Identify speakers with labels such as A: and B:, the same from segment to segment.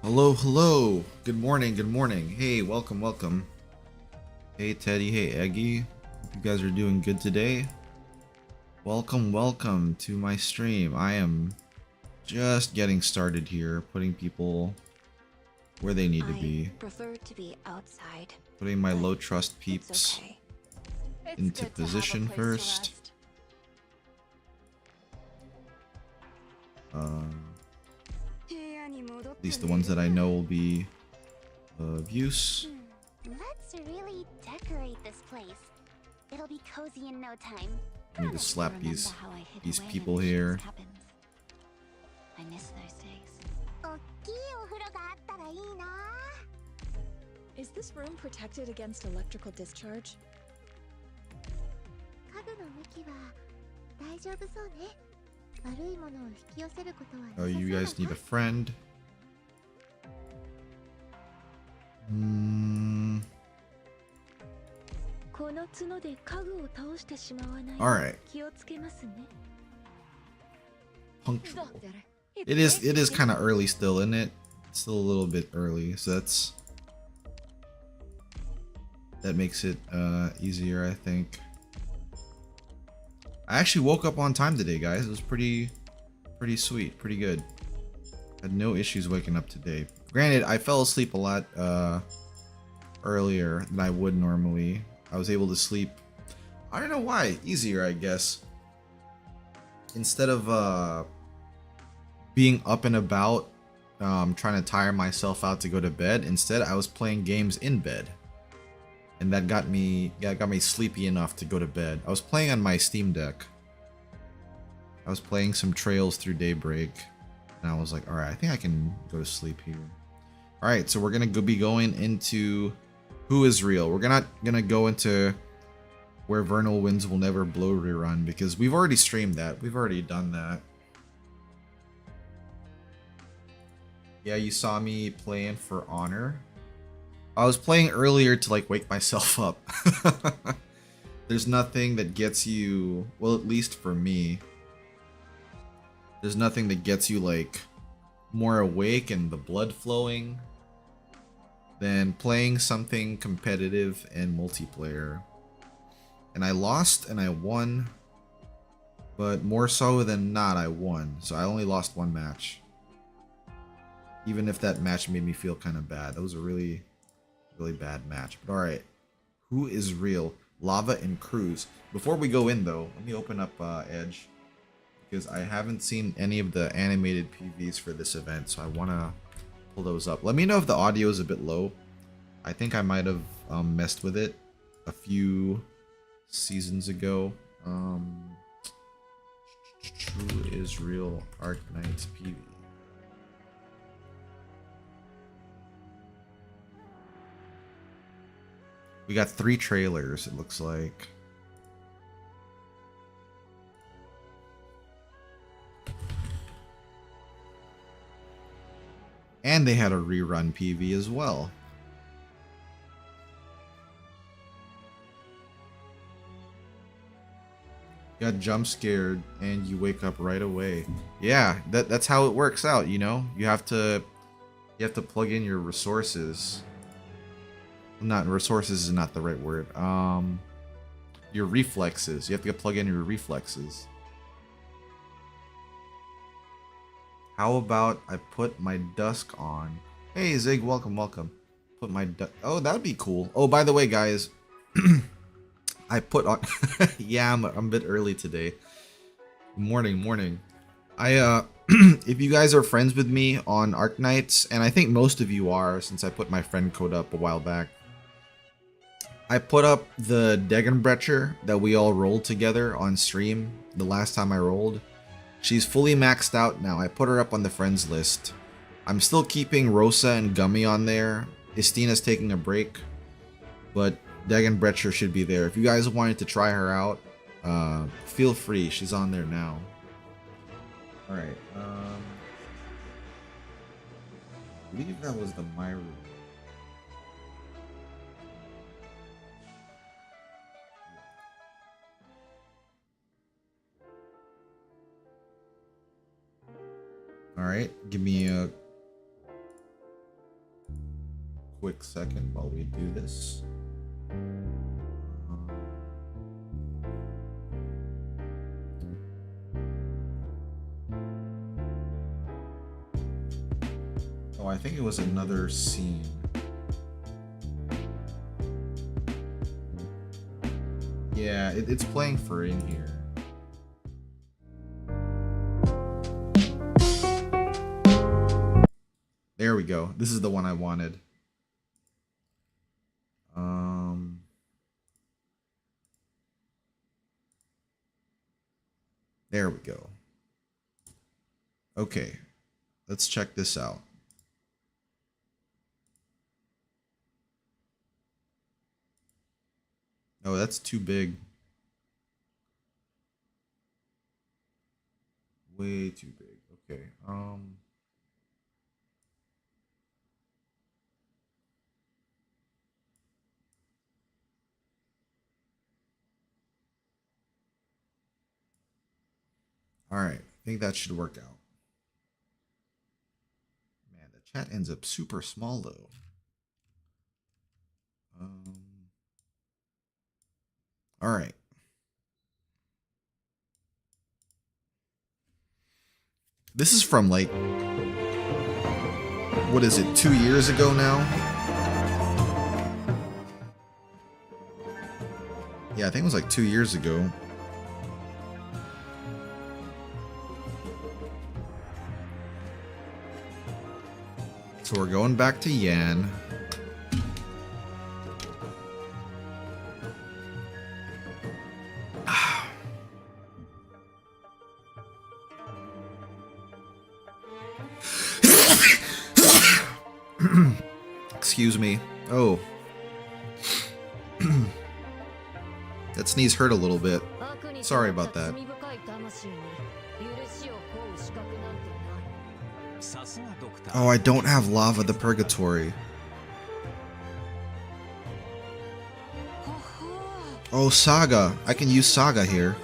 A: Hello, hello. Good morning, good morning. Hey, welcome, welcome. Hey, Teddy. Hey, Eggy. Hope you guys are doing good today. Welcome, welcome to my stream. I am just getting started here, putting people where they need to be.
B: I prefer to be outside.
A: Putting my low trust
B: It's
A: peeps
B: okay.
A: into position first. At least the ones that I know will be of use.
C: Let's really decorate this place. It'll be cozy in no time.
A: I need to slap these
B: away
A: people
B: when the
A: here.
B: shift happens. I miss those days.
C: おっきいお風呂があったらいいな。
D: Is this room protected against electrical discharge?
C: 家具の向きは大丈夫そうね。悪いものを引き寄せることはなさ
A: Oh,
C: そうだ
A: you guys need a
C: な。
A: friend. Alright. Punctual. It is kind of early still, isn't it? It's still a little bit early, so that makes it easier, I think. I actually woke up on time today, guys. It was pretty sweet, pretty good. Had no issues waking up today. Granted, I fell asleep a lot earlier than I would normally. I was able to sleep, I don't know why, easier, I guess. Instead of being up and about, trying to tire myself out to go to bed, instead I was playing games in bed. And that got me sleepy enough to go to bed. I was playing on my Steam Deck. I was playing some Trails Through Daybreak. And I was like, alright, I think I can go to sleep here. Alright, so we're gonna be going into Who Is Real. We're not gonna go into Where Vernal Winds Will Never Blow rerun, because we've already streamed that. We've already done that. Yeah, you saw me playing For Honor. I was playing earlier to like wake myself up. There's nothing that gets you, well, at least for me, there's nothing that gets you like more awake and the blood flowing than playing something competitive and multiplayer. And I lost and I won, but more so than not, I won. So I only lost one match. Even if that match made me feel kind of bad. That was a really bad match. But alright. Who is Real? Lava and Cruz. Before we go in though, let me open up Edge. Because I haven't seen any of the animated PVs for this event, so I want to pull those up. Let me know if the audio is a bit low. I think I might have messed with it a few seasons ago. Who is Real Arknights PV? We got 3 trailers, it looks like. And they had a rerun PV as well. Got jump scared and you wake up right away. Yeah, that's how it works out, you know? You have to plug in your resources. Not resources is not the right word. Your reflexes. You have to plug in your reflexes. How about I put my dusk on? Hey Zig, welcome, welcome. Put my oh, that would be cool. Oh, by the way, guys, I put on. Yeah, I'm a bit early today. Morning. I if you guys are friends with me on Arknights, and I think most of you are, since I put my friend code up a while back. I put up the Degenbrecher that we all rolled together on stream the last time I rolled. She's fully maxed out now. I put her up on the friends list. I'm still keeping Rosa and Gummy on there. Istina's taking a break. But Degenbrecher should be there. If you guys wanted to try her out, feel free. She's on there now. Alright. I believe that was the My Room. Alright, give me a quick second while we do this. Oh, I think it was another scene. Yeah, it's playing for in here. There we go. This is the one I wanted. There we go. Okay, let's check this out. Oh, that's too big. Way too big. Okay. All right. I think that should work out. Man, the chat ends up super small though. All right. This is from like, what is it, 2 years ago now? Yeah, I think it was like 2 years ago. So we're going back to Yan. Excuse me. Oh. That sneeze hurt a little bit. Sorry about that. Oh, I don't have Lava the Purgatory. Oh, Saga. I can use Saga here.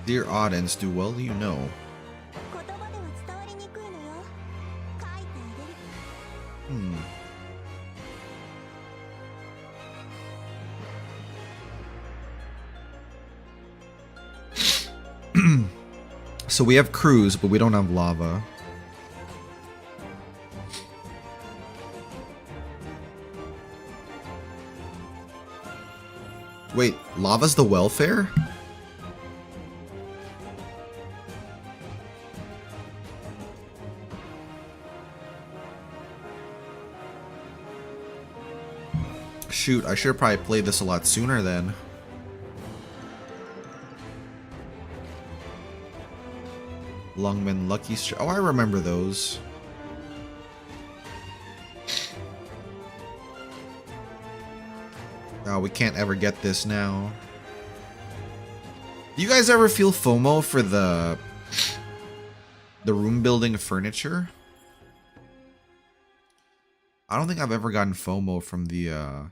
A: Dear audience, do well you know. So we have Cruise, but we don't have Lava. Wait, Lava's the welfare? Shoot, I should have probably played this a lot sooner then. Lungman, Lucky Strike. Oh, I remember those. Oh, we can't ever get this now. Do you guys ever feel FOMO for the room building furniture? I don't think I've ever gotten FOMO from the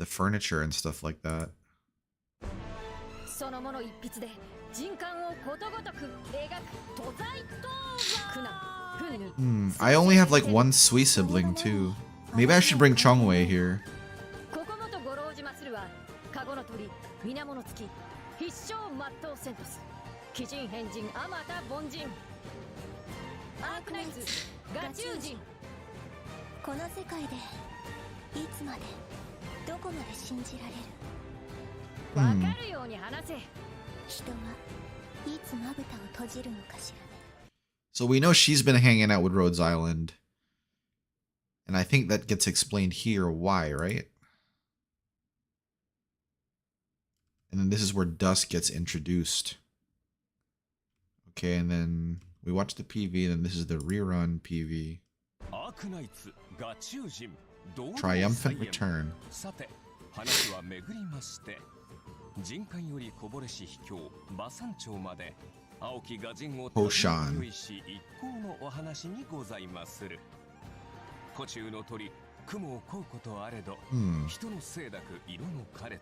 A: furniture and stuff like that. I only have like one sweet sibling too. Maybe I should bring Chongwei here. So we know she's been hanging out with Rhodes Island. And I think that gets explained here why, right? And then this is where Dusk gets introduced. Okay, and then we watch the PV, and then this is the rerun PV.
E: Arknights,
A: Triumphant Return. Hoshan.
E: 古中の鳥、雲を乞うことあれど、人の清濁、色の苛烈、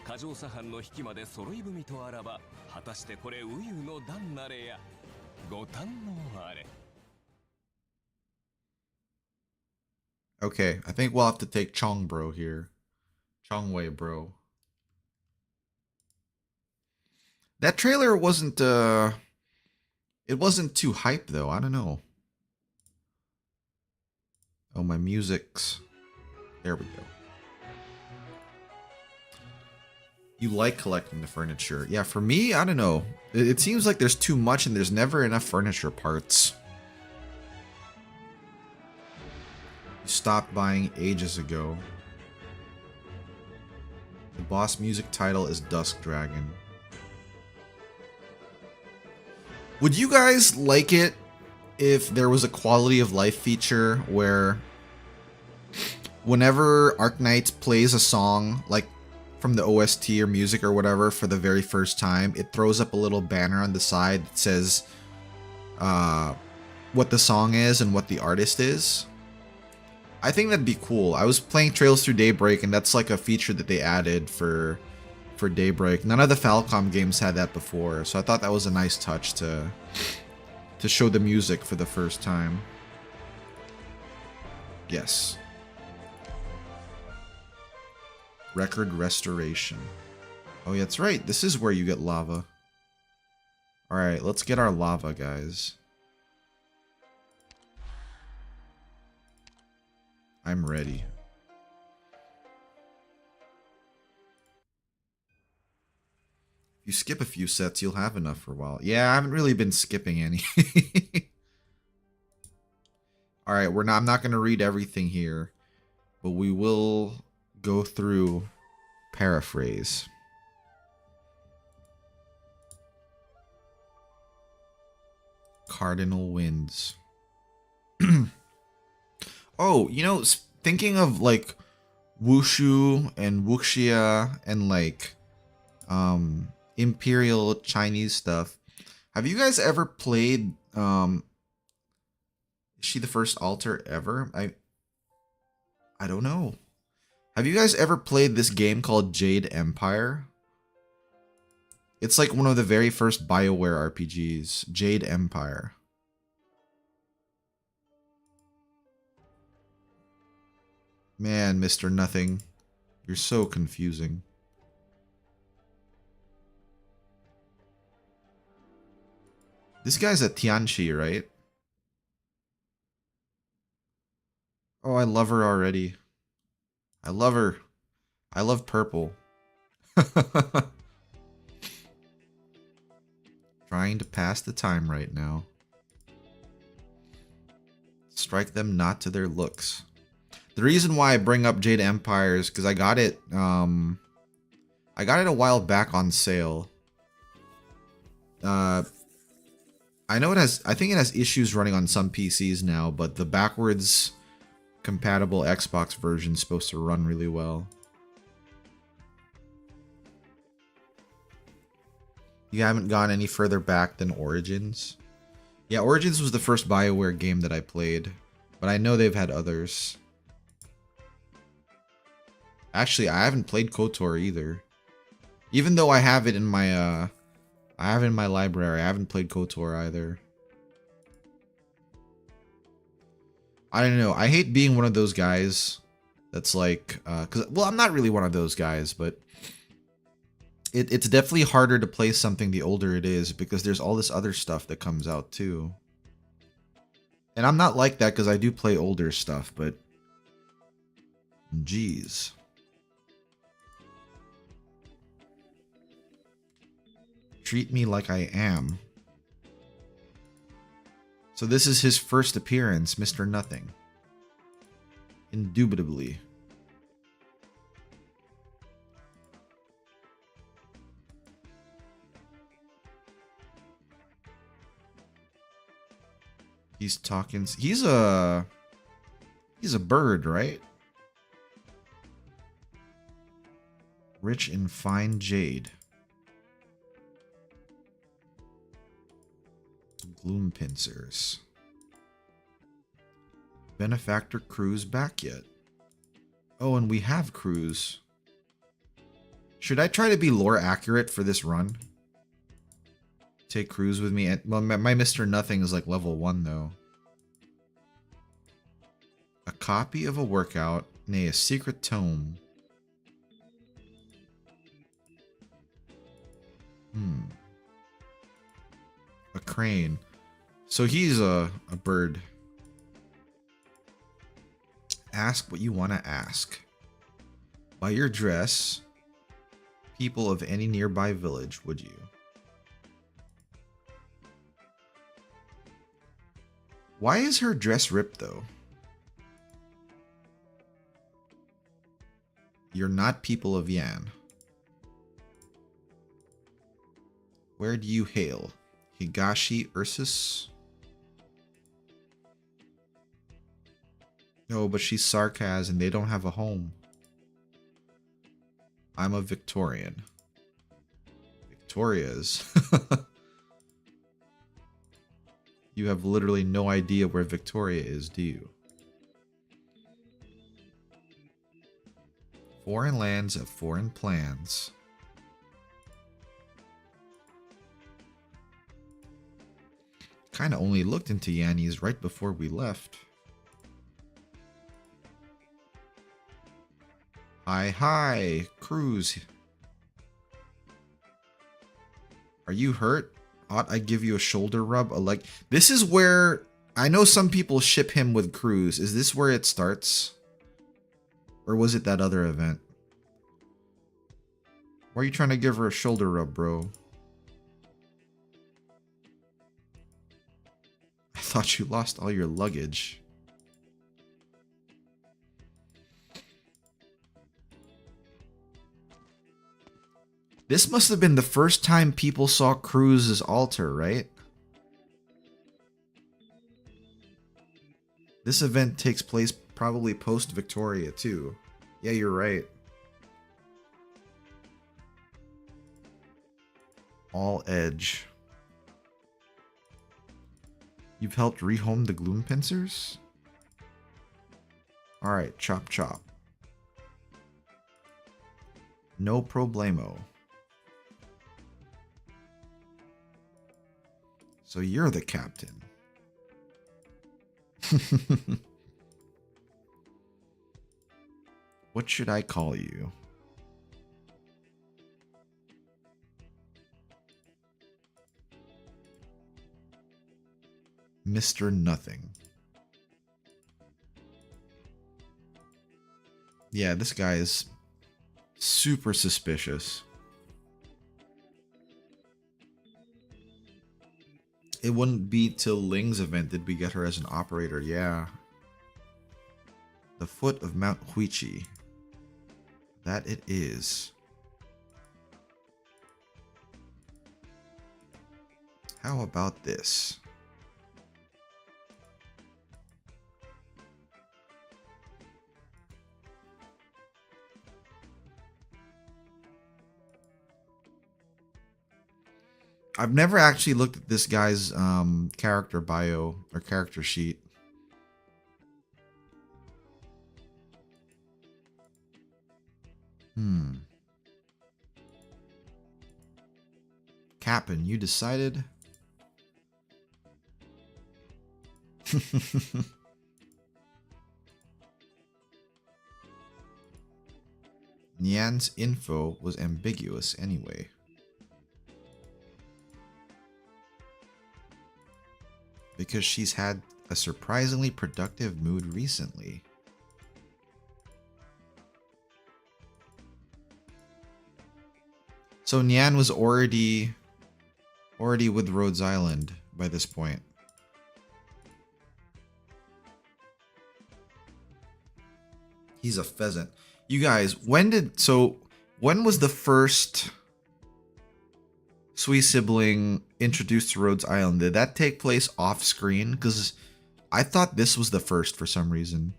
E: 過剰左藩の引きまで揃い踏みとあらば、果たしてこれ、ウユの段なれや。ご堪能あれ。
A: Okay, I think we'll have to take Chong Bro here. Chongwei Bro. That trailer wasn't it wasn't too hype though. I don't know. Oh, my music's there we go. You like collecting the furniture. Yeah, for me, I don't know. It seems like there's too much and there's never enough furniture parts. You stopped buying ages ago. The boss music title is Dusk Dragon. Would you guys like it if there was a quality of life feature where whenever Arknights plays a song, like from the OST or music or whatever for the very first time, it throws up a little banner on the side that says what the song is and what the artist is? I think that'd be cool. I was playing Trails Through Daybreak, and that's like a feature that they added for Daybreak. None of the Falcom games had that before, so I thought that was a nice touch to show the music for the first time. Yes. Record restoration. Oh, yeah, that's right. This is where you get lava. Alright, let's get our lava, guys. I'm ready. If you skip a few sets, you'll have enough for a while. Yeah, I haven't really been skipping any. Alright, I'm not going to read everything here, but we will go through paraphrase. Cardinal winds. Oh, you know, thinking of like Wushu and Wuxia and like Imperial Chinese stuff. Have you guys ever played is she the first altar ever? I don't know. Have you guys ever played this game called Jade Empire? It's like one of the very first BioWare RPGs, Jade Empire. Man, Mr. Nothing, you're so confusing. This guy's a Tianchi, right? Oh, I love her already. I love her. I love purple. Trying to pass the time right now. Strike them not to their looks. The reason why I bring up Jade Empire is because I got it a while back on sale. I know I think it has issues running on some PCs now, but the backwards compatible Xbox version is supposed to run really well. You haven't gone any further back than Origins? Yeah, Origins was the first BioWare game that I played, but I know they've had others. Actually, I haven't played KOTOR either. Even though I have it in my library, I haven't played KOTOR either. I don't know. I hate being one of those guys that's like, well, I'm not really one of those guys, but it's definitely harder to play something the older it is because there's all this other stuff that comes out too. And I'm not like that because I do play older stuff, but jeez. Treat me like I am. So this is his first appearance, Mr. Nothing. Indubitably. He's talking. He's a bird, right? Rich in fine jade. Gloom pincers. Benefactor Crew's back yet? Oh, and we have Crews. Should I try to be lore accurate for this run? Take Cruz with me. And well, my Mr. Nothing is like level 1 though. A copy of a workout, nay, a secret tome. A crane. So he's a bird. Ask what you want to ask. By your dress, people of any nearby village, would you? Why is her dress ripped though? You're not people of Yan. Where do you hail? Higashi Ursus? No, but she's Sarkaz and they don't have a home. I'm a Victorian. Victoria's. You have literally no idea where Victoria is, do you? Foreign lands have foreign plans. Kind of only looked into Yanni's right before we left. Hi, Cruz. Are you hurt? Ought I give you a shoulder rub? A leg? This is where I know some people ship him with Cruz. Is this where it starts? Or was it that other event? Why are you trying to give her a shoulder rub, bro? I thought you lost all your luggage. This must have been the first time people saw Cruz's altar, right? This event takes place probably post-Victoria, too. Yeah, you're right. All edge. You've helped rehome the Gloom Pincers? Alright, chop chop. No problemo. So you're the captain. What should I call you? Mr. Nothing. Yeah, this guy is super suspicious. It wouldn't be till Ling's event did we get her as an operator, yeah. The foot of Mount Huichi. That it is. How about this? I've never actually looked at this guy's character bio or character sheet. Captain, you decided? Nian's info was ambiguous anyway. Because she's had a surprisingly productive mood recently. So Nian was already with Rhodes Island by this point. He's a pheasant. You guys, when was the first Sui sibling introduced to Rhodes Island? Did that take place off screen? Because I thought this was the first for some reason.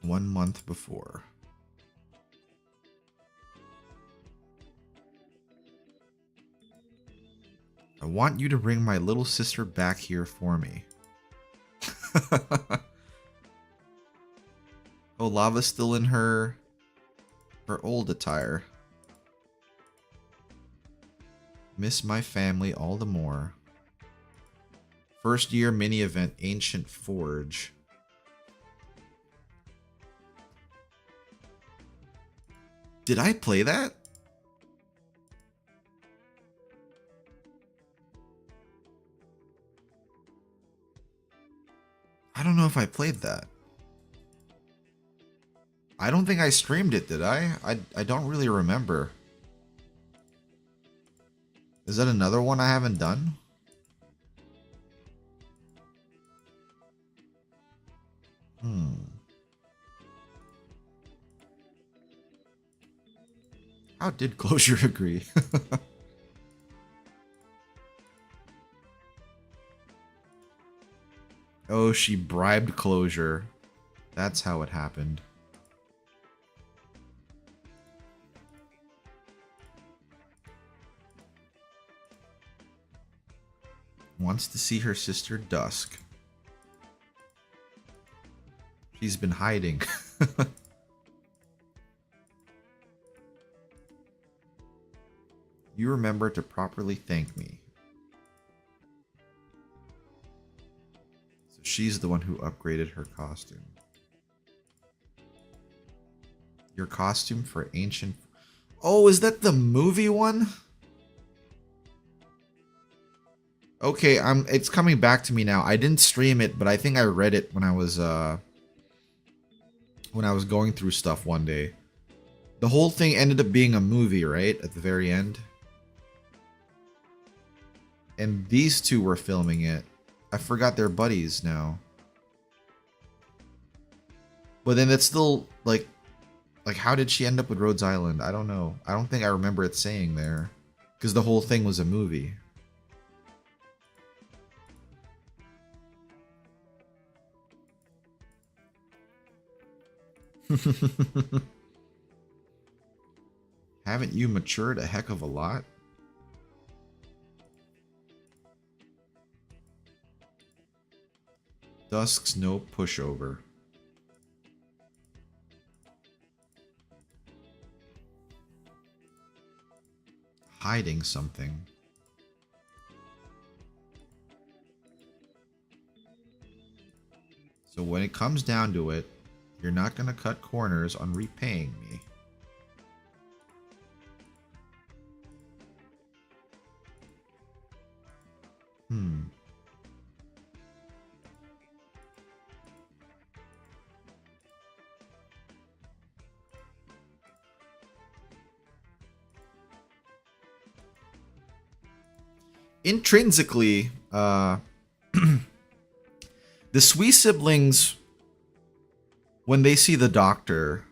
A: One month before. I want you to bring my little sister back here for me. Oh, Lava's still in her old attire. Miss my family all the more. First year mini event, Ancient Forge. Did I play that? I don't know if I played that. I don't think I streamed it, did I? I don't really remember. Is that another one I haven't done? How did Closure agree? Oh, she bribed Closure. That's how it happened. Wants to see her sister Dusk. She's been hiding. You remember to properly thank me. So she's the one who upgraded her costume. Your costume for Ancient... Oh, is that the movie one? Okay, it's coming back to me now. I didn't stream it, but I think I read it when I was going through stuff one day. The whole thing ended up being a movie, right? At the very end. And these two were filming it. I forgot they're buddies now. But then it's still like how did she end up with Rhodes Island? I don't know. I don't think I remember it saying there. Because the whole thing was a movie. Haven't you matured a heck of a lot? Dusk's no pushover. Hiding something. So when it comes down to it, you're not going to cut corners on repaying me. Intrinsically, the Sui siblings, when they see the doctor,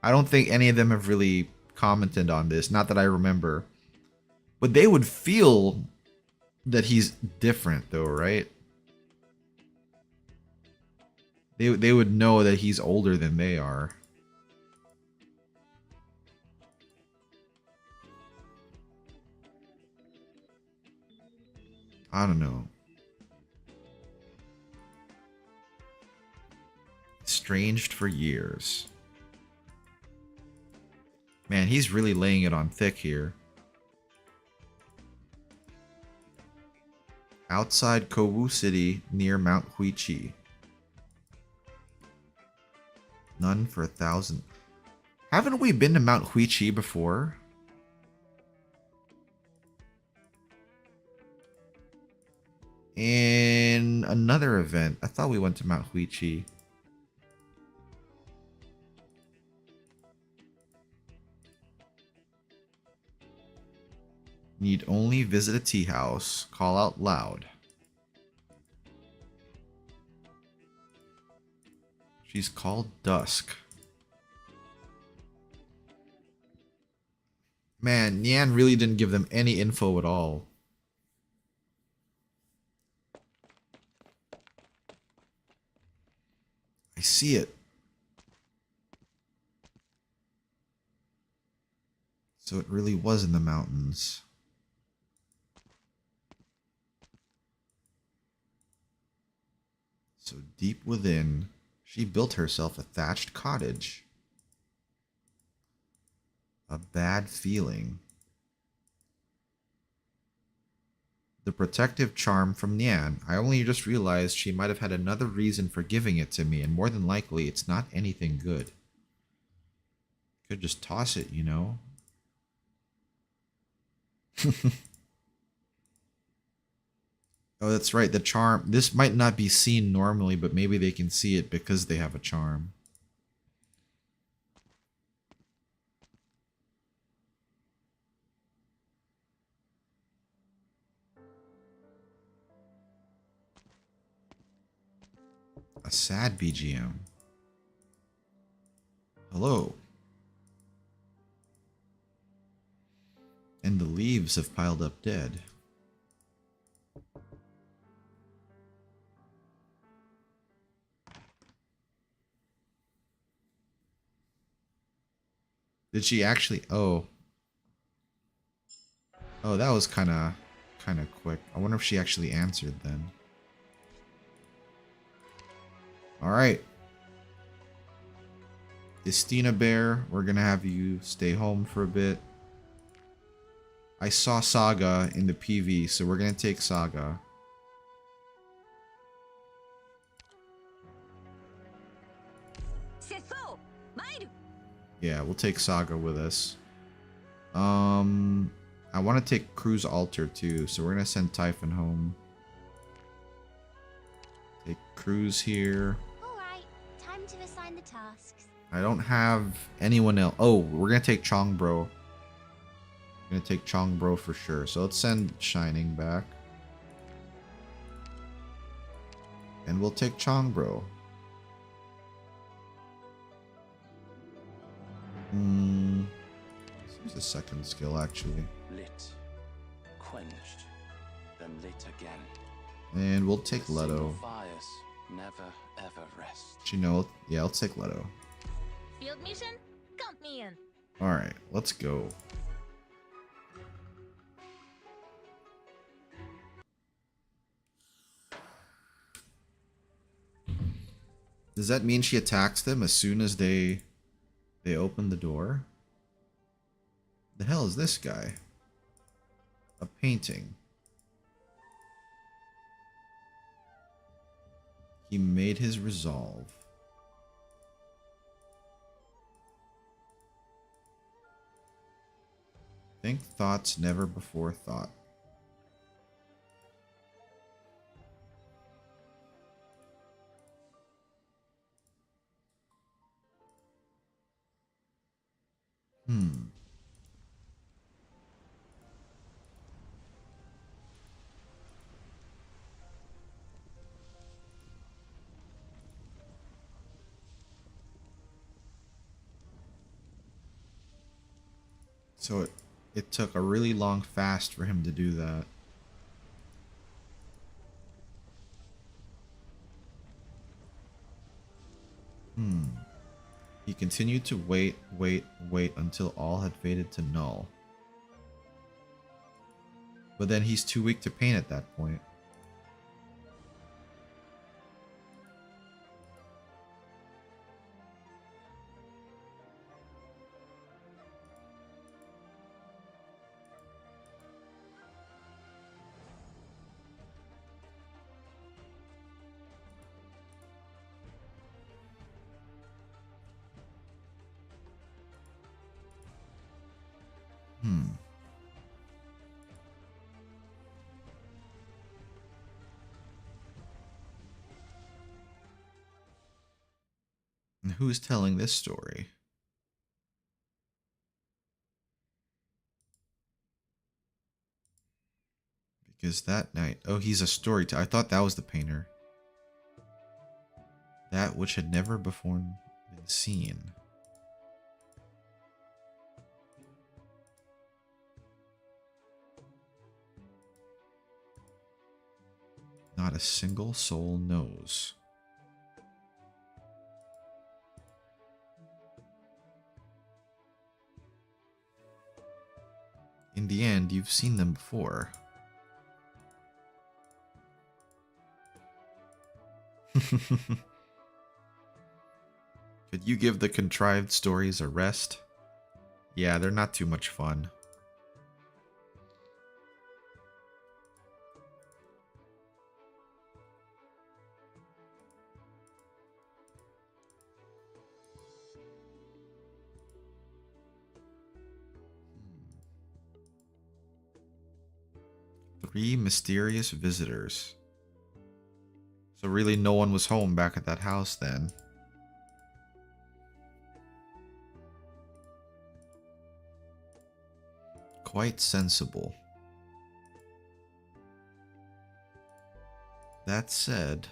A: I don't think any of them have really commented on this, not that I remember, but they would feel that he's different though, right? They would know that he's older than they are. I don't know. Estranged for years. Man, he's really laying it on thick here. Outside Kowu City near Mount Huichi. None for 1,000. Haven't we been to Mount Huichi before? In another event. I thought we went to Mount Huichi. Need only visit a tea house. Call out loud. She's called Dusk. Man, Nyan really didn't give them any info at all. I see it. So it really was in the mountains. So deep within, She built herself a thatched cottage. A bad feeling. The protective charm from Nyan. I only just realized she might have had another reason for giving it to me, and more than likely, it's not anything good. Could just toss it, you know? Oh, that's right. The charm. This might not be seen normally, but maybe they can see it because they have a charm. A sad BGM. Hello. And the leaves have piled up dead. Did she actually? Oh. Oh, that was kind of quick. I wonder if she actually answered then. All right. Istina Bear, we're going to have you stay home for a bit. I saw Saga in the PV, so we're going to take Saga. Yeah, we'll take Saga with us. I want to take Cruz Alter too, so we're going to send Typhon home. Take Cruz here.
C: Alright, time to assign the tasks.
A: I don't have anyone else. Oh, we're going to take Chongbro. We're going to take Chongbro for sure. So let's send Shining back. And we'll take Chongbro. Here's the second skill, actually.
F: Lit, quenched, then lit again.
A: And we'll take Leto.
F: Fires never ever rest.
A: You know, yeah, I'll take Leto.
G: Field mission? Count me in.
A: Alright, let's go. Does that mean she attacks them as soon as they open the door? The hell is this guy? A painting. He made his resolve. Think thoughts never before thought. So it took a really long fast for him to do that. He continued to wait until all had faded to null. But then he's too weak to paint at that point. And who's telling this story? Because that night... Oh, he's a storyteller. I thought that was the painter. That which had never before been seen. Not a single soul knows. In the end, you've seen them before. Could you give the contrived stories a rest? Yeah, they're not too much fun. Three mysterious visitors. So really no one was home back at that house then. Quite sensible. That said...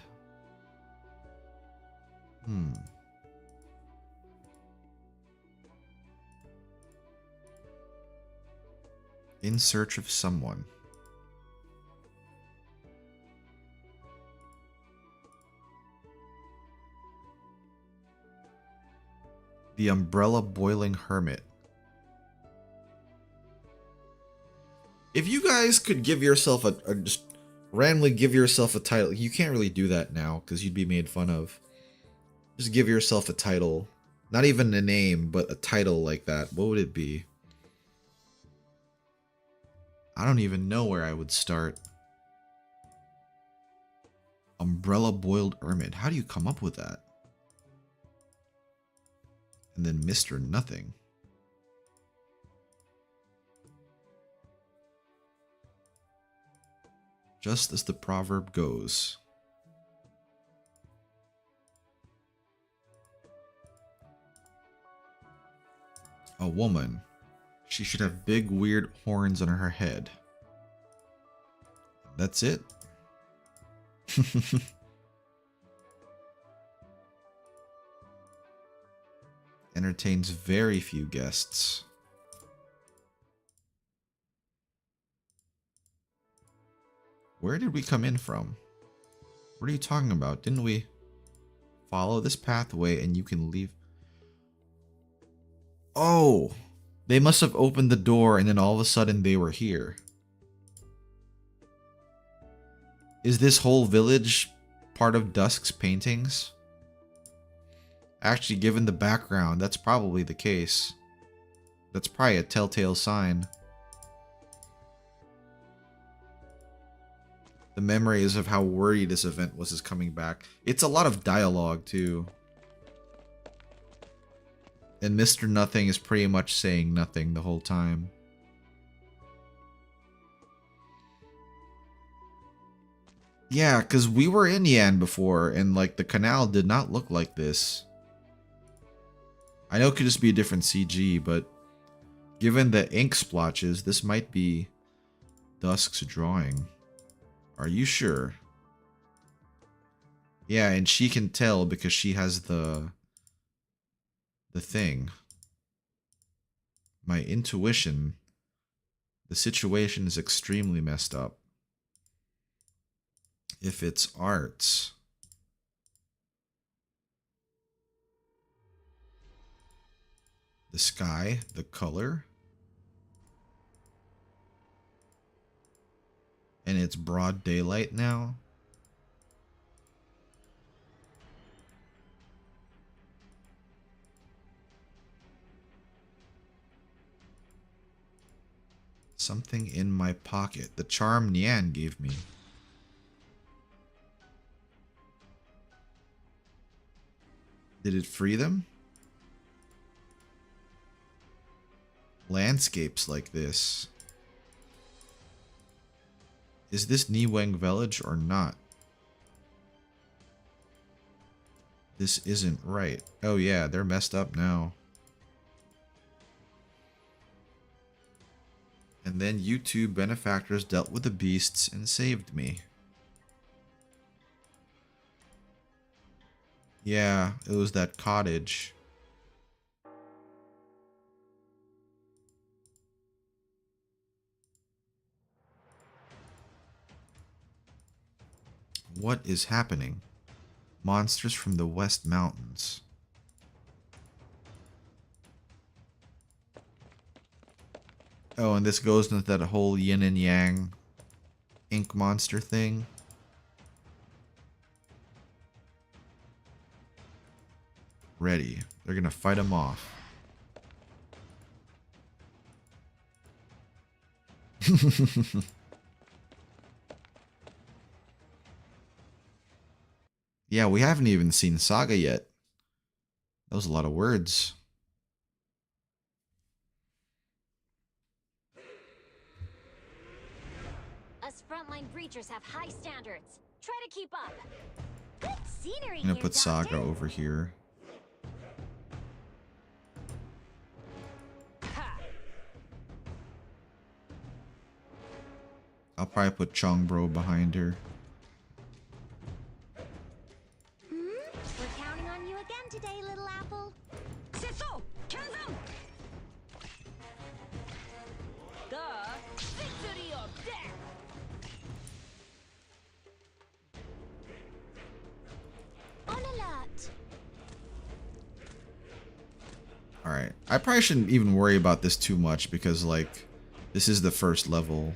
A: In search of someone. The Umbrella Boiling Hermit. If you guys could give yourself just randomly give yourself a title, you can't really do that now because you'd be made fun of. Just give yourself a title. Not even a name, but a title like that. What would it be? I don't even know where I would start. Umbrella Boiled Hermit. How do you come up with that? And then Mr. Nothing. Just as the proverb goes. A woman. She should have big weird horns on her head. That's it. Entertains very few guests. Where did we come in from? What are you talking about? Didn't we follow this pathway and you can leave? Oh, they must have opened the door and then all of a sudden they were here. Is this whole village part of Dusk's paintings? Actually, given the background, that's probably the case. That's probably a telltale sign. The memories of how worried this event was is coming back. It's a lot of dialogue, too. And Mr. Nothing is pretty much saying nothing the whole time. Yeah, because we were in Yan before, and like the canal did not look like this. I know it could just be a different CG, but given the ink splotches, this might be Dusk's drawing. Are you sure? Yeah, and she can tell because she has the thing. My intuition. The situation is extremely messed up. If it's arts. The sky, the color. And it's broad daylight now. Something in my pocket. The charm Nian gave me. Did it free them? Landscapes like this. Is this Niweng Village or not? This isn't right. Oh yeah, they're messed up now. And then you two benefactors dealt with the beasts and saved me. Yeah, it was that cottage. What is happening? Monsters from the West Mountains. Oh, and this goes into that whole yin and yang ink monster thing. ready. They're gonna fight him off. Yeah, we haven't even seen Saga yet. That was a lot of words.
B: Us frontline breachers have high standards. Try to keep up. Good scenery
A: I'm gonna
B: here,
A: put Saga
B: Doctor.
A: over here. I'll probably put Chongbro behind her.
B: We're counting on you again today, little apple.
G: The victory of death.
B: On alert.
A: Alright. I probably shouldn't even worry about this too much because, like, this is the first level.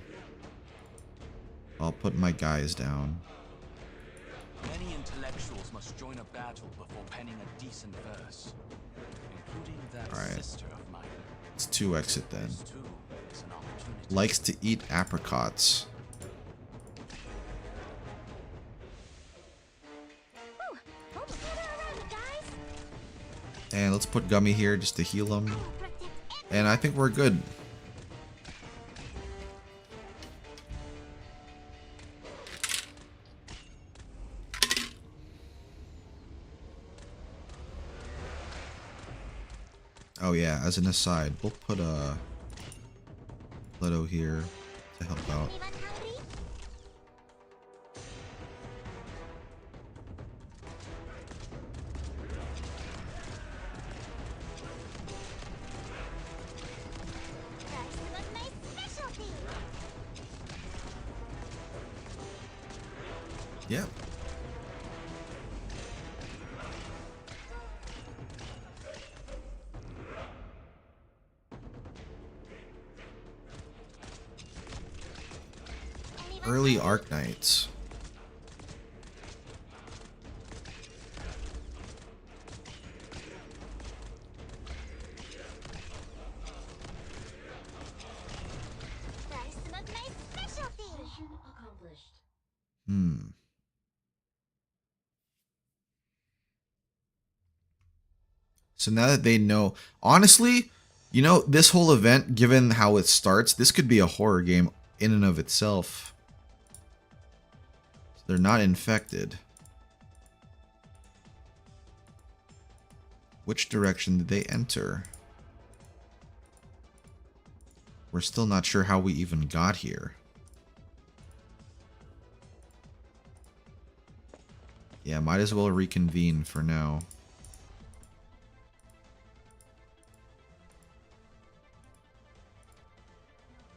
A: I'll put my guys down.
F: Many intellectuals must join a battle before penning a decent verse, including that
A: Alright.
F: sister of mine.
A: Let's 2 exit then.
F: This too is an opportunity.
A: Likes to eat apricots.
B: Whew. Almost around, guys.
A: And let's put Gummy here just to heal him.
B: Protect
A: And I think we're good. Oh yeah, as an aside, we'll put a Leto here to help out.
B: anyone hungry? That's some of my specialty.
A: Yep. Early Arknights.
B: That's some of my specialty.
A: Hmm. So now that they know, honestly, you know, this whole event, given how it starts, this could be a horror game in and of itself. They're not infected. Which direction did they enter? We're still not sure how we even got here. Yeah, might as well reconvene for now.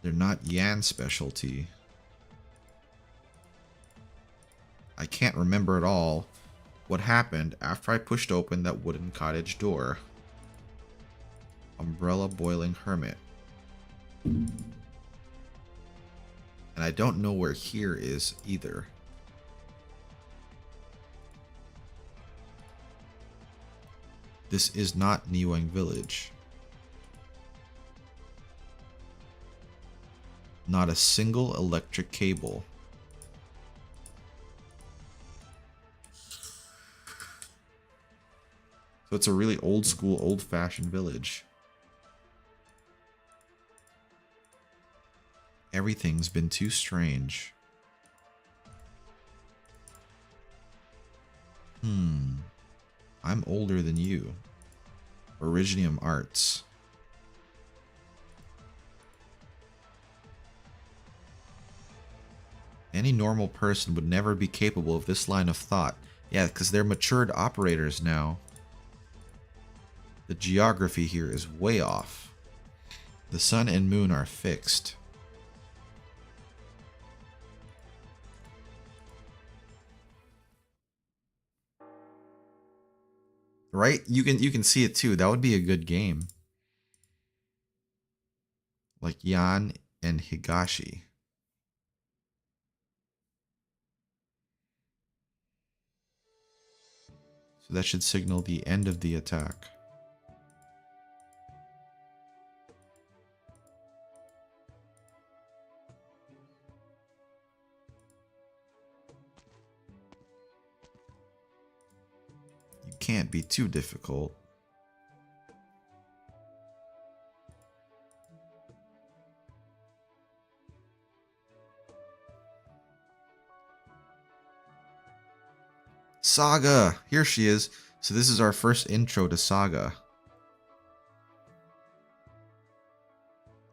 A: They're not Yan specialty. I can't remember at all what happened after I pushed open that wooden cottage door. Umbrella Boiling Hermit. And I don't know where here is either. This is not Niwang Village. Not a single electric cable. So it's a really old school, old fashioned village. Everything's been too strange. I'm older than you. Originium Arts. Any normal person would never be capable of this line of thought. Yeah, because they're matured operators now. The geography here is way off. The sun and moon are fixed. Right? You can see it too. That would be a good game. Like Yan and Higashi. So that should signal the end of the attack. You can't be too difficult. Saga! Here she is. So this is our first intro to Saga.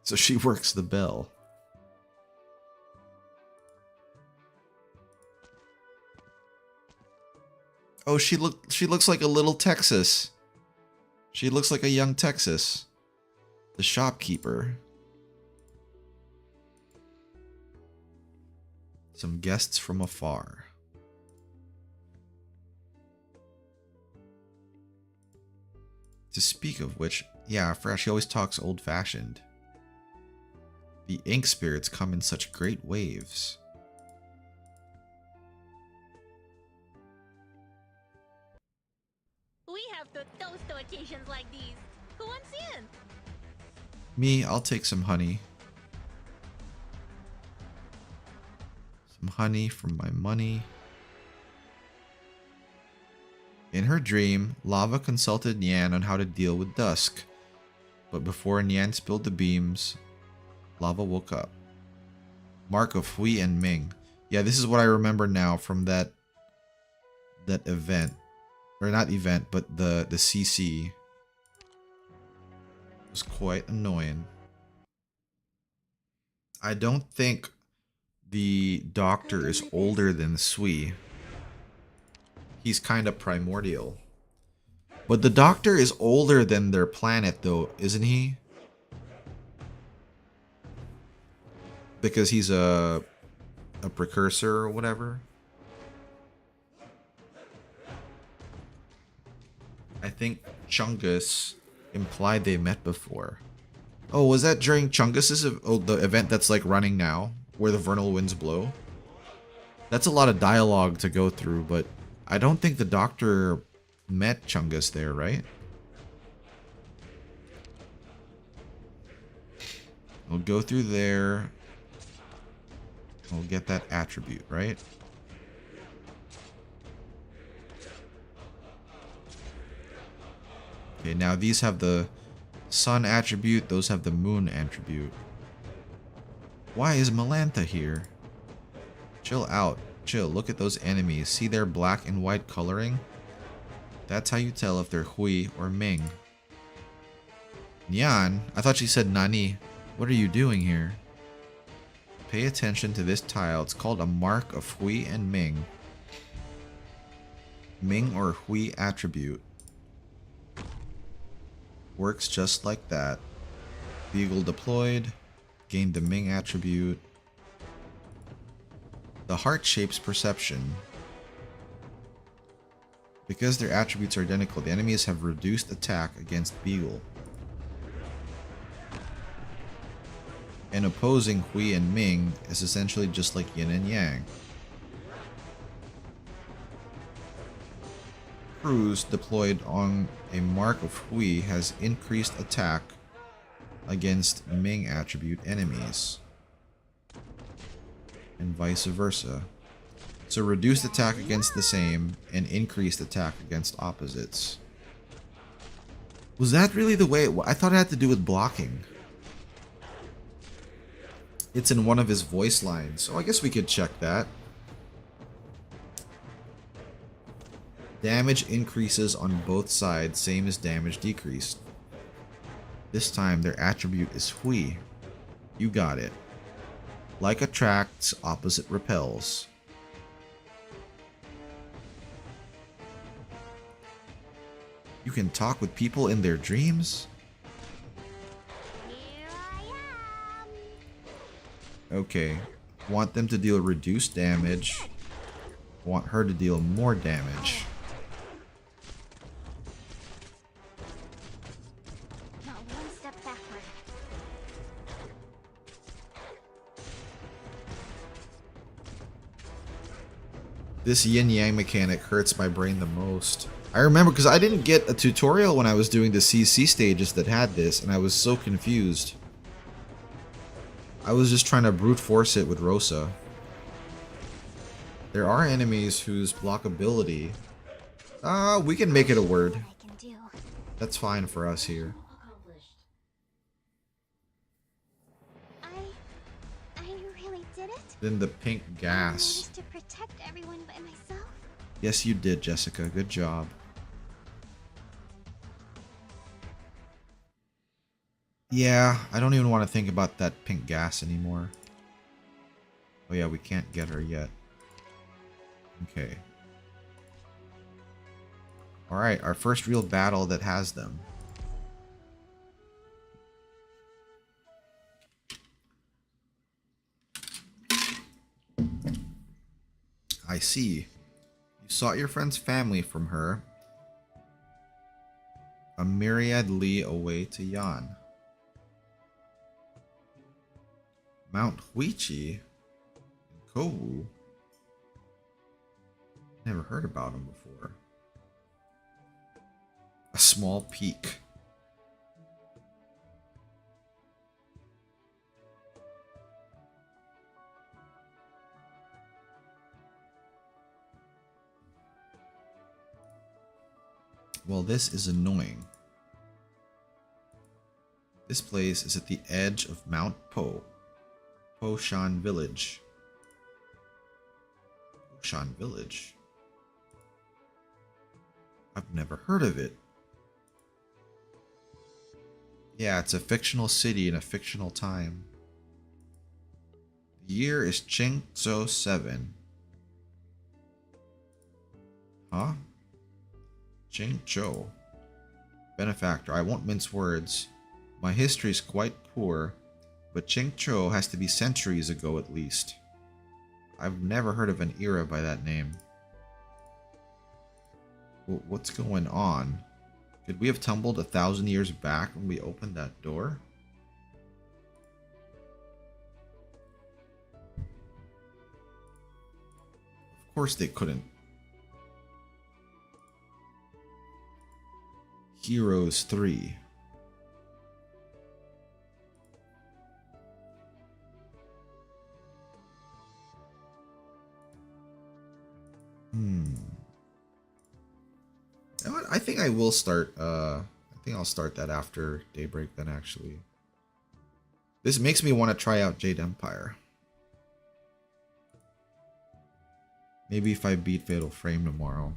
A: So she works the bell. Oh, she looks like a little Texas. She looks like a young Texas. The shopkeeper. Some guests from afar. To speak of which, yeah, Fresh, she always talks old-fashioned. The ink spirits come in such great waves.
G: We have to toast to occasions like these. Who wants in?
A: Me, I'll take some honey. Some honey from my money. In her dream, Lava consulted Nyan on how to deal with dusk. But before Nyan spilled the beams, Lava woke up. Mark of Hui and Ming. Yeah, this is what I remember now from that event. Or not event, but the CC. It was quite annoying. I don't think the doctor is older than Sui. He's kind of primordial. But the doctor is older than their planet though, isn't he? Because he's a precursor or whatever. I think Chungus implied they met before. Oh, was that during Chungus's the event that's like running now, where the vernal winds blow? That's a lot of dialogue to go through, but I don't think the doctor met Chungus there, right? We'll go through there. We'll get that attribute, right? Okay, now these have the sun attribute, those have the moon attribute. Why is Melantha here? Chill out. Chill. Look at those enemies. See their black and white coloring? That's how you tell if they're Hui or Ming. Nyan? I thought she said Nani. What are you doing here? Pay attention to this tile. It's called a mark of Hui and Ming. Ming or Hui attribute. Works just like that. Beagle deployed. Gained the Ming attribute. The heart shapes perception. Because their attributes are identical, the enemies have reduced attack against Beagle. And opposing Hui and Ming is essentially just like Yin and Yang. Cruise deployed on a mark of Hui has increased attack against Ming attribute enemies. And vice versa. So reduced attack against the same and increased attack against opposites. Was that really the way it was? I thought it had to do with blocking. It's in one of his voice lines, so I guess we could check that. Damage increases on both sides, same as damage decreased. This time their attribute is Hui. You got it. Like attracts, opposite repels. You can talk with people in their dreams?
B: Here I am.
A: Okay. Want them to deal reduced damage. Want her to deal more damage.
B: Not one step backward.
A: This yin-yang mechanic hurts my brain the most. I remember because I didn't get a tutorial when I was doing the CC stages that had this, and I was so confused. I was just trying to brute force it with Rosa. There are enemies whose blockability... we can make it a word.
B: I can do.
A: That's fine for us here.
C: I really did it.
A: Then the pink
C: I
A: gas.
C: managed to protect everyone by myself.
A: Yes, you did, Jessica. Good job. Yeah, I don't even want to think about that pink gas anymore. Oh yeah, we can't get her yet. Okay. Alright, our first real battle that has them. I see. You sought your friend's family from her. A myriad li away to Yan. Mount Huichi in Kowu. Never heard about him before. A small peak. Well, this is annoying. This place is at the edge of Mount Po. Poshan Village. Poshan Village? I've never heard of it. Yeah, it's a fictional city in a fictional time. The year is Qingzhou 7. Huh? Qingzhou. Benefactor, I won't mince words. My history is quite poor, but Qingzhou has to be centuries ago at least. I've never heard of an era by that name. What's going on? Could we have tumbled 1,000 years back when we opened that door? Of course they couldn't. Heroes 3. You know what? I think I will start, I think I'll start that after Daybreak then, actually. This makes me want to try out Jade Empire. Maybe if I beat Fatal Frame tomorrow.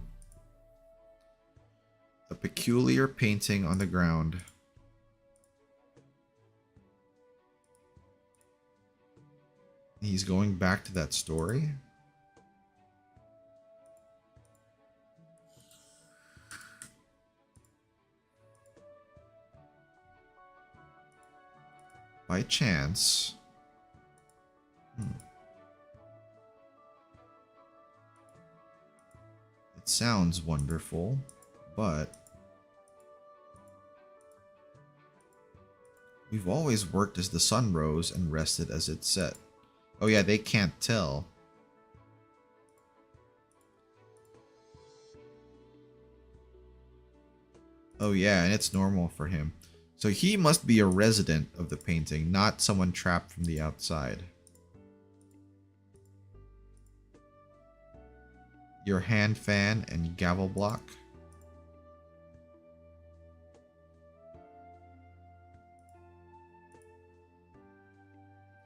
A: A peculiar painting on the ground. He's going back to that story? By chance. It sounds wonderful, but we've always worked as the sun rose and rested as it set. Oh yeah, they can't tell. Oh yeah, and it's normal for him. So he must be a resident of the painting, not someone trapped from the outside. Your hand fan and gavel block.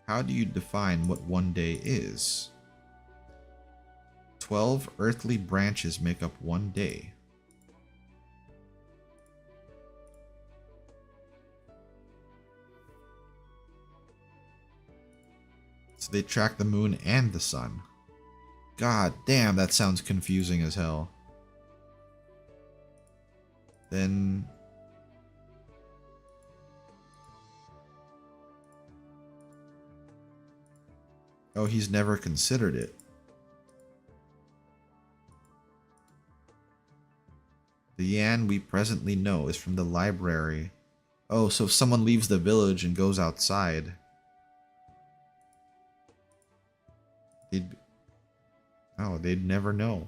A: How do you define what one day is? 12 earthly branches make up one day. So they track the moon and the sun. God damn, that sounds confusing as hell. Then... oh, he's never considered it. The Yan we presently know is from the library. Oh, so if someone leaves the village and goes outside... they'd never know.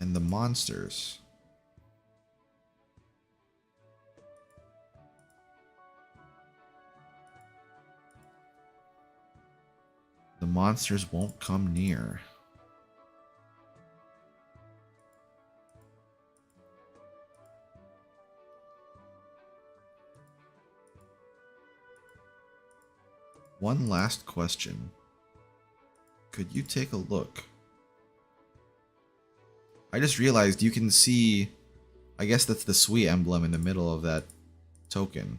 A: And the monsters. The monsters won't come near. One last question. Could you take a look? I just realized you can see, I guess that's the Sui emblem in the middle of that token.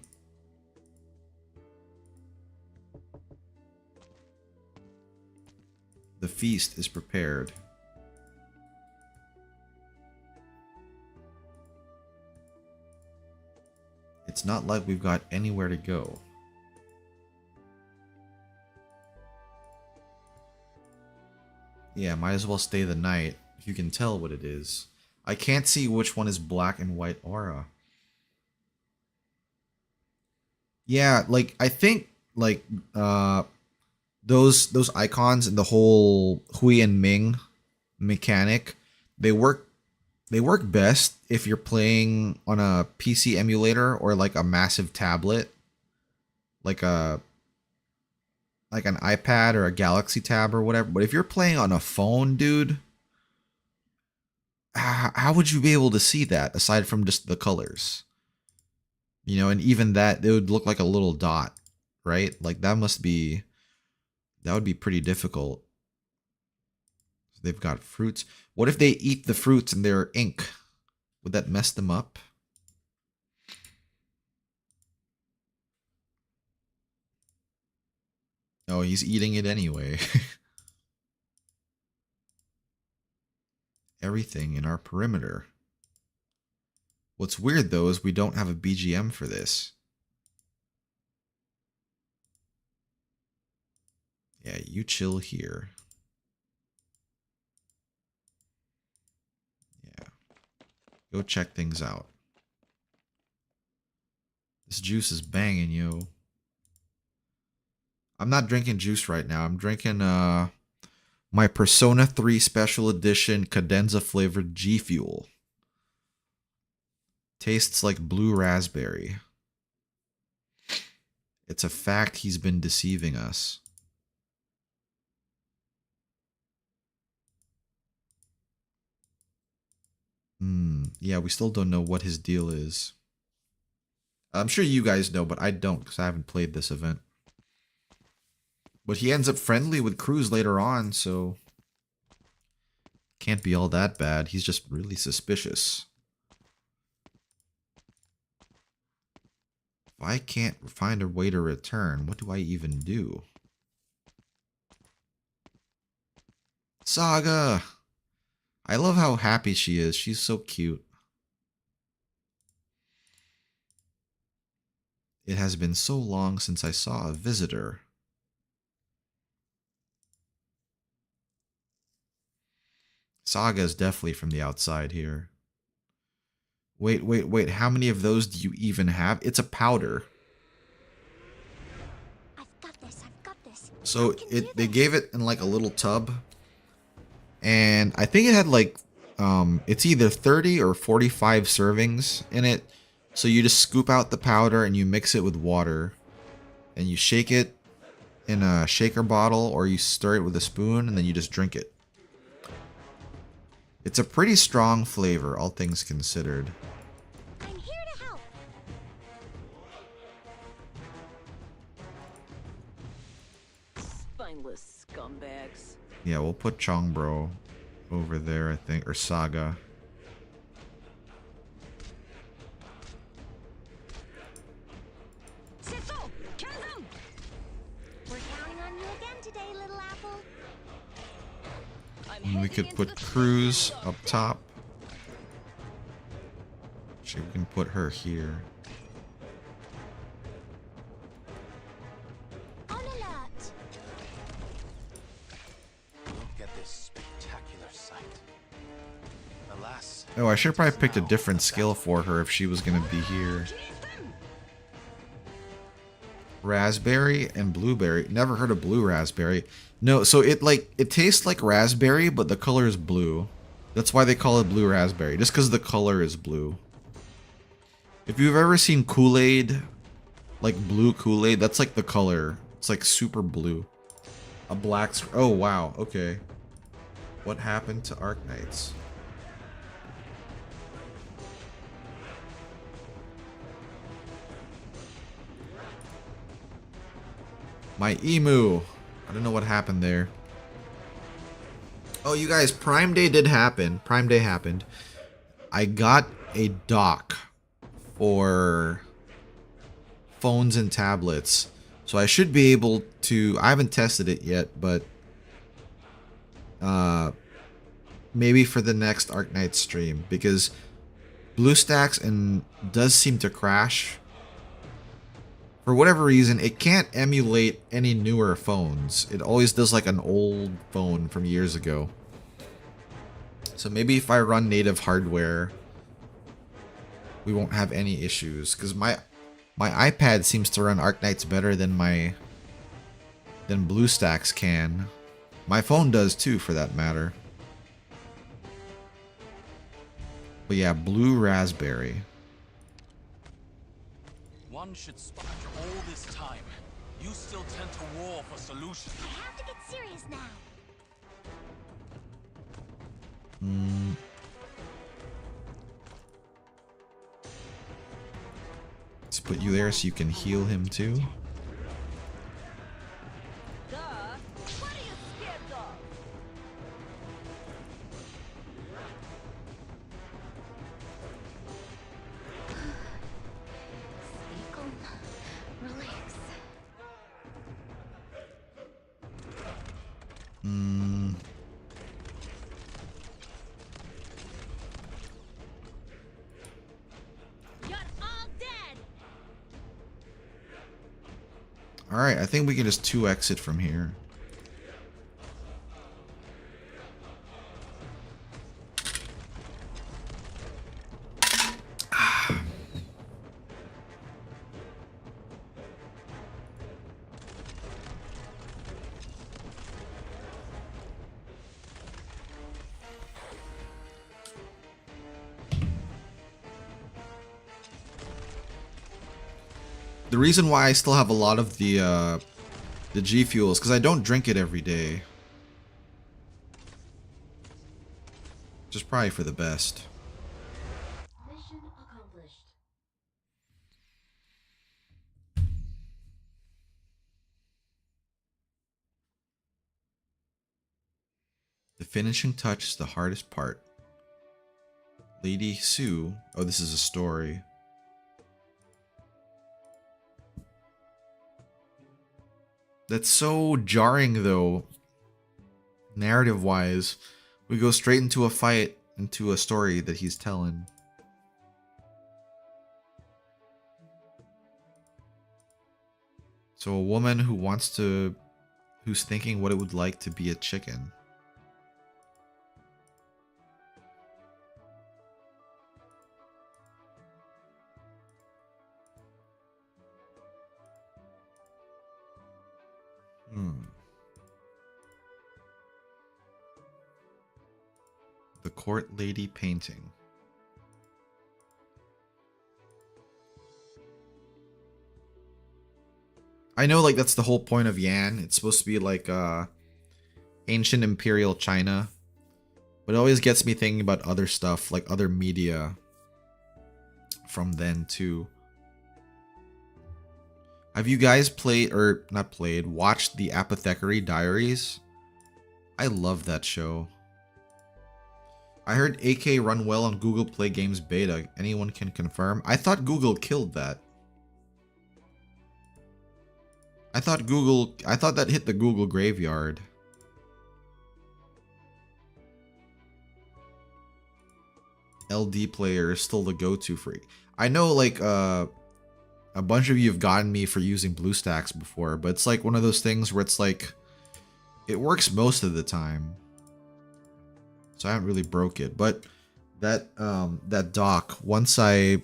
A: The feast is prepared. It's not like we've got anywhere to go. Yeah, might as well stay the night, if you can tell what it is. I can't see which one is black and white aura. Yeah, like, I think, like, those icons and the whole Hui and Ming mechanic, they work best if you're playing on a PC emulator or like a massive tablet, like an iPad or a Galaxy Tab or whatever. But if you're playing on a phone, dude, how would you be able to see that aside from just the colors? You know, and even that, it would look like a little dot, right? Like that would be pretty difficult. They've got fruits. What if they eat the fruits and they're ink? Would that mess them up? Oh, he's eating it anyway. Everything in our perimeter. What's weird though is we don't have a BGM for this. Yeah, you chill here. Yeah. Go check things out. This juice is banging, yo. I'm not drinking juice right now. I'm drinking my Persona 3 Special Edition Cadenza flavored G Fuel. Tastes like blue raspberry. It's a fact he's been deceiving us. Yeah, we still don't know what his deal is. I'm sure you guys know, but I don't because I haven't played this event. But he ends up friendly with Cruz later on, so can't be all that bad. He's just really suspicious. If I can't find a way to return, what do I even do? Saga! I love how happy she is. She's so cute. It has been so long since I saw a visitor. Saga is definitely from the outside here. Wait. How many of those do you even have? It's a powder.
C: I've got this.
A: So they gave it in like a little tub. And I think it had like, it's either 30 or 45 servings in it. So you just scoop out the powder and you mix it with water. And you shake it in a shaker bottle or you stir it with a spoon and then you just drink it. It's a pretty strong flavor, all things considered.
C: I'm here to help.
H: Spineless scumbags.
A: Yeah, we'll put Chongbro over there, I think, or Saga.
C: We're counting on you again today, little apple.
A: And we could put Cruz up top. Actually, we can put her here.
C: On alert.
F: Look at this spectacular sight. Alas.
A: Oh, I should have probably picked a different skill for her if she was going to be here. Raspberry and blueberry. Never heard of blue raspberry. No, so it tastes like raspberry, but the color is blue. That's why they call it blue raspberry, just because the color is blue. If you've ever seen Kool-Aid, like blue Kool-Aid, that's like the color. It's like super blue. A black... Oh, wow. Okay. What happened to Arknights? My emu. I don't know what happened there. Oh, you guys, Prime Day did happen. Prime Day happened. I got a dock for phones and tablets. So I should be able to... I haven't tested it yet, but... maybe for the next Arknights stream. Because BlueStacks does seem to crash. For whatever reason, it can't emulate any newer phones. It always does like an old phone from years ago. So maybe if I run native hardware, we won't have any issues. Because my iPad seems to run Arknights better than BlueStacks can. My phone does too, for that matter. But yeah, blue raspberry.
F: One should after all this time, you still tend to war for solutions.
C: I have to get serious now.
A: Let's put you there so you can heal him too.
H: Duh. What are you scared of?
C: Stay calm. Relax.
G: You're all dead.
A: Alright, I think we can just 2x it from here. The reason why I still have a lot of the G Fuel is because I don't drink it every day. Which is probably for the best.
B: Mission accomplished.
A: The finishing touch is the hardest part. Lady Sue. Oh, this is a story. That's so jarring, though. Narrative-wise, we go straight into a fight, into a story that he's telling. So a woman who who's thinking what it would like to be a chicken. The Court Lady painting. I know, like, that's the whole point of Yan. It's supposed to be like ancient imperial China. But it always gets me thinking about other stuff, like other media from then too. Have you guys watched the Apothecary Diaries? I love that show. I heard AK run well on Google Play Games beta. Anyone can confirm? I thought Google killed that. I thought that hit the Google graveyard. LD player is still the go-to for... I know, like, a bunch of you have gotten me for using BlueStacks before, but it's like one of those things where it's like... It works most of the time. So I haven't really broke it. But that dock, once I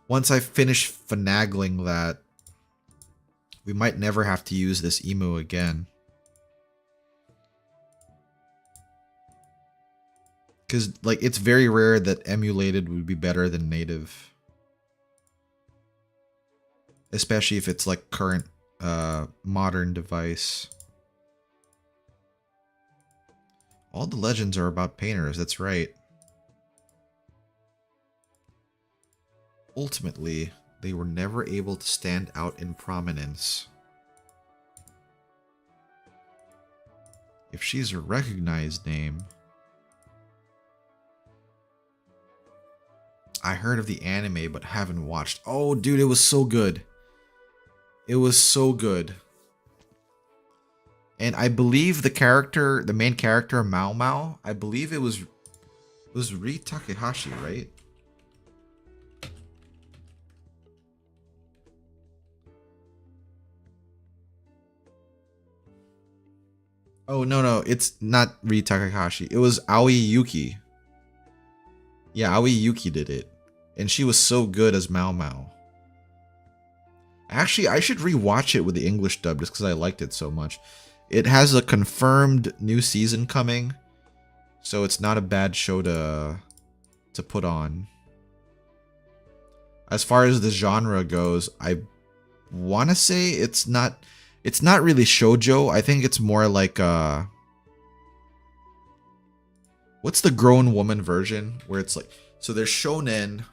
A: finish finagling that, we might never have to use this emo again. Because, like, it's very rare that emulated would be better than native. Especially if it's, like, current, modern device. All the legends are about painters, that's right. Ultimately, they were never able to stand out in prominence. If she's a recognized name... I heard of the anime, but haven't watched. Oh, dude, it was so good. It was so good. And I believe the main character, Mao Mao, I believe it was Ri Takahashi, right? Oh, no, it's not Ri Takahashi. It was Aoi Yuki. Yeah, Aoi Yuki did it. And she was so good as Mao Mao. Actually, I should rewatch it with the English dub just because I liked it so much. It has a confirmed new season coming, so it's not a bad show to put on. As far as the genre goes, I want to say it's not really shoujo. I think it's more like what's the grown woman version where it's like, so there's shonen,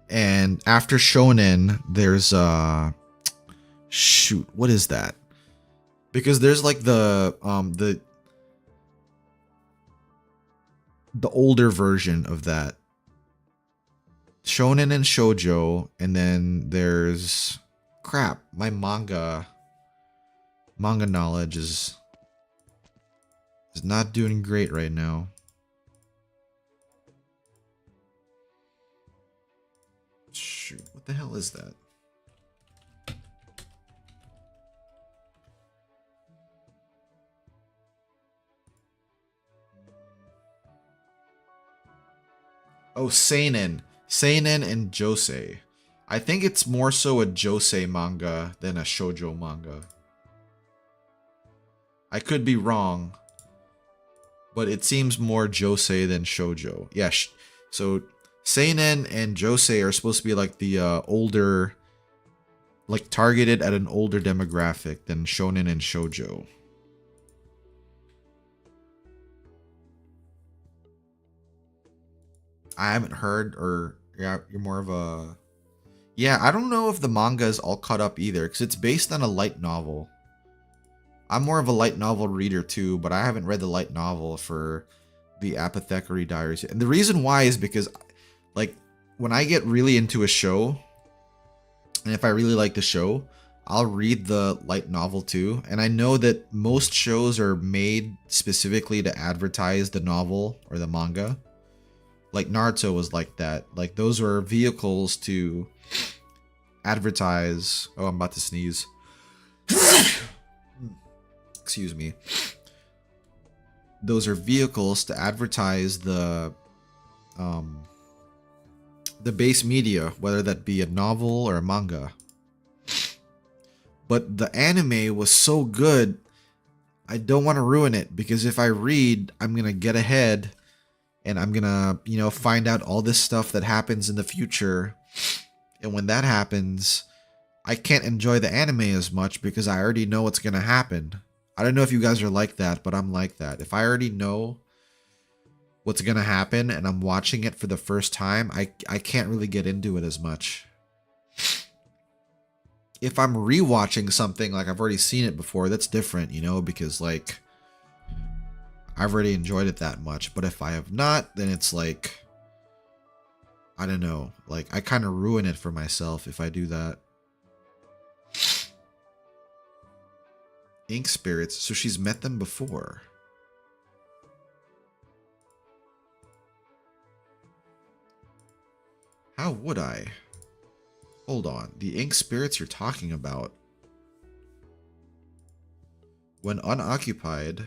A: and after shonen there's shoot, what is that? Because there's like the older version of that. Shonen and shoujo, and then there's crap. My manga knowledge is not doing great right now. Shoot, what the hell is that? Oh, seinen and josei. I think it's more so a josei manga than a shoujo manga. I could be wrong, but it seems more josei than shoujo. Yeah, so seinen and josei are supposed to be like the older, like targeted at an older demographic than shonen and shoujo. I haven't heard, or yeah, you're more of a... Yeah, I don't know if the manga is all caught up either, because it's based on a light novel. I'm more of a light novel reader too, but I haven't read the light novel for the Apothecary Diaries. And the reason why is because, like, when I get really into a show, and if I really like the show, I'll read the light novel too. And I know that most shows are made specifically to advertise the novel or the manga. Like Naruto was like that. Like those were vehicles to advertise. Oh, I'm about to sneeze. Excuse me. Those are vehicles to advertise the base media, whether that be a novel or a manga. But the anime was so good, I don't want to ruin it, because if I read, I'm gonna get ahead. And I'm gonna, you know, find out all this stuff that happens in the future. And when that happens, I can't enjoy the anime as much because I already know what's gonna happen. I don't know if you guys are like that, but I'm like that. If I already know what's gonna happen and I'm watching it for the first time, I can't really get into it as much. If I'm rewatching something, like I've already seen it before, that's different, you know, because like... I've already enjoyed it that much, but if I have not, then it's like, I don't know, like I kind of ruin it for myself if I do that. Ink spirits, so she's met them before. How would I? Hold on, the ink spirits you're talking about. When unoccupied...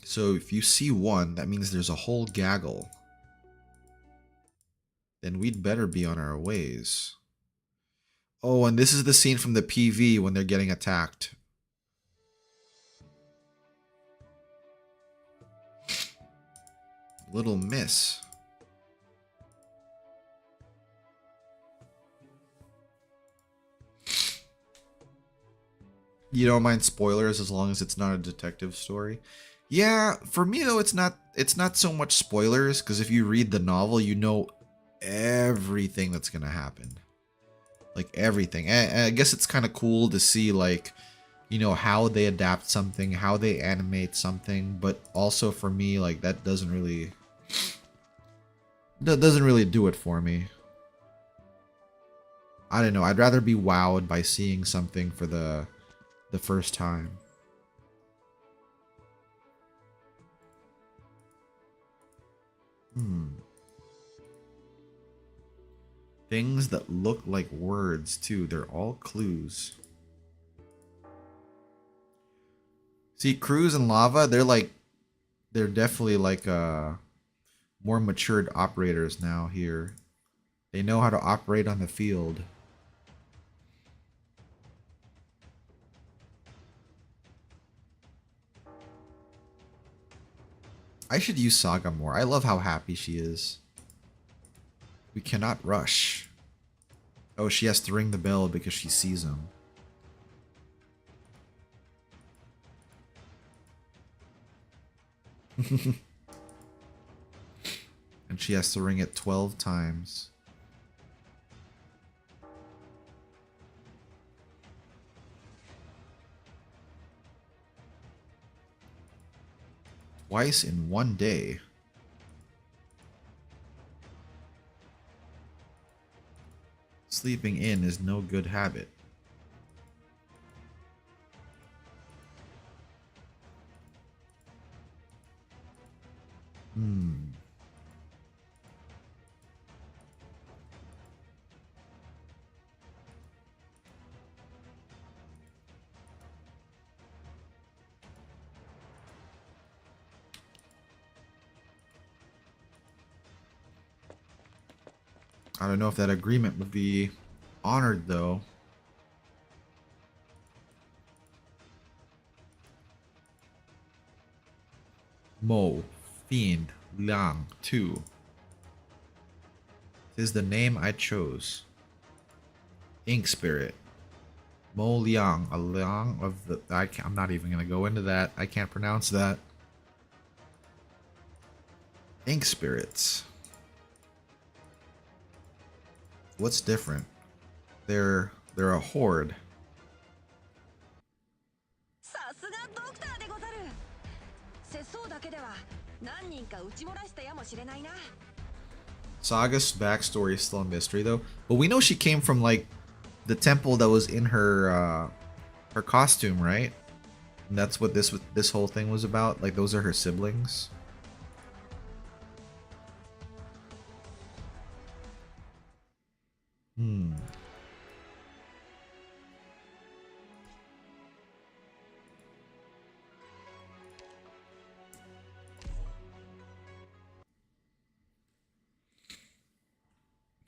A: So if you see one, that means there's a whole gaggle. Then we'd better be on our ways. Oh, and this is the scene from the PV when they're getting attacked. Little Miss. You don't mind spoilers as long as it's not a detective story? Yeah, for me though, it's not so much spoilers, because if you read the novel, you know everything that's gonna happen. Like everything. And I guess it's kind of cool to see, like, you know, how they adapt something, how they animate something, but also for me, like, that doesn't really do it for me. I don't know, I'd rather be wowed by seeing something for the first time. Things that look like words too, they're all clues. See, Cruz and Lava, they're definitely like more matured operators now here. They know how to operate on the field. I should use Saga more. I love how happy she is. We cannot rush. Oh, she has to ring the bell because she sees him. And she has to ring it 12 times. Twice in one day. Sleeping in is no good habit. I don't know if that agreement would be honored, though. Mo, Fiend, Liang, 2. Is the name I chose. Ink Spirit. Mo Liang, a Liang of the... I'm not even going to go into that. I can't pronounce that. Ink Spirits. What's different? They're a horde. Saga's backstory is still a mystery though, but we know she came from like the temple that was in her her costume, right? And that's what this whole thing was about. Like those are her siblings.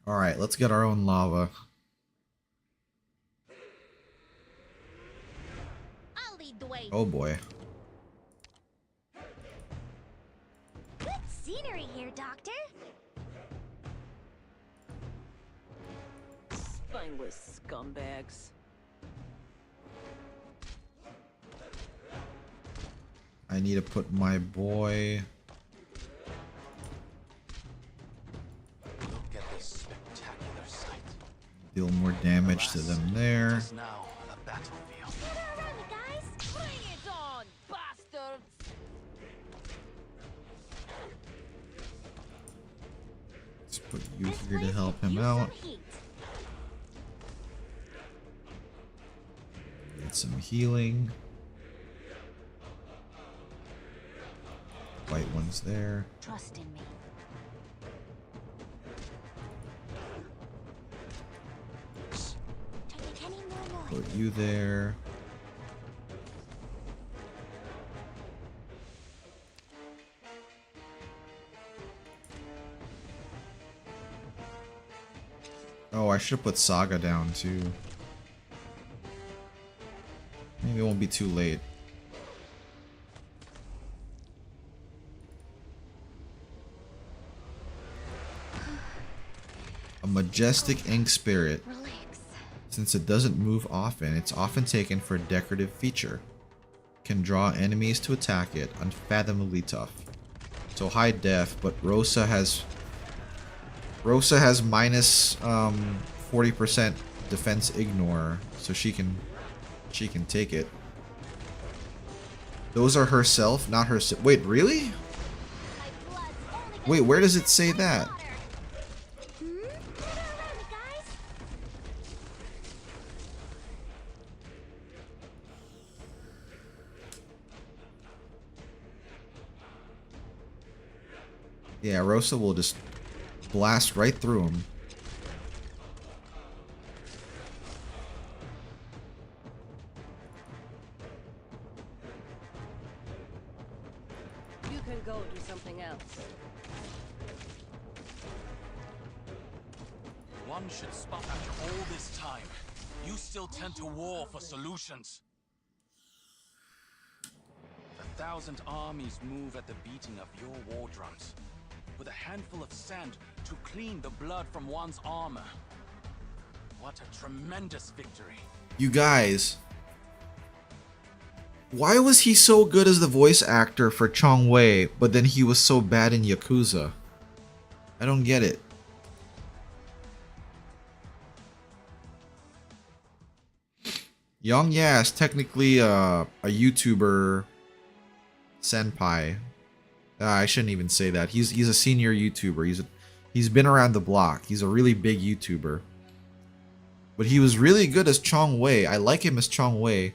A: All right, let's get our own lava.
G: I'll lead the way.
A: Oh boy.
B: Good scenery here, Doctor.
H: Spineless scumbags.
A: I need to put my boy.
F: Look at this spectacular sight.
A: Deal more damage to them there.
F: It is now a battlefield.
B: Get around me, guys.
H: Bring it on, bastards!
A: Let's put you
B: This
A: here to
B: place
A: help
B: could
A: him
B: use
A: out.
B: some heat.
A: Get some healing. White one's there.
B: Trust in me. Don't make any more noise.
A: Put you there. Oh, I should put Saga down too. Maybe it won't be too late. majestic ink spirit.
C: Relax.
A: Since it doesn't move often, it's often taken for a decorative feature. Can draw enemies to attack it, unfathomably tough. So high def, but Rosa has minus 40% defense ignore, so she can take it. Those are herself, not her. Wait, really? Wait, where does it say that? Yeah, Rosa will just blast right through him.
H: You can go do something else.
F: One should spot after all this time. You still tend to war for solutions. The 1,000 armies move at the beating of your war drums, with a handful of sand to clean the blood from one's armor. What a tremendous victory.
A: You guys, why was he so good as the voice actor for Chong Wei, but then he was so bad in Yakuza? I don't get it. Young Ya is technically a YouTuber senpai. I shouldn't even say that. He's a senior YouTuber. He's been around the block. He's a really big YouTuber. But he was really good as Chong Wei. I like him as Chong Wei.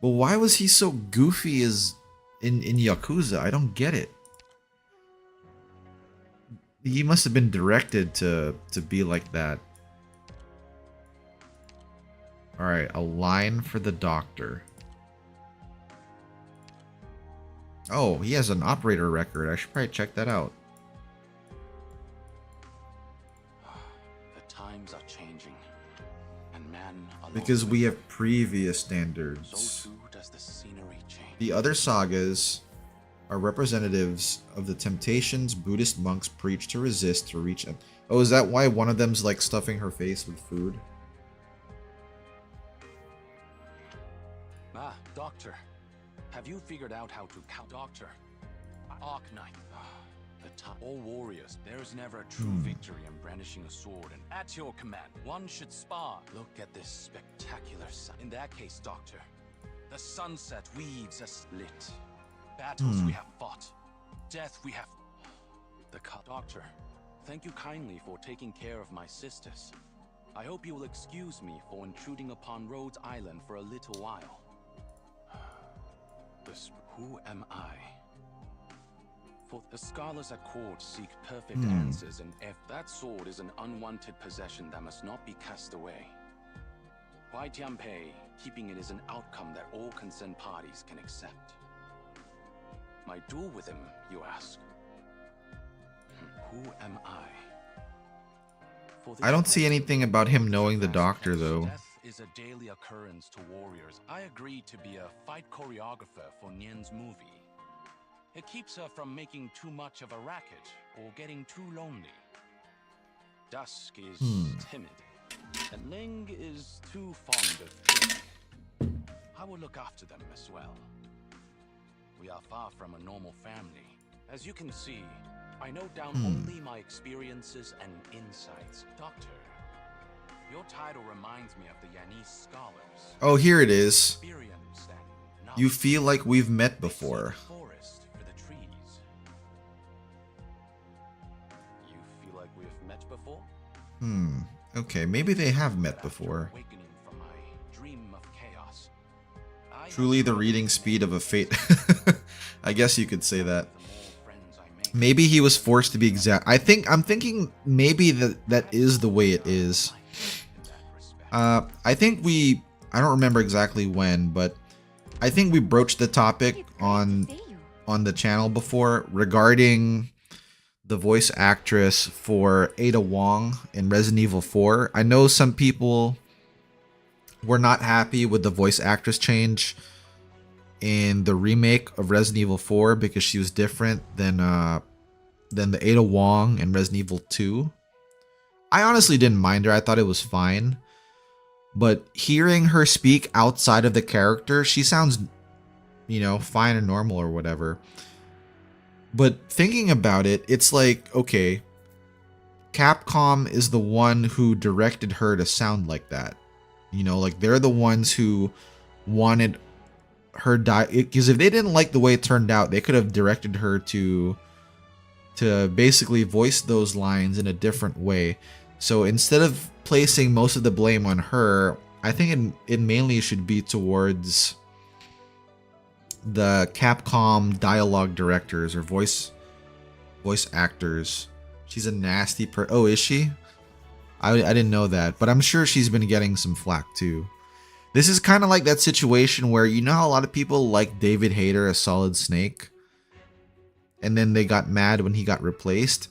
A: But why was he so goofy as in Yakuza? I don't get it. He must have been directed to be like that. Alright, a line for the doctor. Oh, he has an operator record. I should probably check that out.
F: The times are changing, and man
A: Because we have previous standards.
F: So too does the scenery change.
A: The other sagas are representatives of the temptations Buddhist monks preach to resist to reach them. Oh, is that why one of them's like stuffing her face with food?
F: Ah, Doctor. Have you figured out how to count? Doctor. Arknight. All warriors, there is never a true victory in brandishing a sword, and at your command, one should spar. Look at this spectacular sun. In that case, Doctor, the sunset weaves us lit. Battles we have fought. Death we have... Doctor, thank you kindly for taking care of my sisters. I hope you will excuse me for intruding upon Rhodes Island for a little while. Who am I? For the scholars at court seek perfect answers, and if that sword is an unwanted possession that must not be cast away. Why Tianpei, keeping it is an outcome that all concerned parties can accept. My duel with him, you ask? Who am I?
A: I don't see anything about him knowing the doctor, though.
F: Death is a daily occurrence to warriors. I agreed to be a fight choreographer for Nian's movie. It keeps her from making too much of a racket or getting too lonely. Dusk is timid, and Ling is too fond of food. I will look after them as well. We are far from a normal family. As you can see, I note down only my experiences and insights. Doctor, your title reminds me of the Yanese scholars.
A: Oh, here it is.
F: Experience and
A: You feel like we've met before.
F: forest for the trees. You feel like we've met before?
A: Okay, maybe they have met before.
F: Awakening from my dream of chaos. I
A: Truly the reading speed of a fate. I guess you could say that. Maybe he was forced to be exact. I'm thinking maybe that is the way it is. I think I don't remember exactly when, but I think we broached the topic on the channel before regarding the voice actress for Ada Wong in Resident Evil 4. I know some people were not happy with the voice actress change in the remake of Resident Evil 4 because she was different than the Ada Wong in Resident Evil 2. I honestly didn't mind her. I thought it was fine. But hearing her speak outside of the character, she sounds, you know, fine and normal or whatever. But thinking about it, it's like, okay, Capcom is the one who directed her to sound like that. You know, like they're the ones who wanted her because if they didn't like the way it turned out, they could have directed her to basically voice those lines in a different way. So instead of placing most of the blame on her, I think it mainly should be towards the Capcom dialogue directors or voice actors. She's a nasty oh, is she? I didn't know that, but I'm sure she's been getting some flack too. This is kind of like that situation where, you know how a lot of people like David Hayter as Solid Snake, and then they got mad when he got replaced.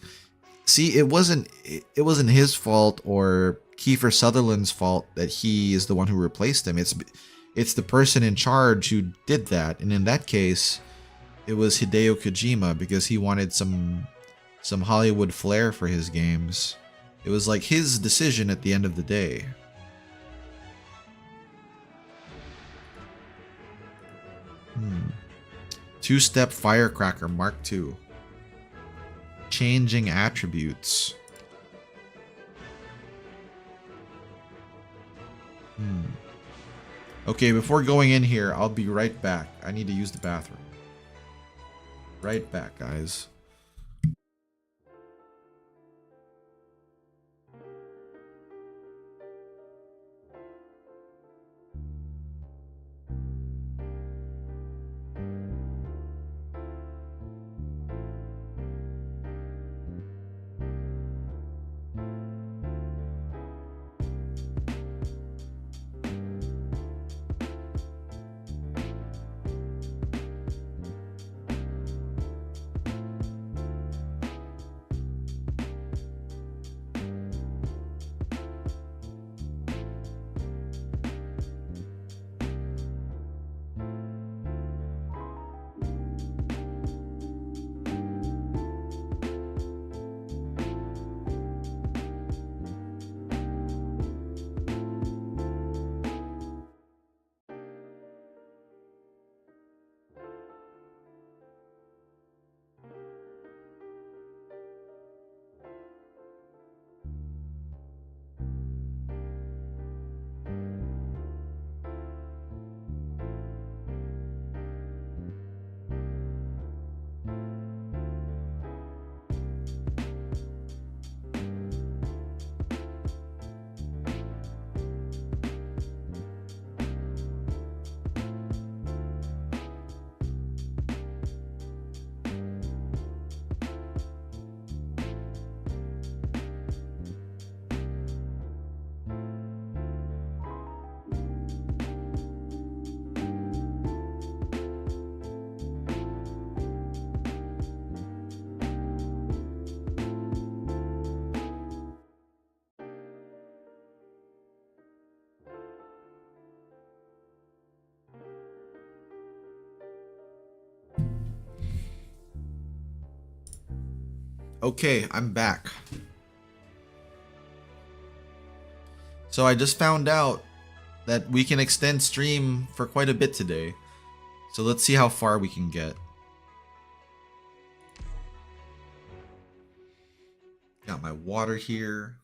A: See, it wasn't his fault or Kiefer Sutherland's fault that he is the one who replaced him. It's the person in charge who did that, and in that case, it was Hideo Kojima because he wanted some Hollywood flair for his games. It was like his decision at the end of the day. Two-step firecracker Mark II. Changing attributes. Okay, before going in here, I'll be right back. I need to use the bathroom. Right back, guys. Okay, I'm back. So I just found out that we can extend stream for quite a bit today. So let's see how far we can get. Got my water here.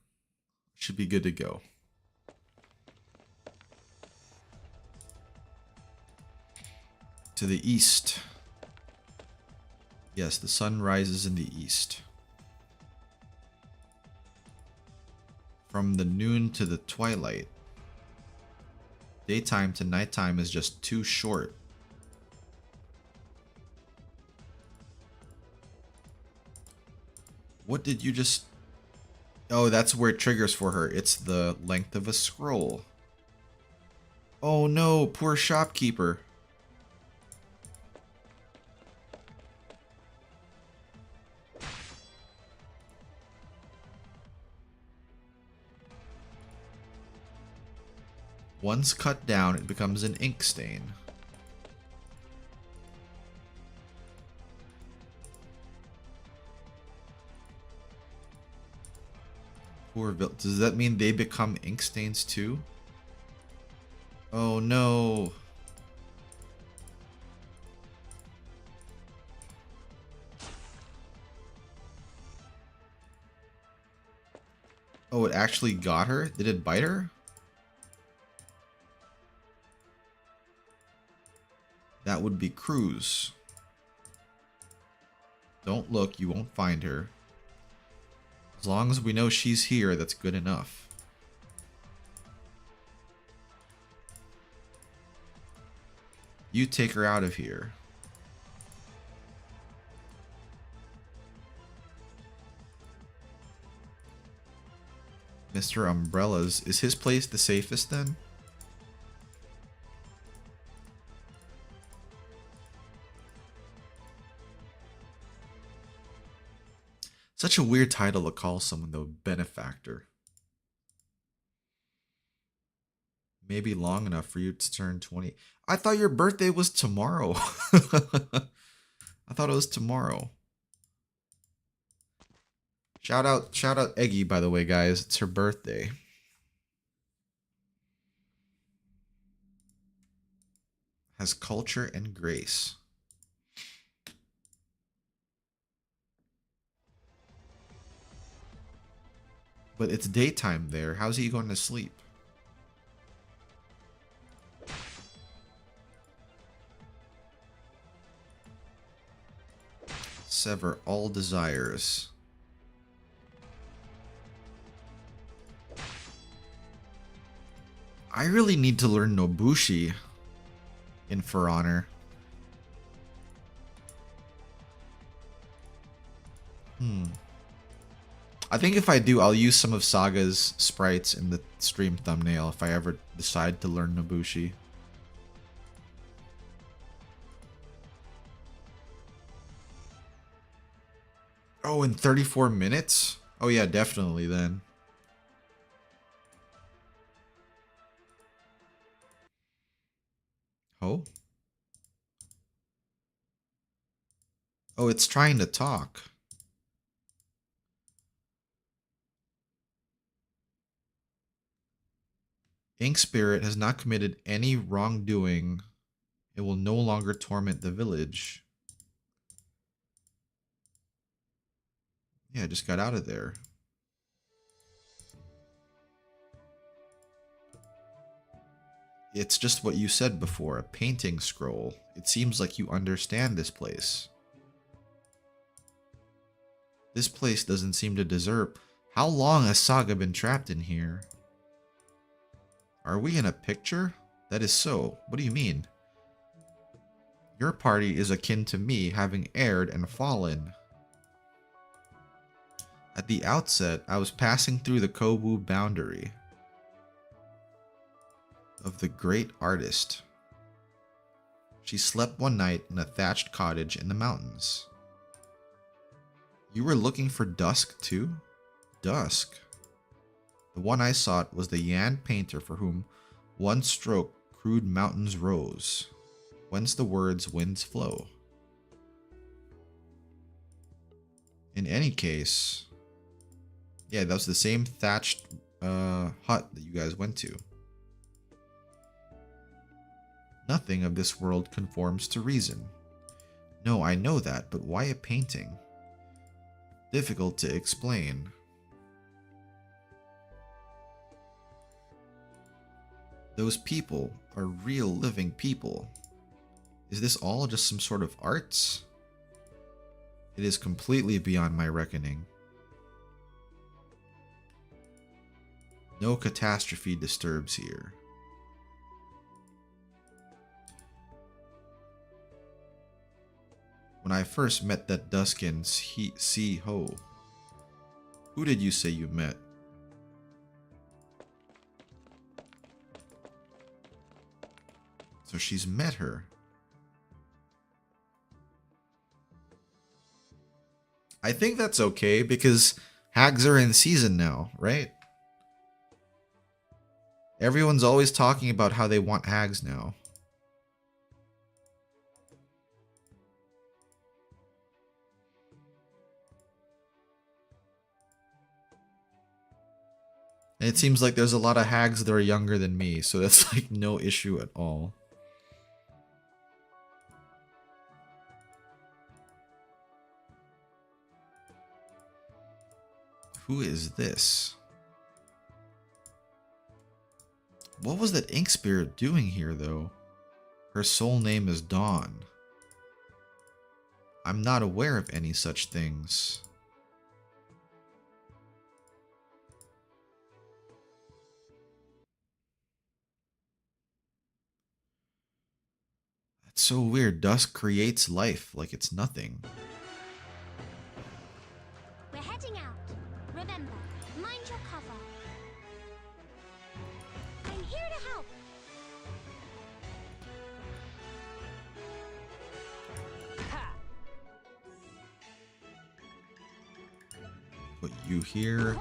A: Should be good to go. To the east. Yes, the sun rises in the east. From the noon to the twilight. Daytime to nighttime is just too short. What did you just... Oh, that's where it triggers for her. It's the length of a scroll. Oh no, poor shopkeeper. Once cut down, it becomes an ink stain. Does that mean they become ink stains too? Oh no. Oh, it actually got her? Did it bite her? That would be Cruz. Don't look, you won't find her. As long as we know she's here, that's good enough. You take her out of here. Mr. Umbrellas. Is his place the safest then? Such a weird title to call someone though, benefactor. Maybe long enough for you to turn 20. I thought your birthday was tomorrow. I thought it was tomorrow. Shout out Eggy, by the way, guys. It's her birthday. Has culture and grace. But it's daytime there. How's he going to sleep? Sever all desires. I really need to learn Nobushi in For Honor. I think if I do, I'll use some of Saga's sprites in the stream thumbnail if I ever decide to learn Nobushi. Oh, in 34 minutes? Oh yeah, definitely then. Oh? Oh, it's trying to talk. Ink Spirit has not committed any wrongdoing. It will no longer torment the village. Yeah, I just got out of there. It's just what you said before, a painting scroll. It seems like you understand this place. This place doesn't seem to deserve... How long has Saga been trapped in here? Are we in a picture? That is so. What do you mean? Your party is akin to me having erred and fallen. At the outset, I was passing through the Kobu boundary of the great artist. She slept one night in a thatched cottage in the mountains. You were looking for Dusk too? Dusk. The one I sought was the Yan painter for whom one stroke crude mountains rose, whence the words winds flow. In any case, yeah, that was the same thatched hut that you guys went to. Nothing of this world conforms to reason. No, I know that, but why a painting? Difficult to explain. Those people are real living people. Is this all just some sort of arts? It is completely beyond my reckoning. No catastrophe disturbs here. When I first met that Duskin Si-Ho, who did you say you met? So she's met her. I think that's okay because hags are in season now, right? Everyone's always talking about how they want hags now. And it seems like there's a lot of hags that are younger than me, so that's like no issue at all. Who is this? What was that ink spirit doing here, though? Her soul name is Dawn. I'm not aware of any such things. That's so weird. Dusk creates life like it's nothing.
B: We're heading out. Remember, mind your cover. I'm here to help.
A: Put you here.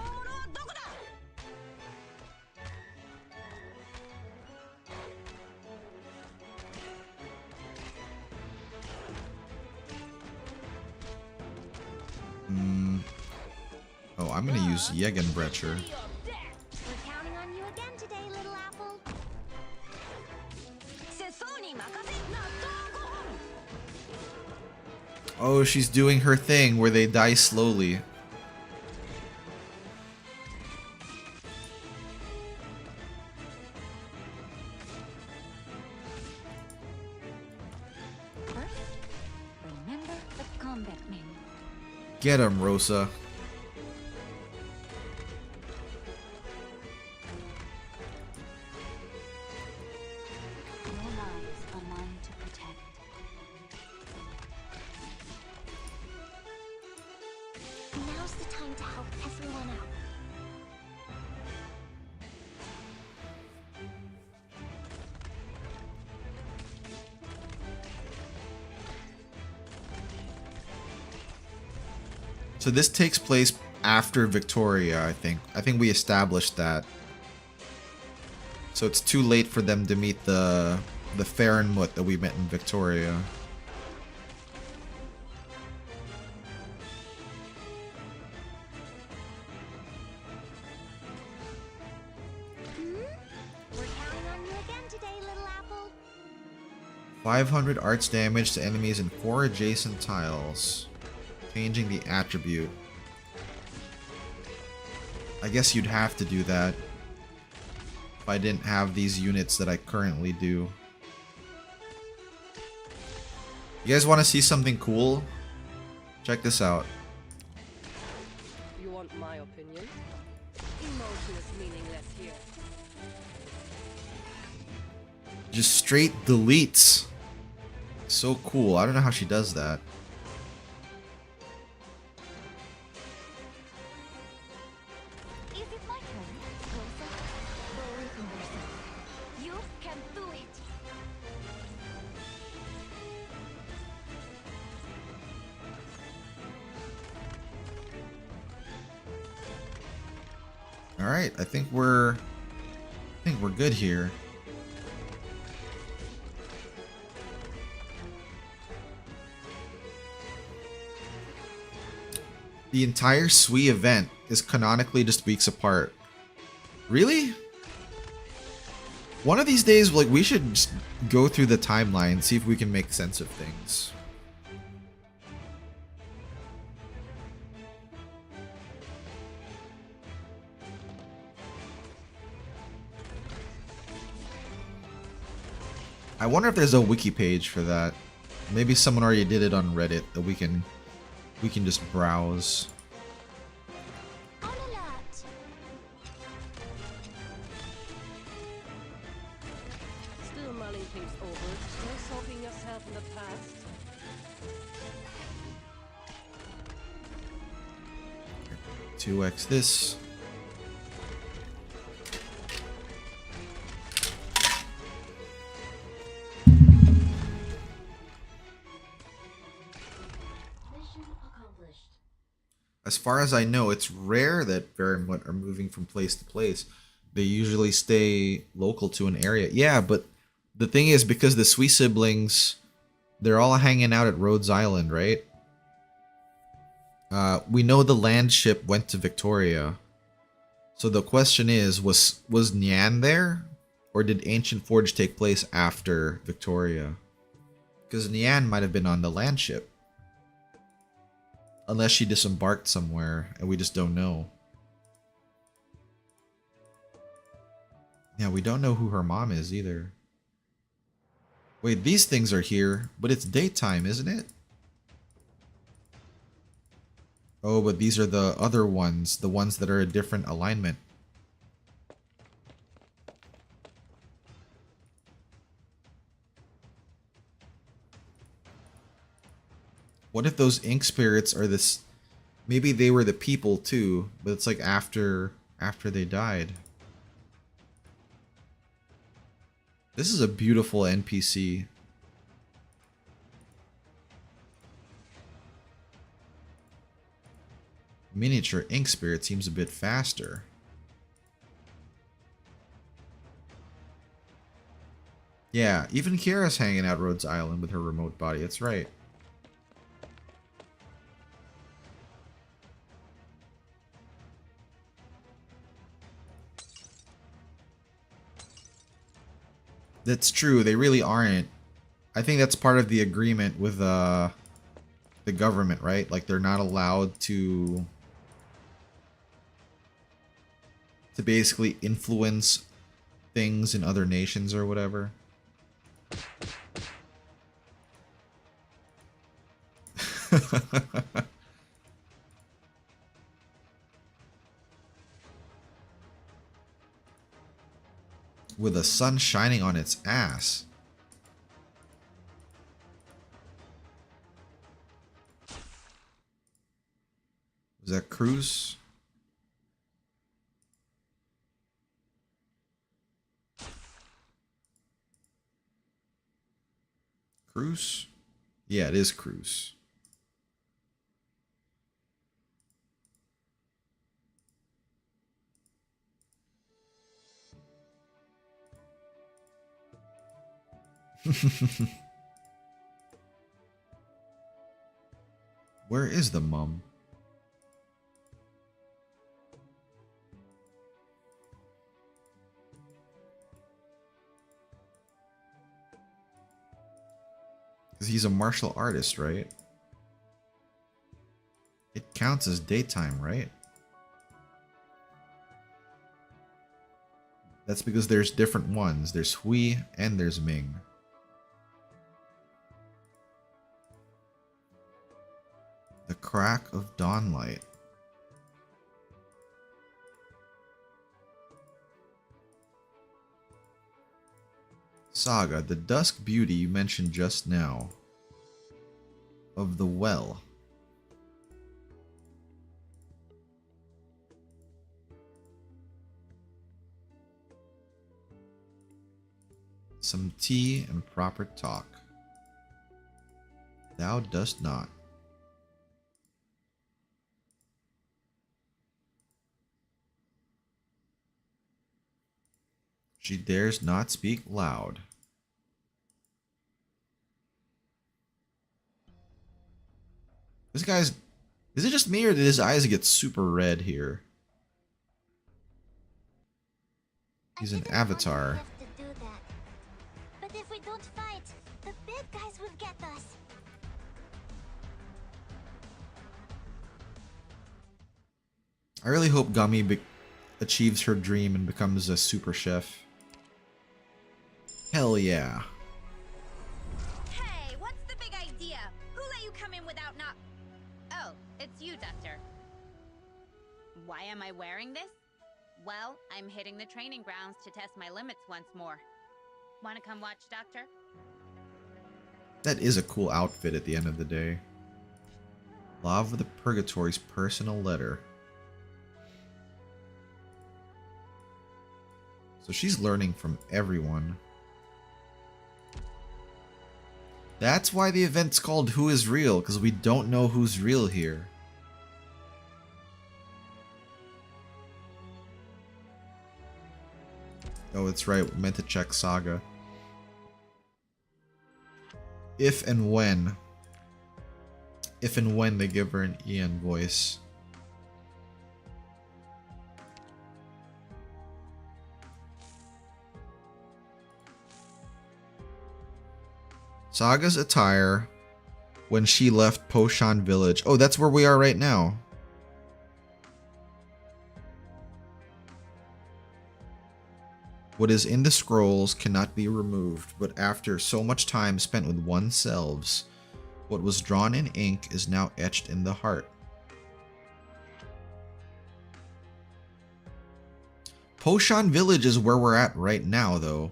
A: Oh, I'm gonna use Jägenbrecher.
B: We're counting on you again today, little apple.
A: Oh, she's doing her thing where they die slowly.
B: Remember the combat menu.
A: Get him, Rosa.
B: Your lives are mine to protect. Now's the time to help everyone out.
A: So this takes place after Victoria, I think. I think we established that. So it's too late for them to meet the Farenmut that we met in Victoria.
B: We're counting on you again today, little apple.
A: 500 arts damage to enemies in 4 adjacent tiles. Changing the attribute. I guess you'd have to do that if I didn't have these units that I currently do. You guys want to see something cool? Check this out.
H: You want my opinion? Emotion is meaningless here.
A: Just straight deletes. So cool. I don't know how she does that.
B: Is it my turn? Rosa, believe in yourself. You can do it.
A: All right, I think we're good here. The entire Sui event is canonically just weeks apart. Really? One of these days, like, we should just go through the timeline, see if we can make sense of things. I wonder if there's a wiki page for that. Maybe someone already did it on Reddit that we can just browse.
B: On alert.
H: Still mulling things over, still soaking yourself in the past.
A: 2x this. As far as I know, it's rare that Farenmut are moving from place to place. They usually stay local to an area. Yeah, but the thing is, because the Sui siblings, they're all hanging out at Rhodes Island, right? We know the land ship went to Victoria. So the question is, was Nyan there? Or did Ancient Forge take place after Victoria? Because Nyan might have been on the land ship. Unless she disembarked somewhere and we just don't know. Yeah, we don't know who her mom is either. Wait, these things are here, but it's daytime, isn't it? Oh, but these are the other ones, the ones that are a different alignment. What if those ink spirits are this? Maybe they were the people too, but it's like after they died. This is a beautiful NPC. Miniature ink spirit seems a bit faster. Yeah, even Kiara's hanging out Rhodes Island with her remote body. That's right. That's true. They really aren't. I think that's part of the agreement with the government, right? Like they're not allowed to basically influence things in other nations or whatever. With the sun shining on its ass. Was that Cruz? Cruz? Yeah, it is Cruz. Where is the mum? Because he's a martial artist, right? It counts as daytime, right? That's because there's different ones. There's Hui and there's Ming. The crack of dawnlight. Saga, the dusk beauty you mentioned just now. Of the well. Some tea and proper talk. Thou dost not. She dares not speak loud. This guy's... Is it just me or did his eyes get super red here? He's an avatar.
B: But if we don't fight, the big guys will get us.
A: I really hope Gummy achieves her dream and becomes a super chef. Hell yeah.
G: Hey, what's the big idea? Who let you come in without not... Oh, it's you, Doctor. Why am I wearing this? Well, I'm hitting the training grounds to test my limits once more. Wanna come watch, Doctor?
A: That is a cool outfit at the end of the day. Lava the Purgatory's personal letter. So she's learning from everyone. That's why the event's called Who is Real, because we don't know who's real here. Oh, that's right, we meant to check Saga. If and when they give her an Ian voice. Saga's attire when she left Poshan Village. Oh, that's where we are right now. What is in the scrolls cannot be removed, but after so much time spent with oneself, what was drawn in ink is now etched in the heart. Poshan Village is where we're at right now, though,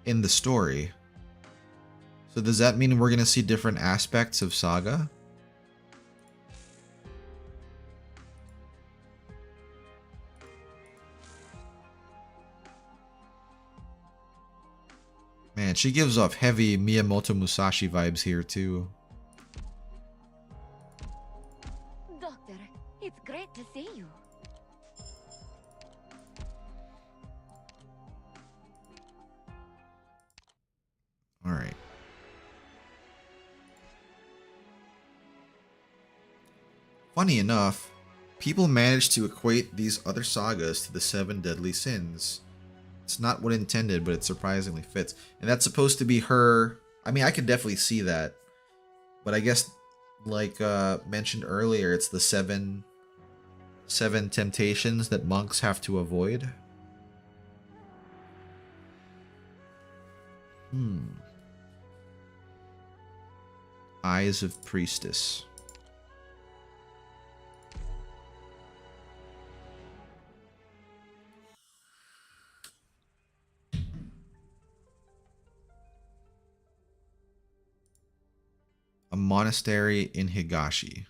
A: in the story. So does that mean we're going to see different aspects of Saga? Man, she gives off heavy Miyamoto Musashi vibes here, too.
B: Doctor, it's great to see you.
A: Alright. Funny enough, people manage to equate these other sagas to the 7 deadly sins. It's not what intended, but it surprisingly fits. And that's supposed to be her... I mean, I could definitely see that. But I guess, like mentioned earlier, it's the seven temptations that monks have to avoid. Eyes of Priestess. A monastery in Higashi.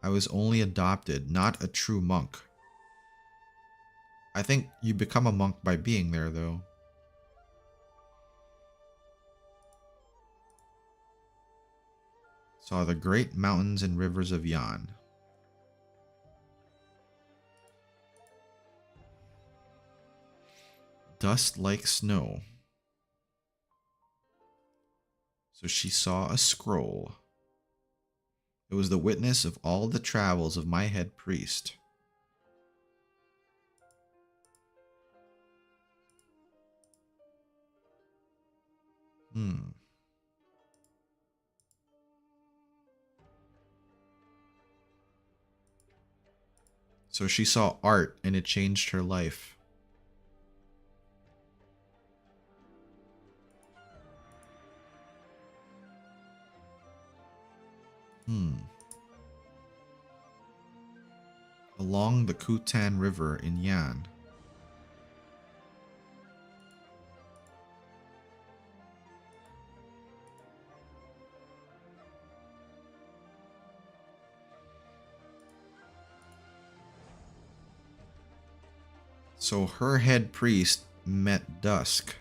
A: I was only adopted, not a true monk. I think you become a monk by being there, though. Saw the great mountains and rivers of Yan. Dust like snow. So she saw a scroll. It was the witness of all the travels of my head priest. So she saw art and it changed her life. Along the Kutan River in Yan. So her head priest met Dusk.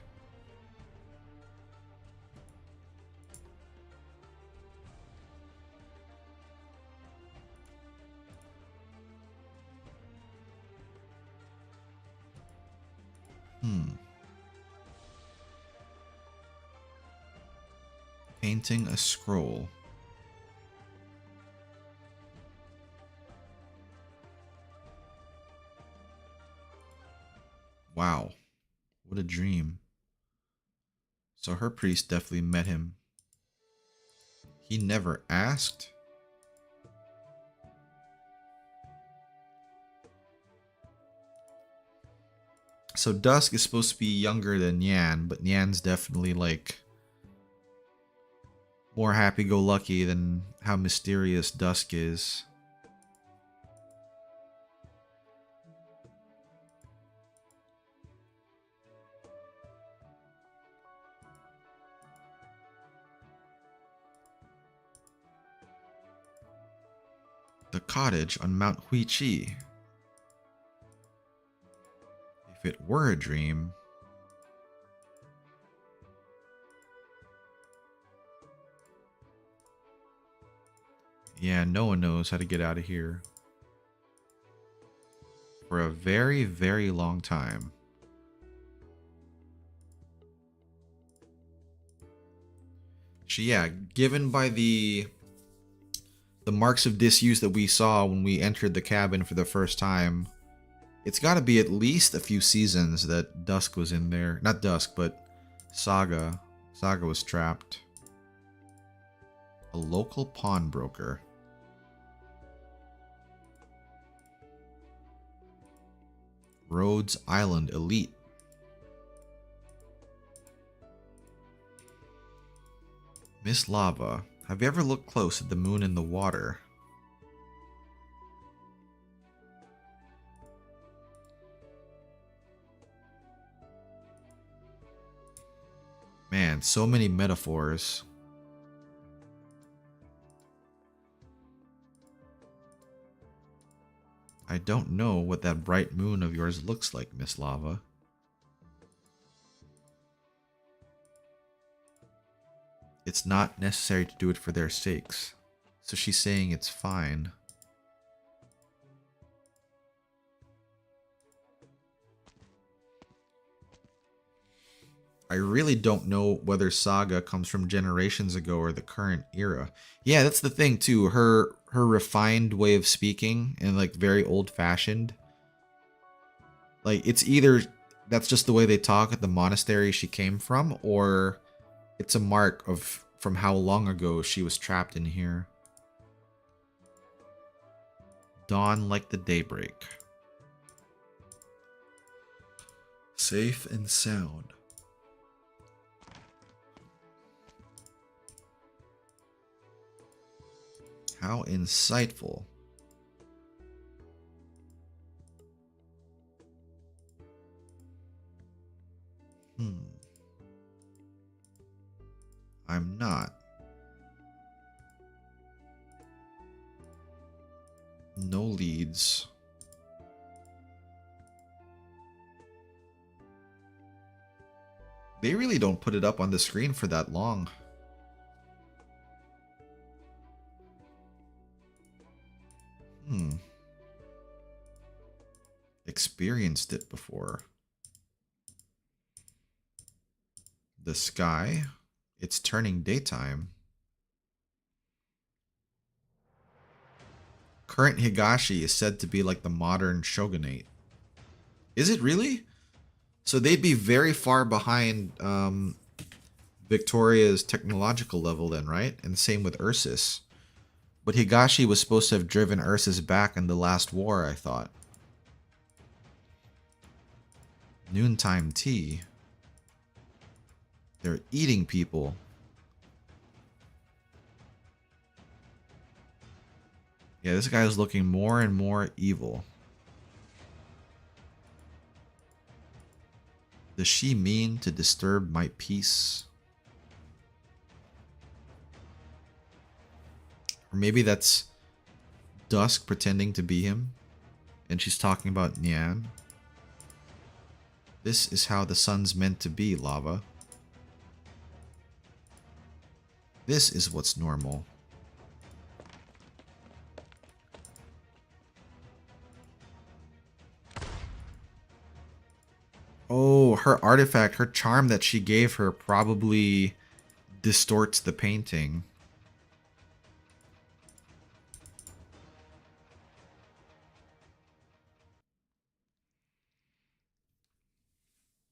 A: Painting a scroll. Wow, what a dream. So her priest definitely met him. He never asked? So Dusk is supposed to be younger than Yan, but Yan's definitely like more happy-go-lucky than how mysterious Dusk is. The cottage on Mount Huichi. If it were a dream... Yeah, no one knows how to get out of here. For a very, very long time. So yeah, given by the marks of disuse that we saw when we entered the cabin for the first time, it's got to be at least a few seasons that Dusk was in there. Not Dusk, but Saga. Saga was trapped. A local pawnbroker. Rhodes Island Elite. Miss Lava, have you ever looked close at the moon in the water? Man, so many metaphors. I don't know what that bright moon of yours looks like, Miss Lava. It's not necessary to do it for their sakes. So she's saying it's fine. I really don't know whether Saga comes from generations ago or the current era. Yeah, that's the thing too. Her refined way of speaking and like very old-fashioned. Like it's either that's just the way they talk at the monastery she came from, or it's a mark of from how long ago she was trapped in here. Dawn like the daybreak. Safe and sound. How insightful. I'm not. No leads. They really don't put it up on the screen for that long. Experienced it before. The sky. It's turning daytime. Current Higashi is said to be like the modern shogunate. Is it really? So they'd be very far behind Victoria's technological level then, right? And same with Ursus. But Higashi was supposed to have driven Ursus back in the last war, I thought. Noontime tea. They're eating people. Yeah, this guy is looking more and more evil. Does she mean to disturb my peace? Or maybe that's Dusk pretending to be him. And she's talking about Nyan. This is how the sun's meant to be, Lava. This is what's normal. Oh, her artifact, her charm that she gave her probably distorts the painting.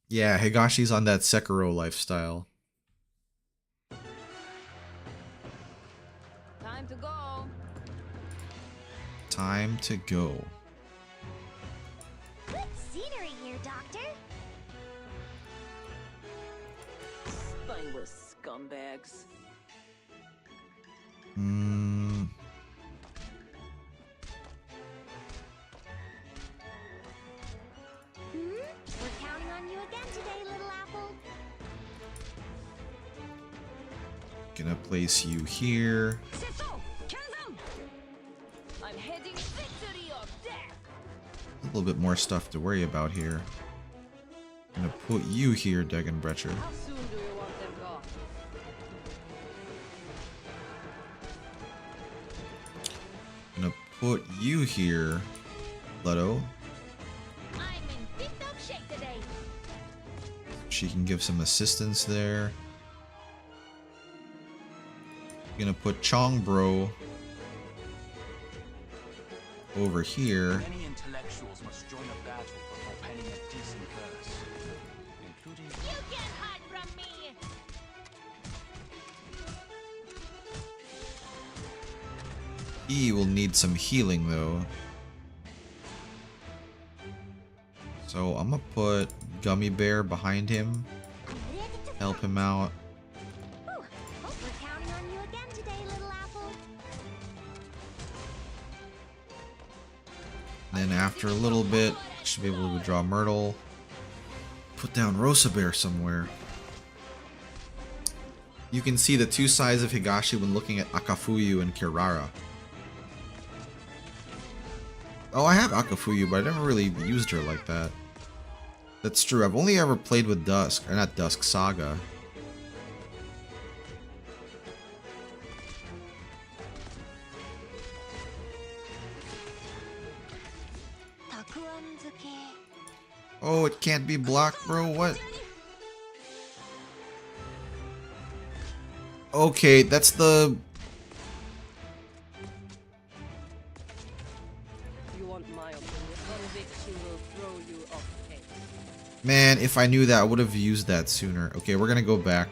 A: Yeah, Higashi's on that Sekiro lifestyle.
H: Time to go.
A: Time to go.
C: Good scenery here, Doctor.
H: Spineless scumbags.
C: We're counting on you again today, little apple.
A: Gonna place you here.
H: I'm heading victory or death.
A: A little bit more stuff to worry about here. Gonna put you here, Degenbrecher.
H: How soon do you want them gone?
A: Gonna put you here, Leto.
B: I'm in tip-top shape today.
A: She can give some assistance there. Gonna put Chongbro over here.
F: Many intellectuals must join a battle before penning a decent curse, including
B: You can't hide from me.
A: He will need some healing though. So I'm gonna put Gummy Bear behind him.
C: I'm ready to
A: Help
C: fight.
A: him out.
C: Ooh, hope we're counting on you again today, little apple.
A: And then after a little bit, I should be able to draw Myrtle. Put down Rosa Bear somewhere. You can see the two sides of Higashi when looking at Akafuyu and Kirara. Oh, I have Akafuyu, but I never really used her like that. That's true. I've only ever played with Dusk, or not Dusk, Saga. Oh, it can't be blocked, bro. What? Okay, that's the...
H: You want my opinion? Conviction will throw you off pace.
A: Man, if I knew that, I would have used that sooner. Okay, we're gonna go back.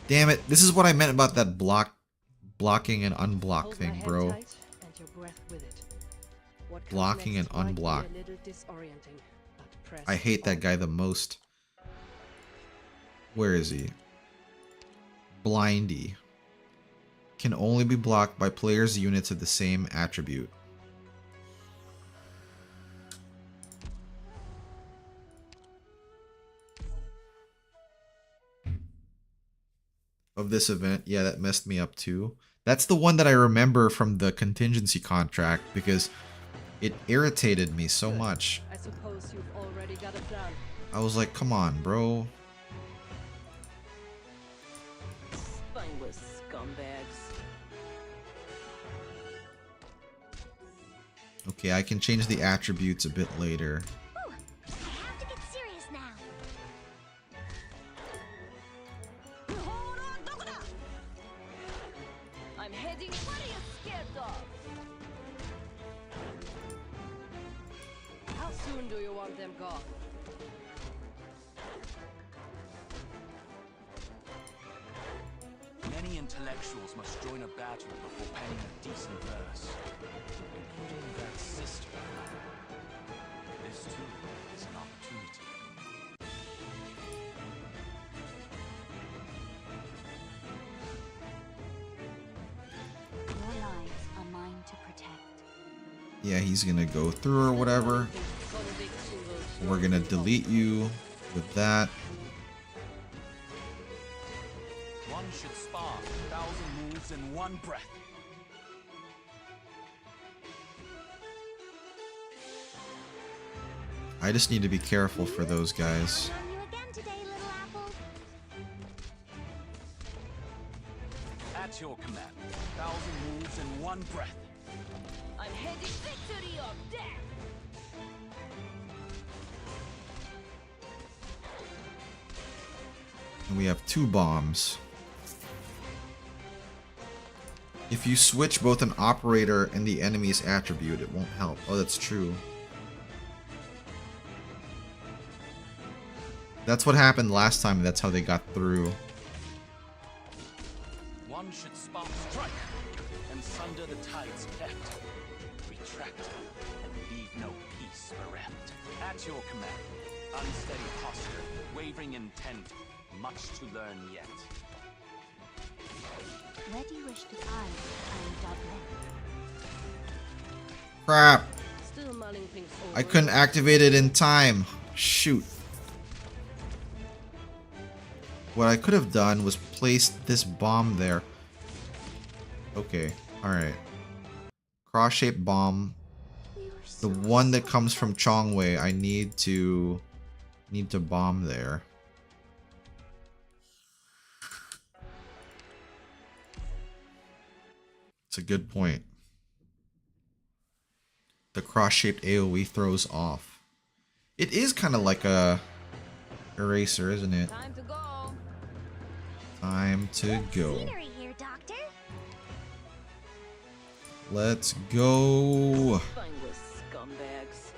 A: Damn it. This is what I meant about that blocking and unblock
H: Hold my
A: thing,
H: hand
A: bro.
H: tight and your breath with it. What comes
A: Blocking
H: next
A: and
H: might be a
A: unblock.
H: little disorienting, but press
A: I hate that
H: on.
A: guy the most. Where is he? Blindy. Can only be blocked by players' units of the same attribute. Of this event, yeah, that messed me up too. That's the one that I remember from the contingency contract because it irritated me so much.
H: I suppose you've already got a plan.
A: I was like, come on, bro.
H: Spineless scumbags.
A: Okay, I can change the attributes a bit later.
C: Ooh, I have to get serious now.
H: I'm heading. What are you scared of? How soon do you want them gone?
F: Many intellectuals must join a battle before penning a decent verse, including that sister. This too is an opportunity.
B: Your lives are mine to protect.
A: Yeah, he's gonna go through or whatever.
H: Conviction will
A: We're
H: throw
A: gonna
H: you off
A: delete you with that.
F: One should spar 1,000 moves in one breath.
A: I just need to be careful for those guys.
C: Counting on you again today, little apple.
F: At your command, 1,000 moves in one breath.
H: I'm heading victory or death.
A: And we have 2 bombs. If you switch both an operator and the enemy's attribute, it won't help. Oh, that's true. That's what happened last time, and that's how they got through.
F: One should spark strike and sunder the tides kept. Retract and leave no peace bereft. At your command, unsteady posture, wavering intent, much to learn yet.
B: Where do you wish to hide? I'm Dublin.
A: Crap!
H: Still mulling things over.
A: I couldn't activate it in time. Shoot. What I could have done was placed this bomb there. Okay, alright. Cross-shaped bomb. The one that comes from Chongwei, I need to bomb there. It's a good point. The cross-shaped AoE throws off. It is kind of like a eraser, isn't it?
H: Time to go.
A: Time to go.
C: Scenery here, Doctor.
A: Let's go.
H: Spineless scumbags.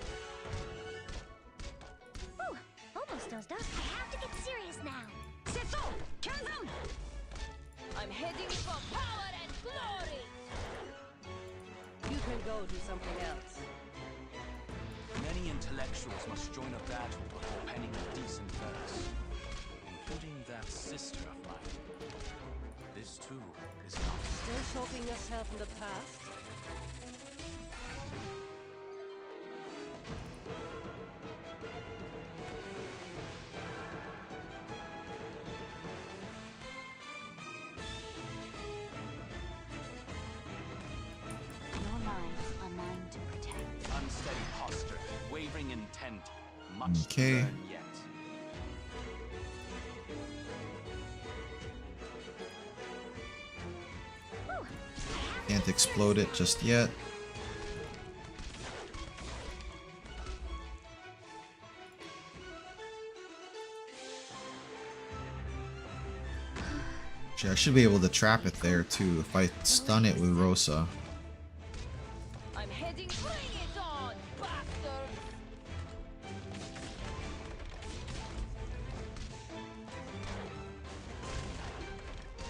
C: Ooh, almost dozed off. I have to get serious now.
H: Setsu! Kill them! I'm heading for power and glory! can go do something else.
F: Many intellectuals must join a battle before penning a decent verse, including that sister of mine. This too is not.
H: Still soaking yourself in the past?
B: Your lives are mine to protect.
F: Unsteady posture, wavering intent, much
A: Okay.
F: to learn yet.
A: Can't explode it just yet. Actually, I should be able to trap it there too if I stun it with Rosa.
H: I'm heading. Bring it on, bastards!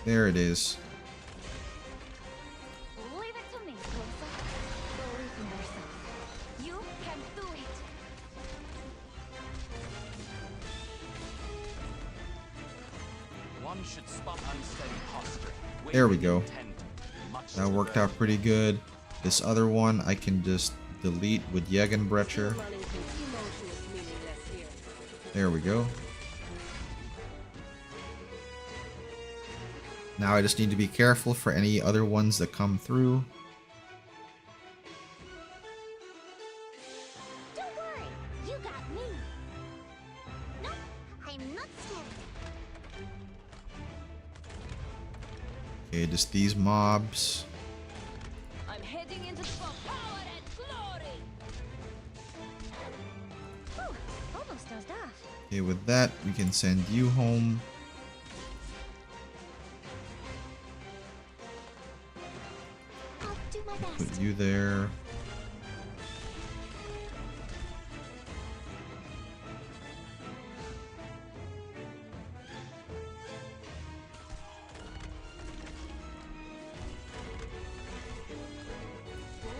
A: There it is.
B: Leave it to me, Rosa. Believe in yourself. You can do it.
F: One should spot unsteady posture.
A: There we
F: wavering
A: go.
F: intent, much
A: That
F: to
A: worked
F: learn.
A: out pretty good. This other one I can just delete with Jägenbrecher.
H: Still mulling things emotion is meaningless here.
A: There we go. Now I just need to be careful for any other ones that come through.
C: Don't worry, you got me. Nope, I'm not scared.
A: Okay, just these mobs.
H: I'm heading into for power and glory!
B: Whew, almost dozed off.
A: Okay, with that, we can send you home.
C: I'll do my best.
A: Put you there.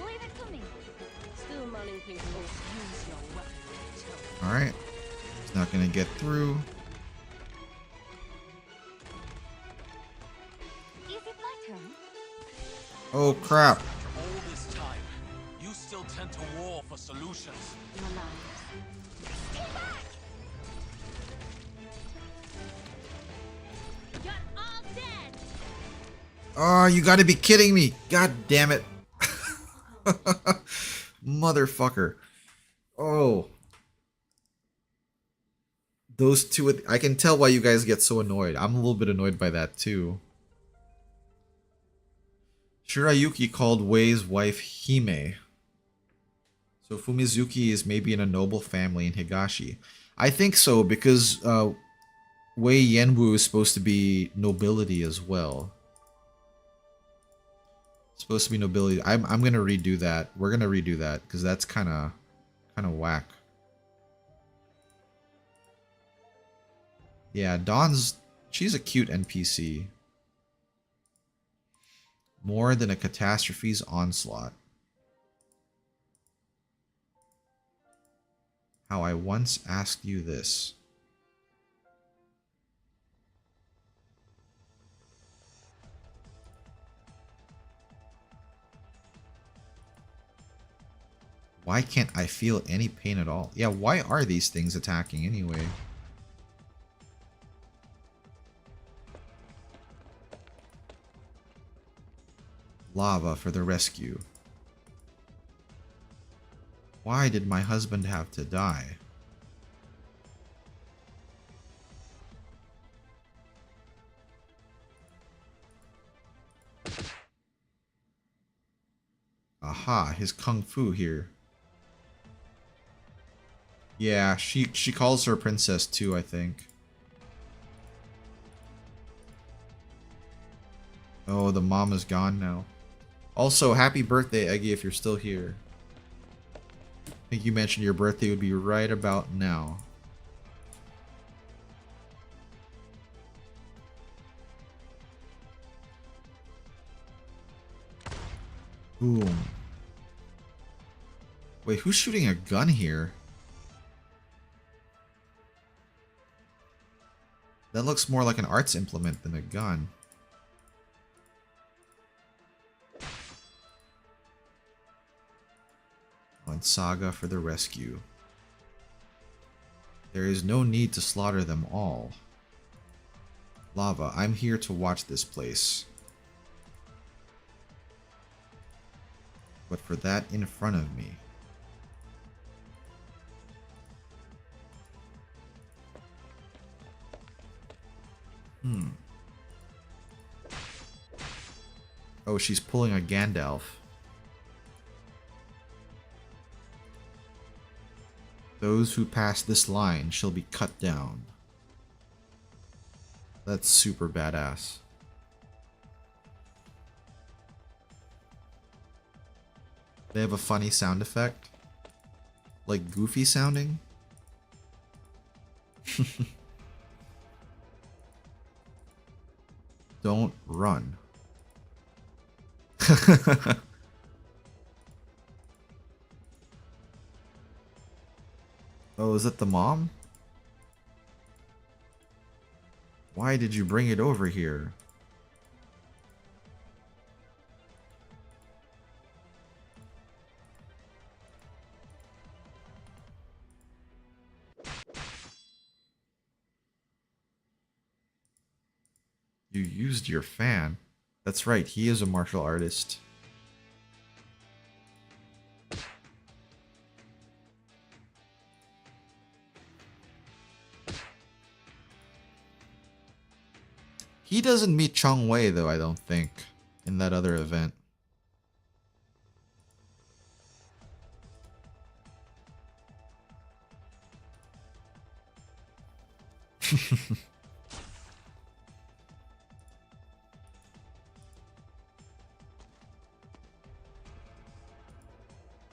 B: Leave it to me.
H: Still mulling things over. Use your weapon.
A: Alright. It's not gonna get through.
B: Is it my turn?
A: Oh crap.
F: After all this time, you still tend to war for solutions.
B: Your lives.
C: Stay back!
G: You're all dead!
A: Oh, you gotta be kidding me. God damn it. Motherfucker. Oh. Those two, I can tell why you guys get so annoyed. I'm a little bit annoyed by that too. Shirayuki called Wei's wife Hime. So Fumizuki is maybe in a noble family in Higashi. I think so because Wei Yenwu is supposed to be nobility as well. Supposed to be nobility. I'm gonna redo that. We're gonna redo that because that's kind of whack. Yeah, she's a cute NPC. More than a catastrophe's onslaught. How I once asked you this. Why can't I feel any pain at all? Yeah, why are these things attacking anyway? Lava for the rescue. Why did my husband have to die? Aha, his kung fu here. Yeah, she calls her princess too, I think. Oh, the mom is gone now. Also, happy birthday, Eggy, if you're still here. I think you mentioned your birthday would be right about now. Boom. Wait, who's shooting a gun here? That looks more like an arts implement than a gun. On Saga for the rescue. There is no need to slaughter them all. Lava, I'm here to watch this place. But for that in front of me. Oh, she's pulling a Gandalf. Those who pass this line shall be cut down. That's super badass. They have a funny sound effect. Like goofy sounding. Don't run. Oh, is that the mom? Why did you bring it over here? You used your fan. That's right, he is a martial artist. He doesn't meet Chong Wei though, I don't think, in that other event.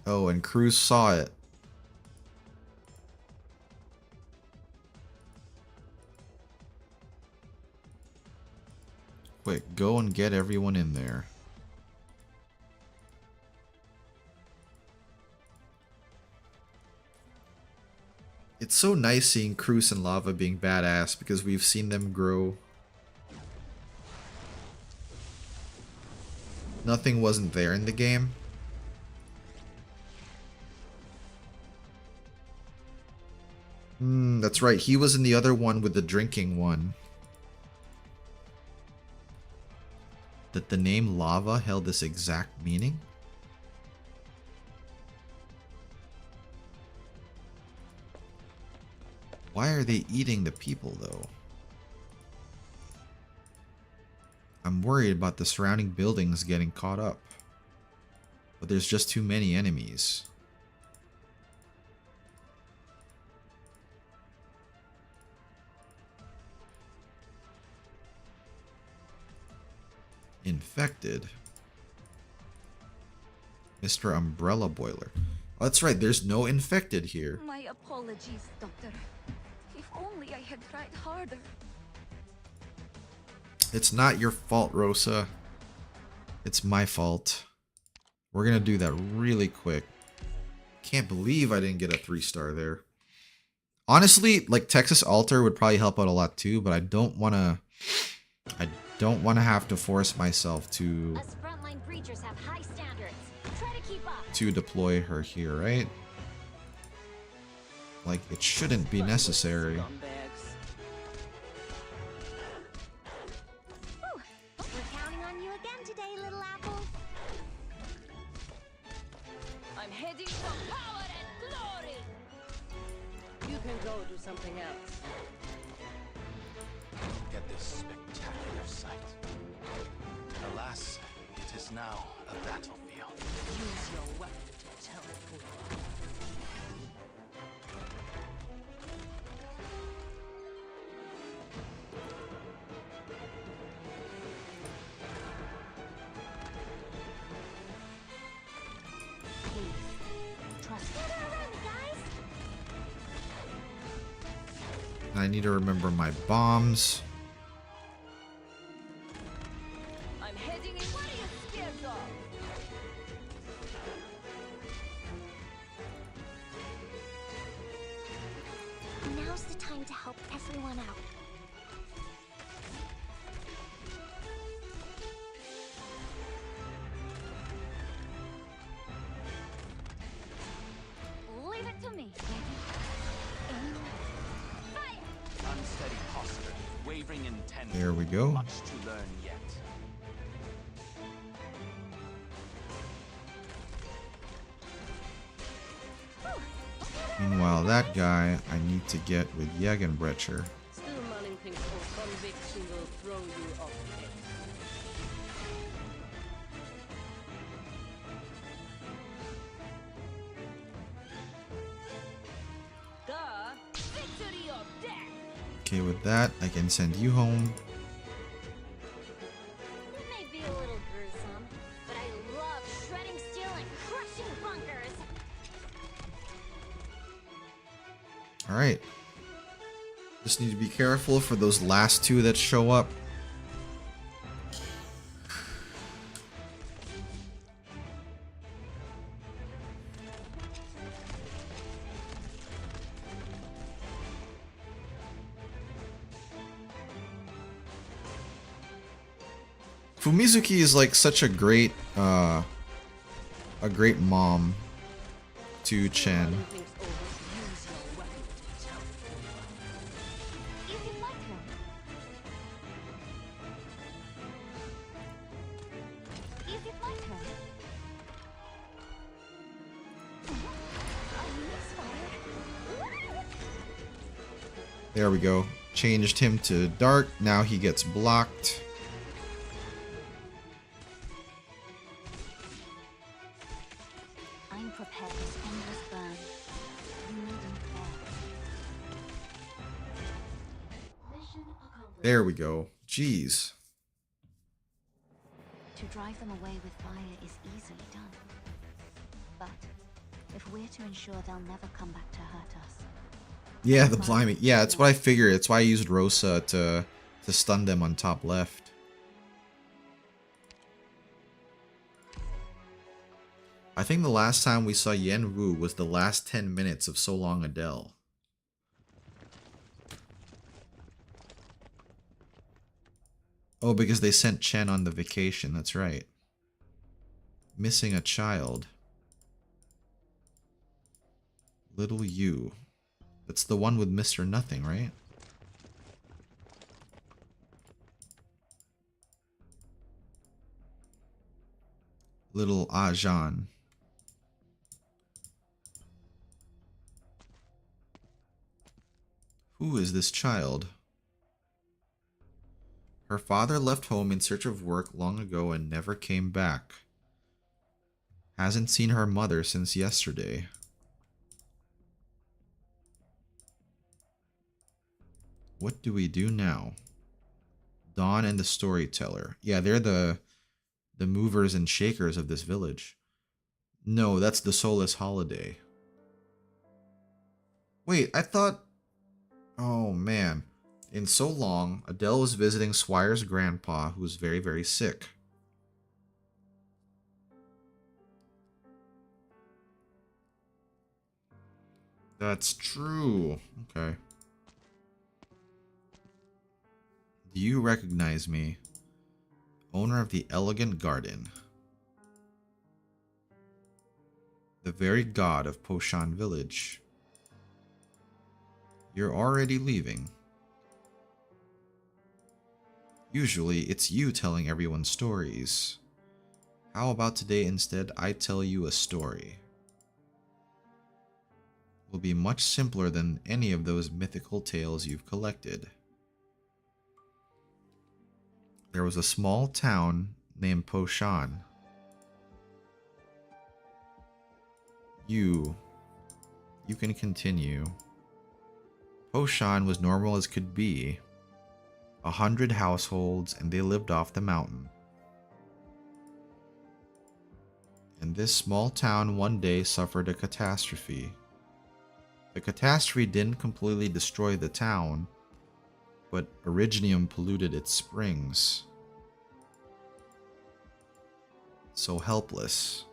A: Oh, and Cruz saw it. Quick, go and get everyone in there. It's so nice seeing Cruz and Lava being badass because we've seen them grow. Nothing wasn't there in the game. That's right. He was in the other one with the drinking one. That the name Lava held this exact meaning? Why are they eating the people, though? I'm worried about the surrounding buildings getting caught up. But there's just too many enemies. Infected. Mr. Umbrella Boiler. Oh, that's right, there's no infected here.
B: My apologies, Doctor. If only I had tried harder.
A: It's not your fault, Rosa. It's my fault. We're gonna do that really quick. Can't believe I didn't get a 3-star there. Honestly, like Texas Altar would probably help out a lot too, but I don't wanna have to force myself to
B: Us frontline breachers have high standards. Try to keep up.
A: to deploy her here, right? Like, it shouldn't be necessary.
H: Scumbags.
B: We're counting on you again today, little apple.
H: I'm heading for power and glory. You can go do something else.
F: Look at this spectacular sight. Alas, it is now a battlefield.
H: Use your weapon to teleport.
A: I need to remember my bombs.
H: I'm heading in. What are you scared of?
C: Now's the time to help everyone out.
B: Leave it to me.
F: Unsteady posture, wavering intent.
A: There we go.
F: Much to learn yet.
A: Meanwhile, that guy, I need to get with Jagenbrecher.
H: Still manning things for convicts who will throw you off the edge. The victory of death!
A: Okay, with that, I can send you home.
B: It may be a little gruesome, but I love shredding steel and crushing bunkers.
A: Alright. Just need to be careful for those last two that show up. Fumizuki is like such a great mom to Chen.
H: Manning things over, use your weapon.
B: Is it my turn? Is it my turn? I misfired.
A: There we go. Changed him to dark. Now he gets blocked.
B: I'm prepared to spend this burn. You needn't care.
A: There we go. Jeez.
B: To drive them away with fire is easily done. But if we're to ensure they'll never come back to hurt us,
A: Yeah, the blimey. Yeah, that's what I figured. It's why I used Rosa to stun them on top left. I think the last time we saw Yen Wu was the last 10 minutes of So Long Adele. Oh, because they sent Chen on the vacation. That's right. Missing a child. Little Yu. That's the one with Mr. Nothing, right? Little Ajan. Who is this child? Her father left home in search of work long ago and never came back. Hasn't seen her mother since yesterday. What do we do now? Dawn and the Storyteller. Yeah, they're the movers and shakers of this village. No, that's the Soulless Holiday. Wait, I thought... Oh, man. In So Long, Adele was visiting Swire's grandpa, who was very, very sick. That's true. Okay. Do you recognize me? Owner of the Elegant Garden. The very god of Poshan Village. You're already leaving. Usually, it's you telling everyone stories. How about today instead I tell you a story? Will be much simpler than any of those mythical tales you've collected. There was a small town named Poshan. You can continue. Poshan was normal as could be. 100 households, and they lived off the mountain. And this small town one day suffered a catastrophe. The catastrophe didn't completely destroy the town, but Originium polluted its springs. So helpless.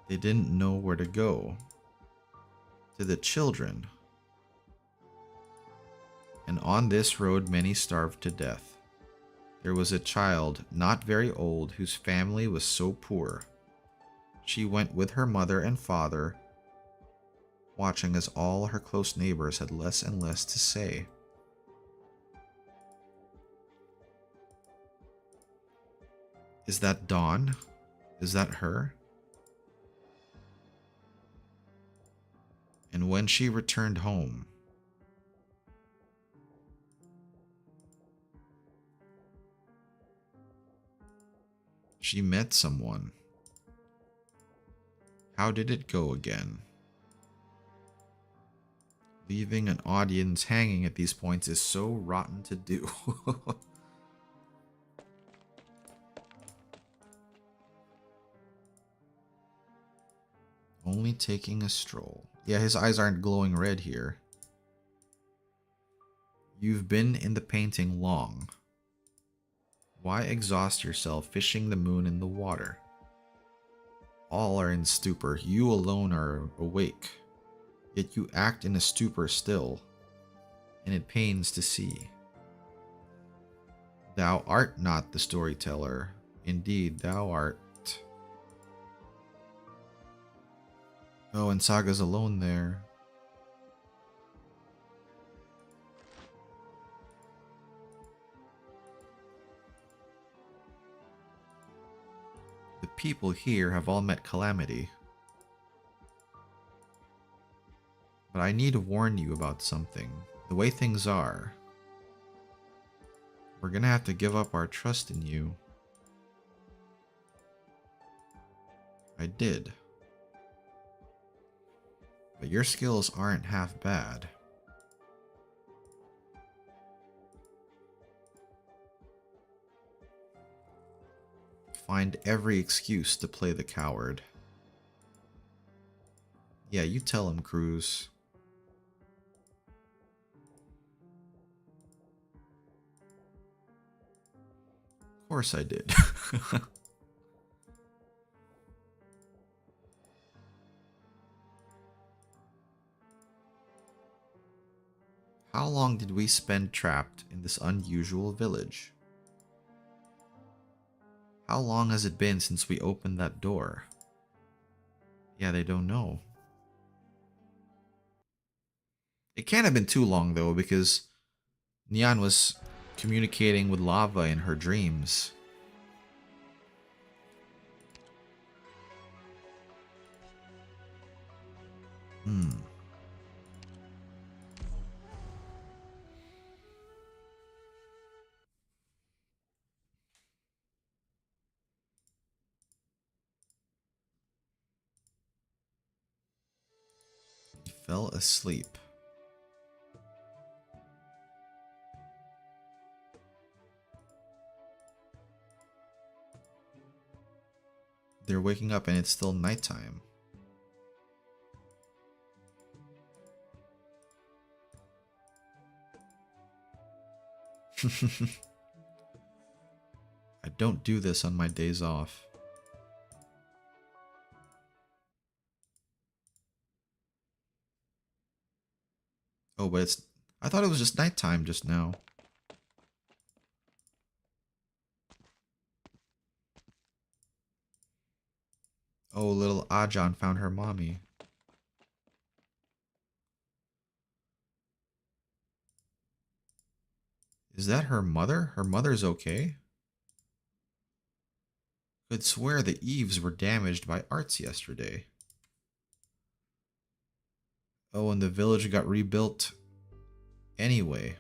A: They didn't know where to go. To the children, And on this road many starved to death. There was a child, not very old, whose family was so poor. She went with her mother and father, watching as all her close neighbors had less and less to say. Is that Dawn? Is that her? And when she returned home, she met someone. How did it go again? Leaving an audience hanging at these points is so rotten to do. Only taking a stroll. Yeah, his eyes aren't glowing red here. You've been in the painting long. Why exhaust yourself fishing the moon in the water? All are in stupor. You alone are awake. Yet you act in a stupor still, and it pains to see. Thou art not the storyteller. Indeed, thou art. Oh, and Saga's alone there. The people here have all met calamity. But I need to warn you about something. The way things are, we're gonna have to give up our trust in you. I did. But your skills aren't half bad. Find every excuse to play the coward. Yeah, you tell him, Cruz. Of course I did. How long did we spend trapped in this unusual village? How long has it been since we opened that door? Yeah, they don't know. It can't have been too long though, because Nyan was communicating with lava in her dreams. He fell asleep. They're waking up and it's still nighttime. I don't do this on my days off. Oh, but it's... I thought it was just nighttime just now. Oh, little Ajan found her mommy. Is that her mother? Her mother's okay? Could swear the eaves were damaged by arts yesterday. Oh, and the village got rebuilt anyway.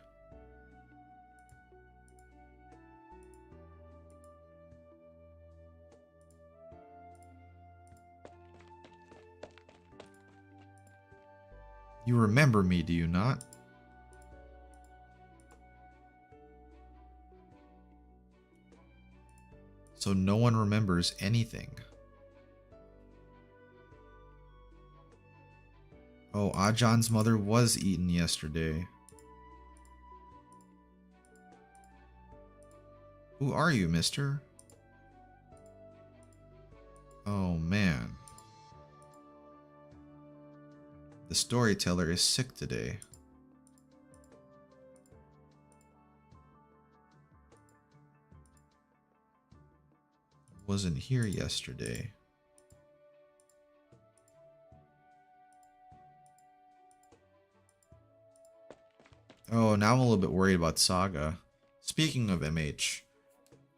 A: You remember me, do you not? So no one remembers anything. Oh, Ajan's mother was eaten yesterday. Who are you, mister? Oh, man. The storyteller is sick today. wasn't here yesterday. Oh, now I'm a little bit worried about Saga. Speaking of MH,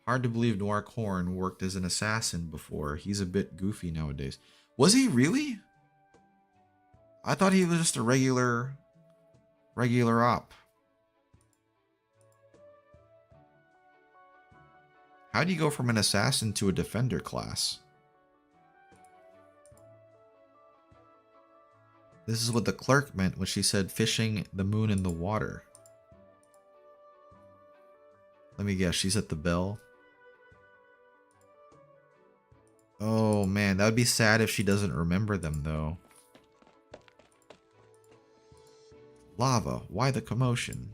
A: hard to believe Noir Corn worked as an assassin before. He's a bit goofy nowadays. Was he really? I thought he was just a regular op. How do you go from an assassin to a defender class? This is what the clerk meant when she said fishing the moon in the water. Let me guess, she's at the bell. Oh man, that would be sad if she doesn't remember them though. Lava, why the commotion?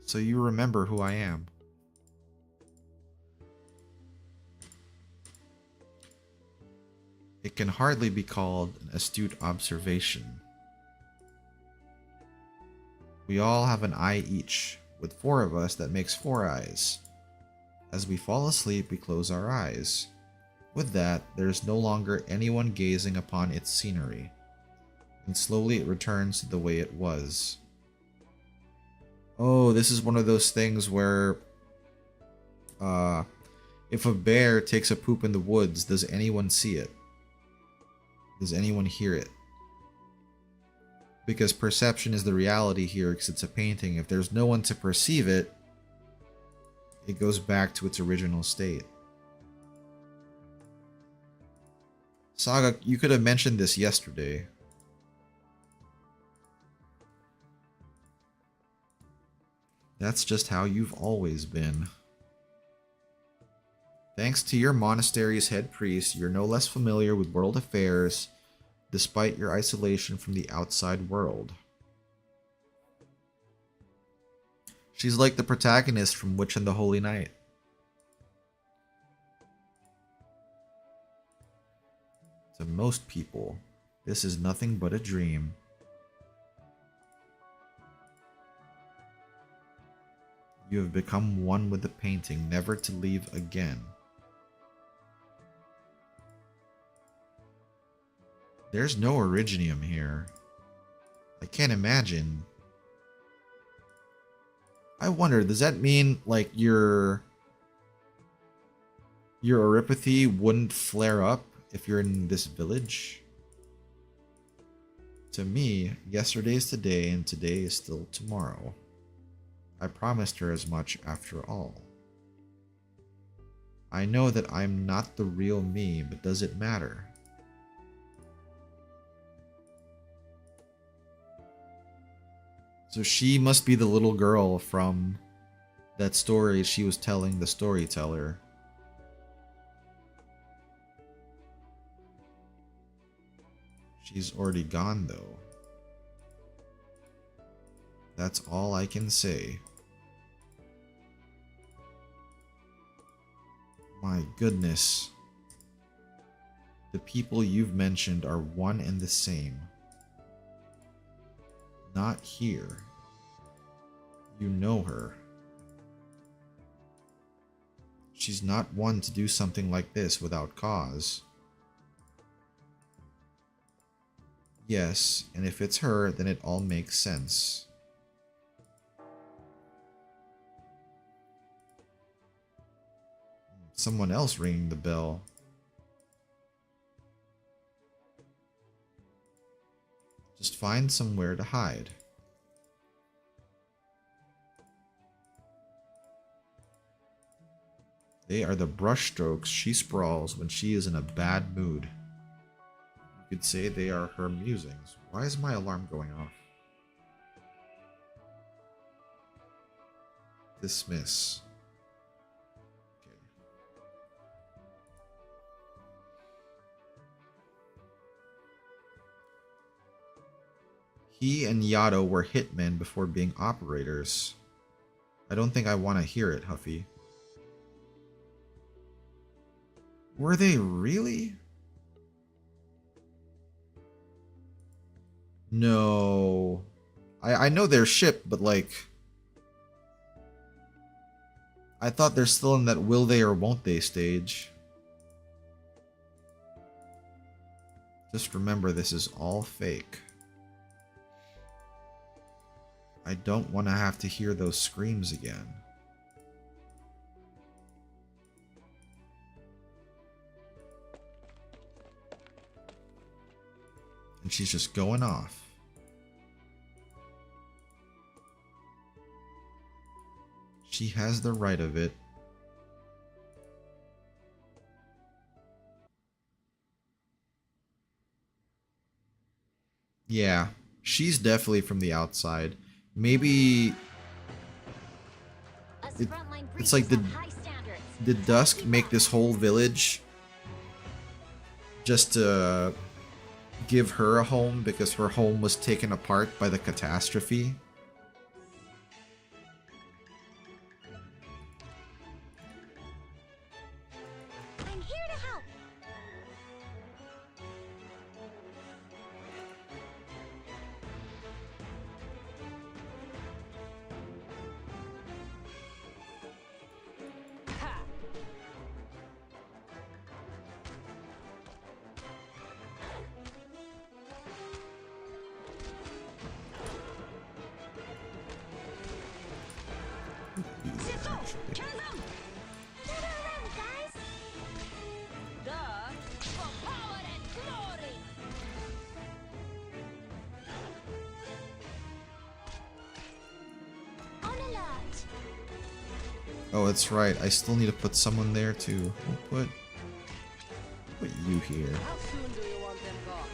A: So you remember who I am. It can hardly be called an astute observation. We all have an eye each. With 4 of us, that makes 4 eyes. As we fall asleep, we close our eyes. With that, there is no longer anyone gazing upon its scenery, and slowly it returns to the way it was. Oh, this is one of those things where if a bear takes a poop in the woods, does anyone see it? Does anyone hear it? Because perception is the reality here, because it's a painting. If there's no one to perceive it, it goes back to its original state. Saga, you could have mentioned this yesterday. That's just how you've always been. Thanks to your monastery's head priest, you're no less familiar with world affairs, despite your isolation from the outside world. She's like the protagonist from Witch and the Holy Night. To most people, this is nothing but a dream. You have become one with the painting, never to leave again. There's no originium here. I can't imagine. I wonder, does that mean like your oripathy wouldn't flare up if you're in this village? To me, yesterday's today and today is still tomorrow. I promised her as much after all. I know that I'm not the real me, but does it matter? So she must be the little girl from that story she was telling the storyteller. She's already gone though. That's all I can say. My goodness. The people you've mentioned are one and the same. Not here. You know her. She's not one to do something like this without cause. Yes, and if it's her, then it all makes sense. Someone else ringing the bell. Just find somewhere to hide. They are the brushstrokes she sprawls when she is in a bad mood. You could say they are her musings. Why is my alarm going off? Dismiss. Okay. He and Yato were hitmen before being operators. I don't think I want to hear it, Huffy. Were they really? No. I know they're shipped, but like... I thought they're still in that will they or won't they stage. Just remember, this is all fake. I don't want to have to hear those screams again. And she's just going off. She has the right of it. Yeah, she's definitely from the outside. Maybe it's like did Dusk make this whole village just to give her a home because her home was taken apart by the catastrophe?
C: I'm here to help.
A: Oh, that's right. I still need to put someone there too. We'll put you here.
H: How soon do you want them gone?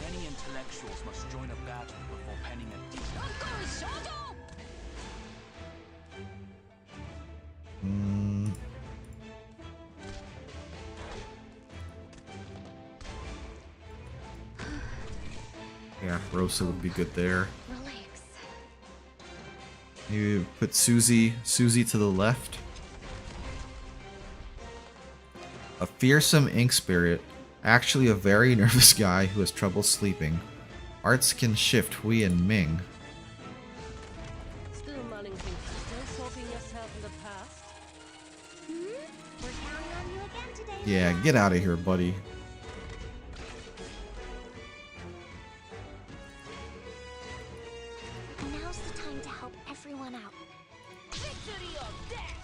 F: Many intellectuals must join a battle before penning a deed.
A: Yeah, Rosa would be good there.
B: Relax.
A: Maybe put Susie to the left. A fearsome ink spirit, actually a very nervous guy who has trouble sleeping. Arts can shift Hui and Ming.
H: Still manning things, still soaking yourself in the past?
C: We're counting on you again today.
A: Yeah, get out of here, buddy.
C: Now's the time to help everyone out.
H: Victory or death!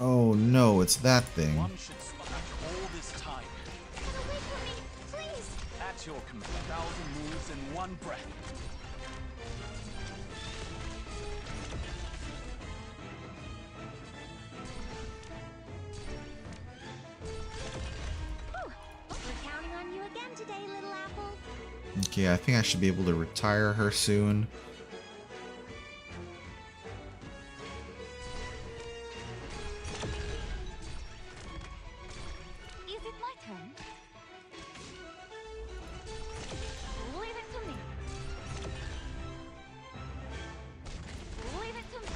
A: Oh no, it's that thing.
F: One should spot all this time.
C: Get away from me, please.
F: At your command, 1,000 moves in one breath.
C: We're counting on you again today, little apple.
A: Okay, I think I should be able to retire her soon.
B: Is it my turn? Leave it to me. Leave it to me.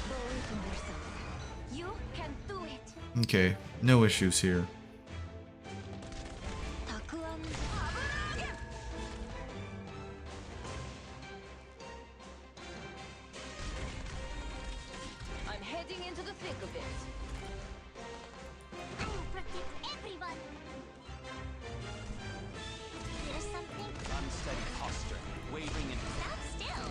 B: Believe in yourself. You can do it.
A: Okay, no issues here.
B: Takuan.
H: I'm heading into the thick of it.
C: I will protect everyone. Here's something.
F: Unsteady posture, wavering in
C: Stand still.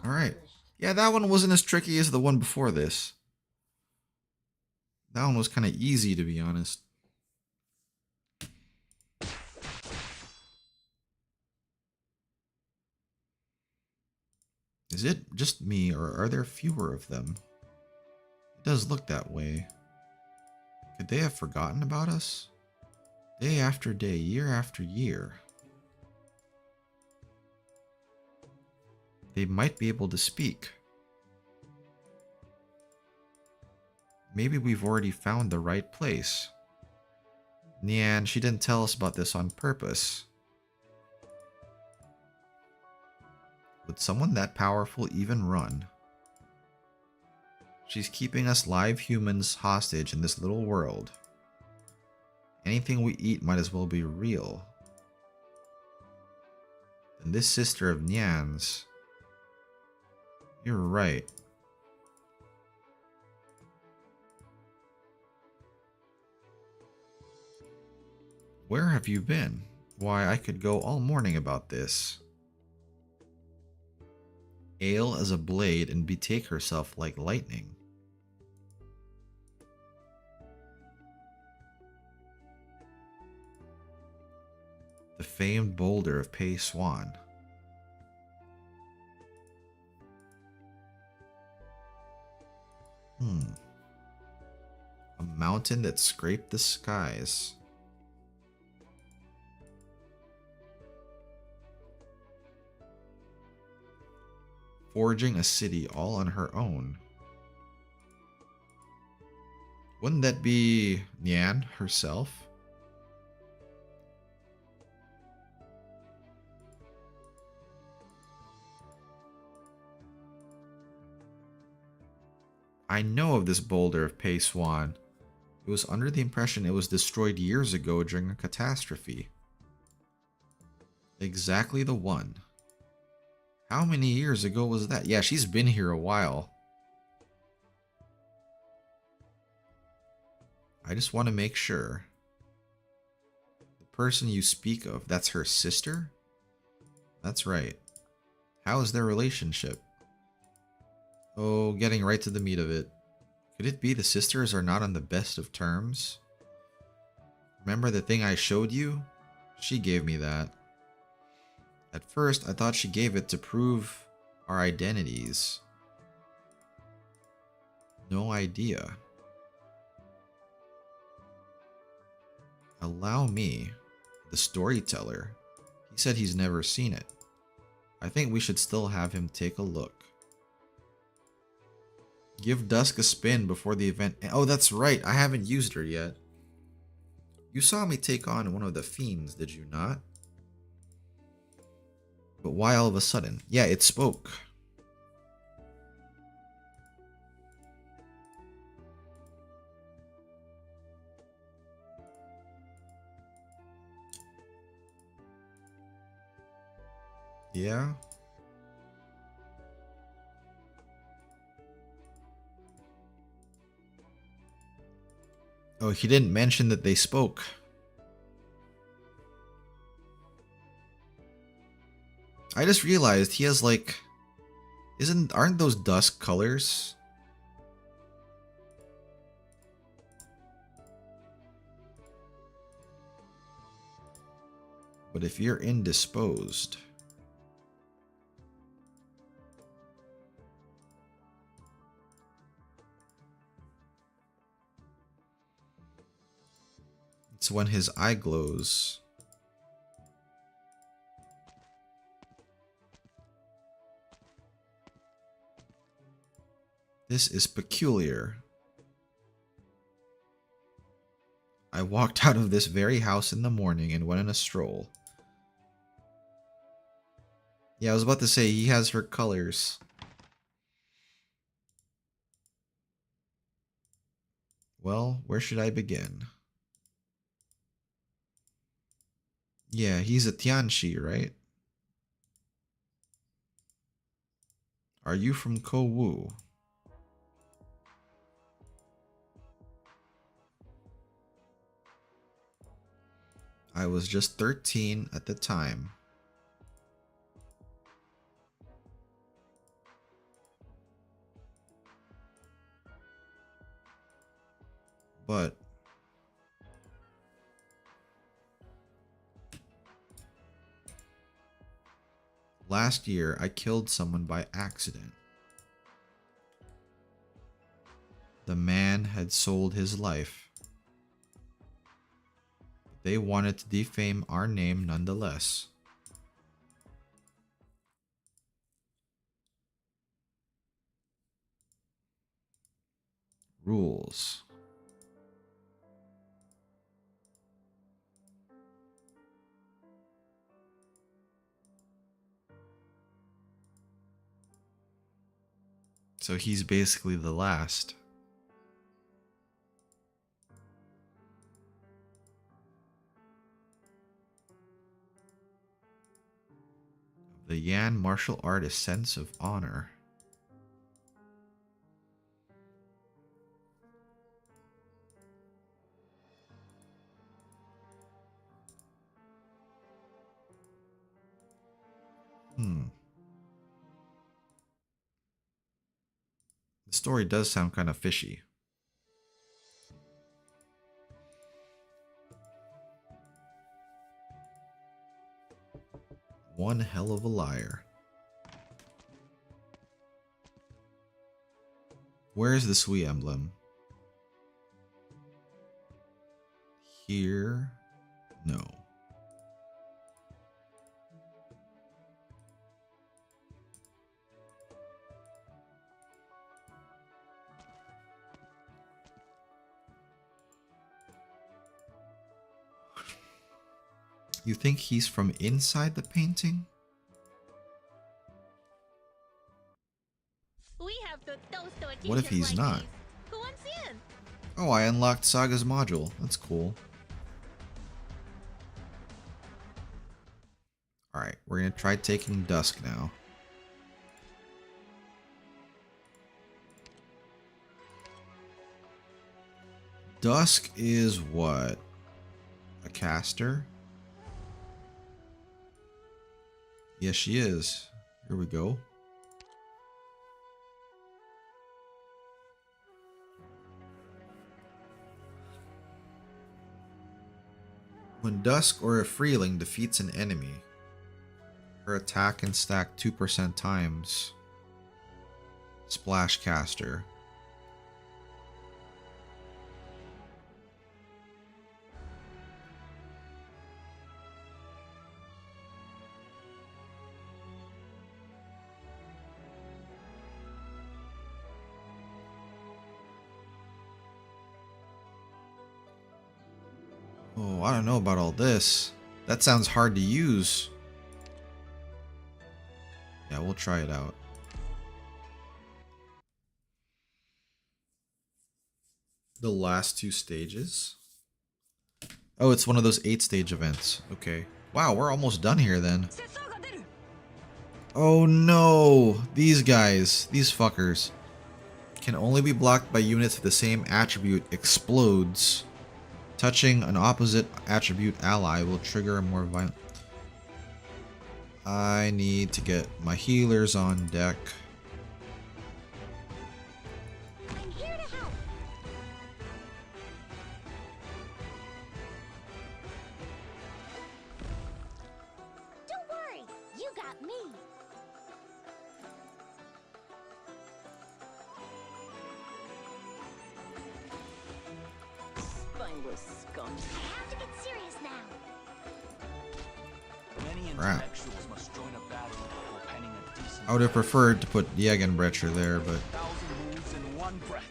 A: Alright. Yeah, that one wasn't as tricky as the one before this. That one was kind of easy, to be honest. Is it just me, or are there fewer of them? It does look that way. Could they have forgotten about us? Day after day, year after year. They might be able to speak. Maybe we've already found the right place. Nian, she didn't tell us about this on purpose. Would someone that powerful even run? She's keeping us live humans hostage in this little world. Anything we eat might as well be real. And this sister of Nian's... You're right. Where have you been? Why, I could go all morning about this. Ale as a blade and betake herself like lightning. The famed boulder of Pei Swan. A mountain that scraped the skies. Forging a city all on her own. Wouldn't that be Nian herself? I know of this boulder of Pei Swan. It was under the impression it was destroyed years ago during a catastrophe. Exactly the one. How many years ago was that? Yeah, she's been here a while. I just want to make sure. The person you speak of, that's her sister? That's right. How is their relationship? Oh, getting right to the meat of it. Could it be the sisters are not on the best of terms? Remember the thing I showed you? She gave me that. At first, I thought she gave it to prove our identities. No idea. Allow me, the storyteller. He said he's never seen it. I think we should still have him take a look. Give Dusk a spin before the event. Oh, that's right. I haven't used her yet. You saw me take on one of the fiends, did you not? But why all of a sudden? Yeah, it spoke. Yeah? Oh, he didn't mention that they spoke. I just realized he has like... Aren't those dusk colors? But if you're indisposed... It's when his eye glows. This is peculiar. I walked out of this very house in the morning and went on a stroll. Yeah, I was about to say, he has her colors. Well, where should I begin? Yeah, he's a Tianchi, right? Are you from Kowu? I was just 13 at the time. But last year I killed someone by accident. The man had sold his life. They wanted to defame our name nonetheless. Rules. So he's basically the last. The Yan martial artist sense of honor. The story does sound kind of fishy. One hell of a liar. Where's the Sui emblem? Here? No. You think he's from inside the painting?
G: We have to toast to a
A: What if
G: t-shirt
A: he's
G: like
A: not?
G: these. Who wants in?
A: Oh, I unlocked Saga's module. That's cool. Alright, we're gonna try taking Dusk now. Dusk is what? A caster? Yes, she is. Here we go. When Dusk or a Freeling defeats an enemy, her attack can stack 2% times Splash Caster. Oh, I don't know about all this. That sounds hard to use. Yeah, we'll try it out. The last 2 stages? Oh, it's one of those 8-stage events. Okay. Wow, we're almost done here then. Oh no! These guys, these fuckers, can only be blocked by units with the same attribute explodes. Touching an opposite attribute ally will trigger a more violent... I need to get my healers on deck.
C: I'm here to help. Don't worry, you got me.
H: Spineless scum.
C: I have to get serious now.
F: Many
A: Crap.
F: intellectuals must join a battle before penning a decent
A: I would have preferred to put Jagenbrecher there, but
F: 1,000 moves in one breath.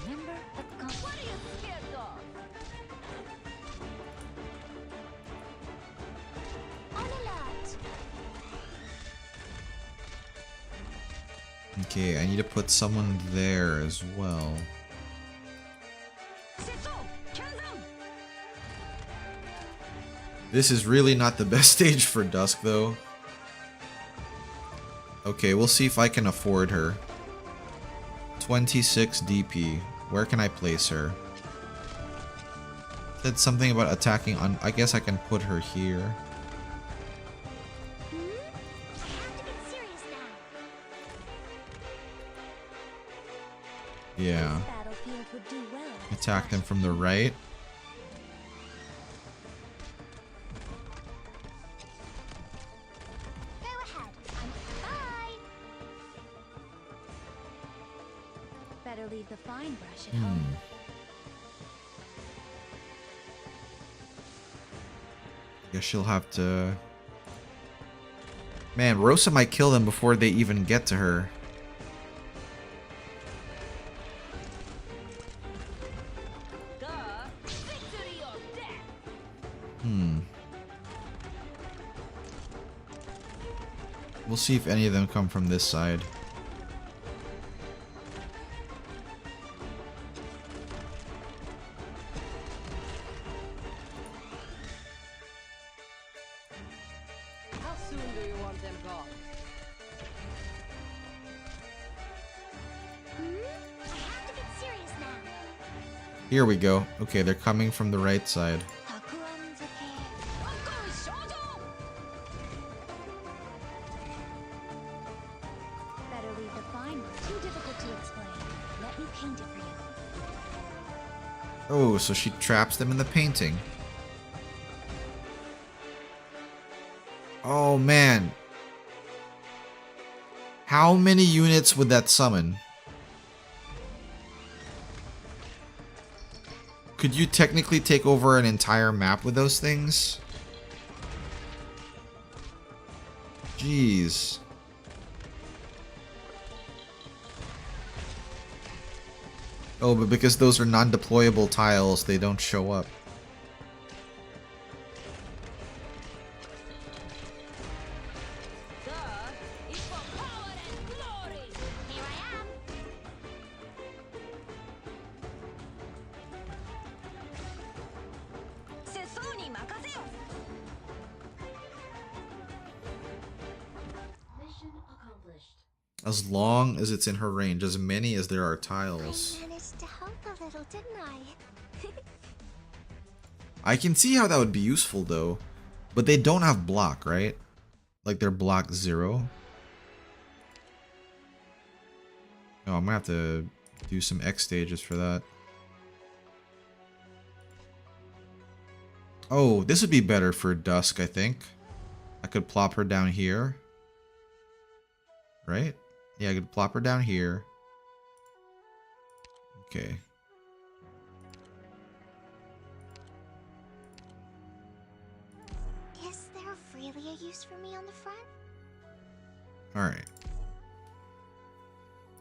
C: Remember the gun.
H: What are you scared of?
C: On alert.
A: okay, I need to put someone there as well. This is really not the best stage for Dusk, though. Okay, we'll see if I can afford her. 26 DP. Where can I place her? Said something about attacking on... I guess I can put her here.
C: I have to get serious now.
A: Yeah.
C: Battlefield would do well.
A: Attack them from the right.
C: Go ahead. Bye. Better leave the fine brush at home.
A: Guess she'll have to... Man, Rosa might kill them before they even get to her.
H: Victory or death.
A: We'll see if any of them come from this side.
H: How soon do you want them gone?
C: I have to get serious now.
A: Here we go. Okay, they're coming from the right side.
B: Better leave the fine. Too difficult to explain. Let me paint it for you.
A: Oh, so she traps them in the painting. Oh man. How many units would that summon? Could you technically take over an entire map with those things? Jeez. Oh, but because those are non-deployable tiles, they don't show up.
B: Here I am.
H: Mission accomplished.
A: As long as it's in her range, as many as there are tiles.
C: I managed to help a little, didn't I?
A: I can see how that would be useful though. But they don't have block, right? Like they're block 0. Oh, I'm gonna have to do some X stages for that. Oh, this would be better for Dusk, I think. I could plop her down here. Right? Yeah, I could plop her down here. Okay.
C: Is there really a use for me on the front?
A: Alright.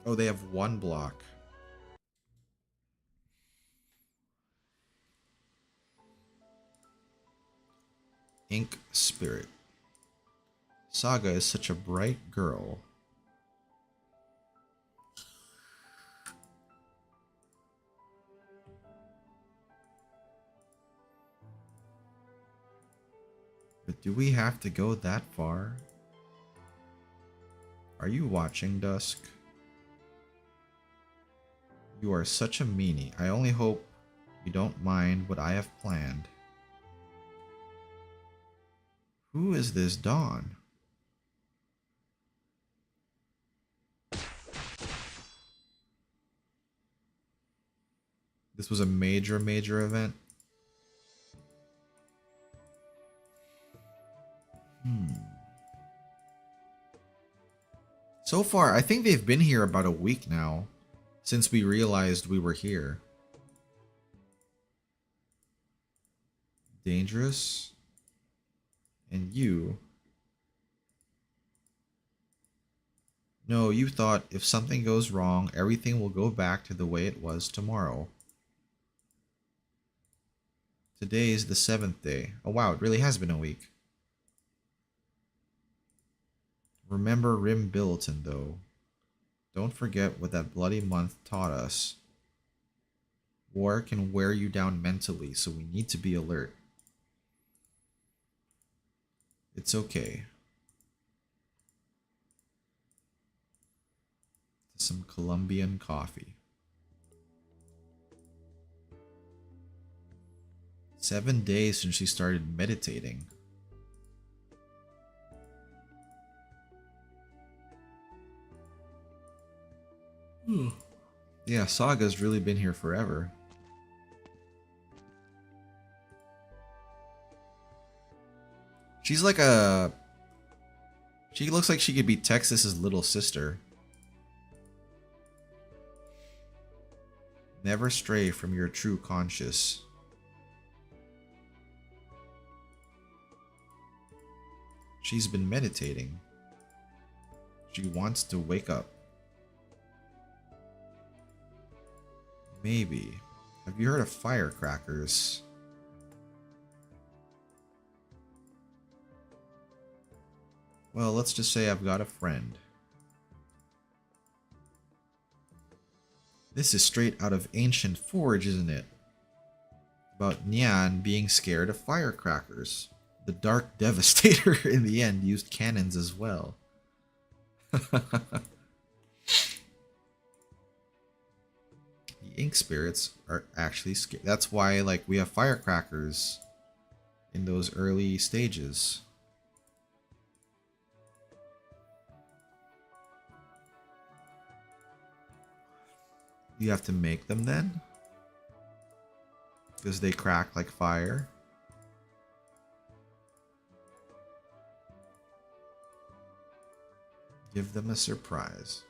A: Oh, they have 1 block. Ink Spirit. Saga is such a bright girl. But do we have to go that far? Are you watching, Dusk? You are such a meanie. I only hope you don't mind what I have planned. Who is this Dawn? This was a major event. So far, I think they've been here about a week now, since we realized we were here. Dangerous. And you. No, you thought if something goes wrong, everything will go back to the way it was tomorrow. Today is the 7th day. Oh wow, it really has been a week. Remember Rim Billiton, though. Don't forget what that bloody month taught us. War can wear you down mentally, so we need to be alert. It's okay. Some Colombian coffee. 7 days since she started meditating. Yeah, Saga's really been here forever. She's like a... She looks like she could be Texas's little sister. Never stray from your true conscience. She's been meditating. She wants to wake up. Maybe. Have you heard of firecrackers? Well, let's just say I've got a friend. This is straight out of Ancient Forge, isn't it? About Nyan being scared of firecrackers. The Dark Devastator in the end used cannons as well. The ink spirits are actually scared. That's why, like, we have firecrackers in those early stages. You have to make them then? Because they crack like fire. Give them a surprise.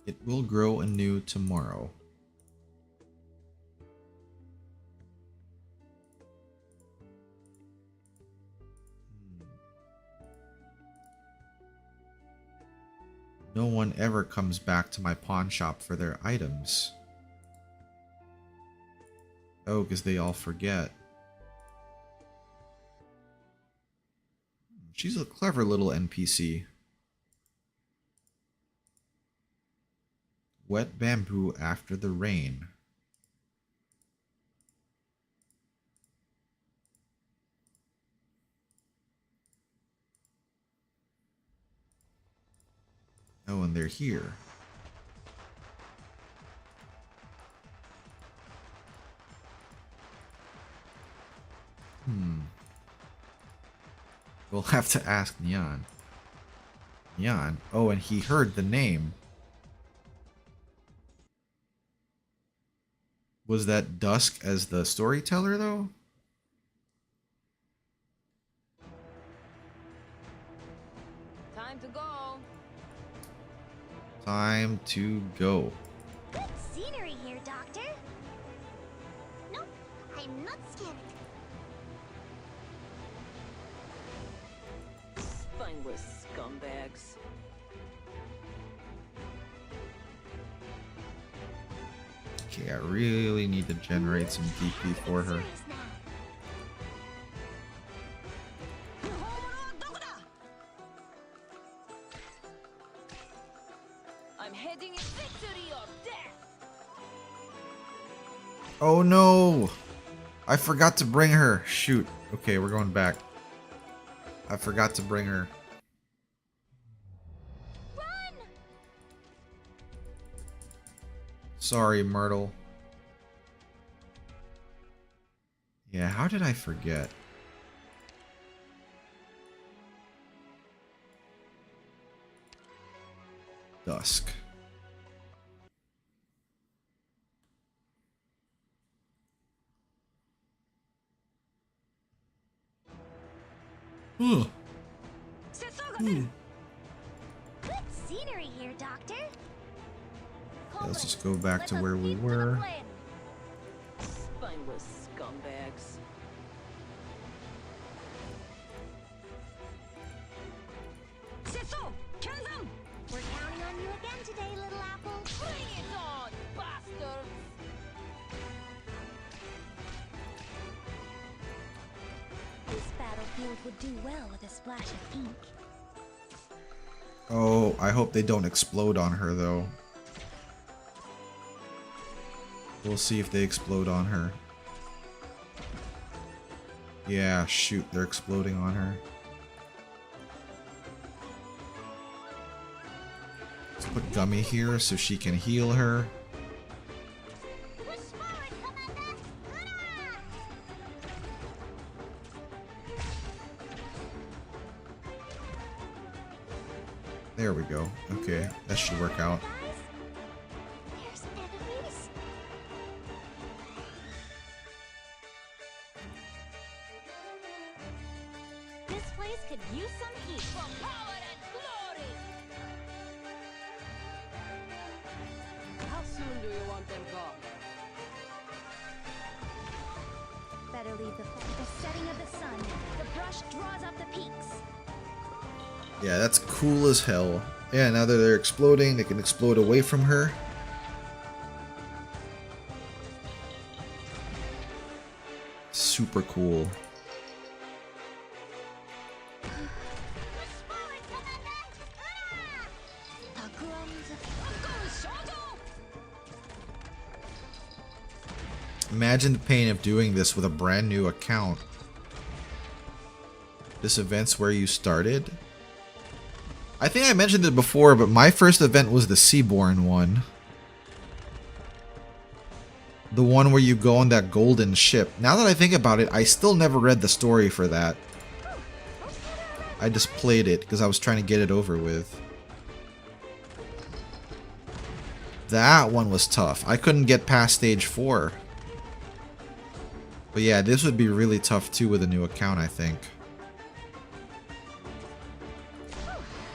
A: It will grow anew tomorrow. No one ever comes back to my pawn shop for their items. Oh, because they all forget. She's a clever little NPC. Wet bamboo after the rain. Oh, and they're here. We'll have to ask Nyan. Nyan? Oh, and he heard the name. Was that Dusk as the storyteller, though?
H: Time to go.
A: Time to go.
C: Good scenery here, Doctor. Nope, I'm not scared.
H: Spineless scumbags.
A: Okay, I really need to generate some DP for her.
C: Serious now.
H: I'm heading in victory or death.
A: Oh no! I forgot to bring her. Shoot. Okay, we're going back. I forgot to bring her.
C: Run!
A: Sorry, Myrtle. Yeah, how did I forget? Dusk. Ugh.
C: Good scenery here, Doctor.
A: Let's just go back to where we were.
H: Spineless scumbags.
C: We're counting on you again today, little apple.
H: Bring it on, bastards!
C: This battlefield would do well with a splash of ink.
A: Oh, I hope they don't explode on her, though. We'll see if they explode on her. Yeah, shoot, they're exploding on her. Let's put Gummy here so she can heal her.
C: Push forward, Commander! Hurrah!
A: There we go. Okay, that should work out.
C: There's enemies. This place could use some heat.
H: For power and glory! How soon do you want them gone?
C: Better leave the setting of the sun. The brush draws up the peaks.
A: Yeah, that's cool as hell. Yeah, now that they're exploding, they can explode away from her. super cool. Imagine the pain of doing this with a brand new account. This event's where you started? I think I mentioned it before, but my first event was the Seaborn one. The one where you go on that golden ship. Now that I think about it, I still never read the story for that. I just played it because I was trying to get it over with. That one was tough. I couldn't get past stage 4. But yeah, this would be really tough too with a new account, I think.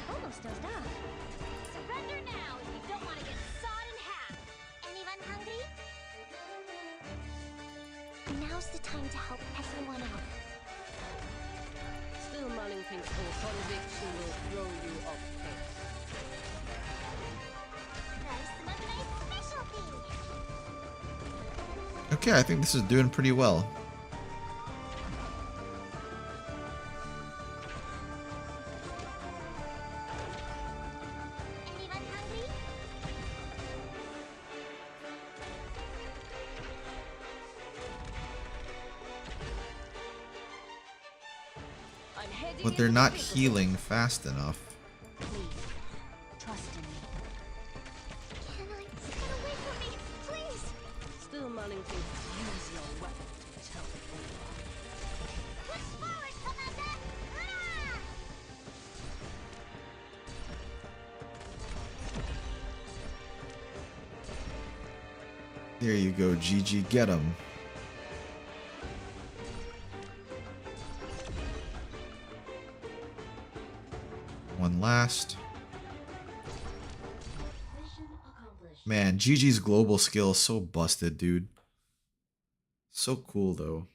C: Almost does that. Surrender now if you don't want to get sawed in half. Anyone hungry? Now's the time to help everyone out.
H: Still mulling things for conviction will throw you off pace.
A: Okay, I think this is doing pretty well.
C: Anyone hungry?
H: I'm heading
A: But they're
H: into
A: not
H: the physical.
A: healing fast enough.
B: Please, trust in me.
C: Can I get away from me, please?
H: Still mulling things. Use your weapon to tell the truth.
C: Push forward, Commander! Hurrah!
A: There you go, GG, get him. One last. Man, GG's global skill is so busted, dude. So cool, though.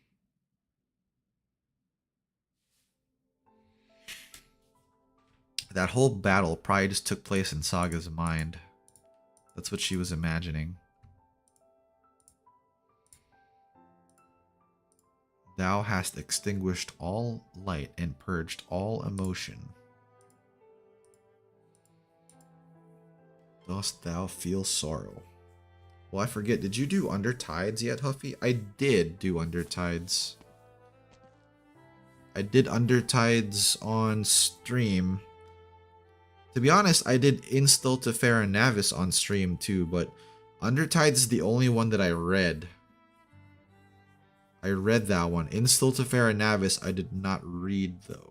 A: That whole battle probably just took place in Saga's mind. That's what she was imagining. Thou hast extinguished all light and purged all emotion. Dost thou feel sorrow? Well, I forget, did you do Undertides yet, Huffy? I did do Undertides. I did Undertides on stream. To be honest, I did Instiltifera Navis on stream too, but Undertides is the only one that I read. I read that one. Instiltifera Navis I did not read though.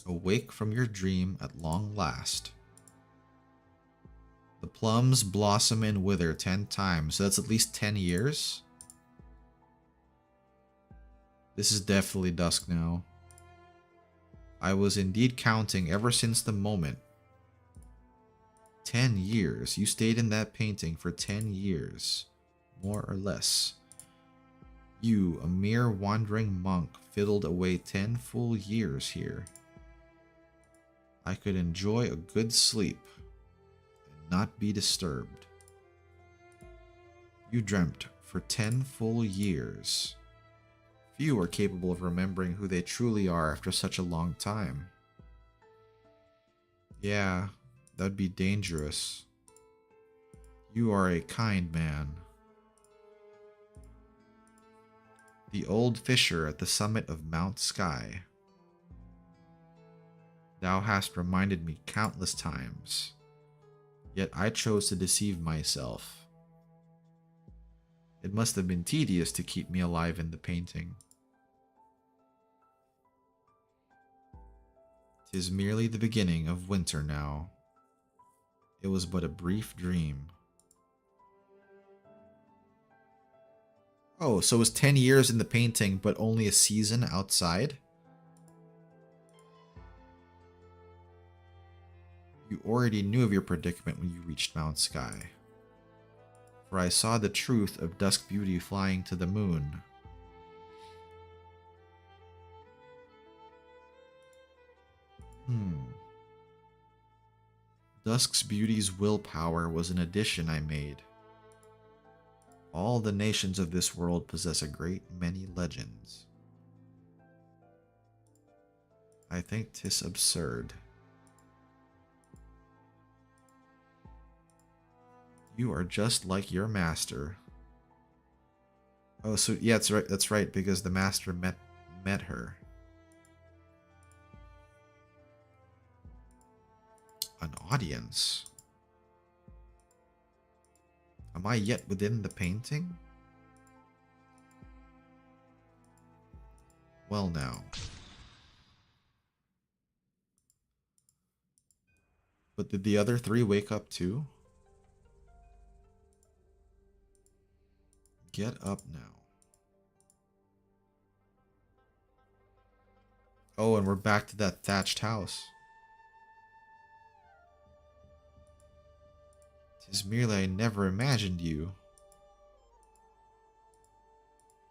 A: Awake from your dream at long last. The plums blossom and wither 10 times, so that's at least 10 years. This is definitely dusk now. I was indeed counting ever since the moment. 10 years. You stayed in that painting for 10 years. More or less. You, a mere wandering monk, fiddled away 10 full years here. I could enjoy a good sleep and not be disturbed. You dreamt for 10 full years. Few are capable of remembering who they truly are after such a long time. Yeah, that'd be dangerous. You are a kind man. The old fisher at the summit of Mount Sky. Thou hast reminded me countless times, yet I chose to deceive myself. It must have been tedious to keep me alive in the painting. 'Tis merely the beginning of winter now. It was but a brief dream. Oh, so it was 10 years in the painting, but only a season outside? You already knew of your predicament when you reached Mount Sky. For I saw the truth of Dusk Beauty flying to the moon. Dusk's Beauty's willpower was an addition I made. All the nations of this world possess a great many legends. I think 'tis absurd. You are just like your master. Oh, so yeah, that's right, because the master met her. An audience. Am I yet within the painting? Well, now. But did the other three wake up too? Get up now. Oh, and we're back to that thatched house. 'Tis merely I never imagined you.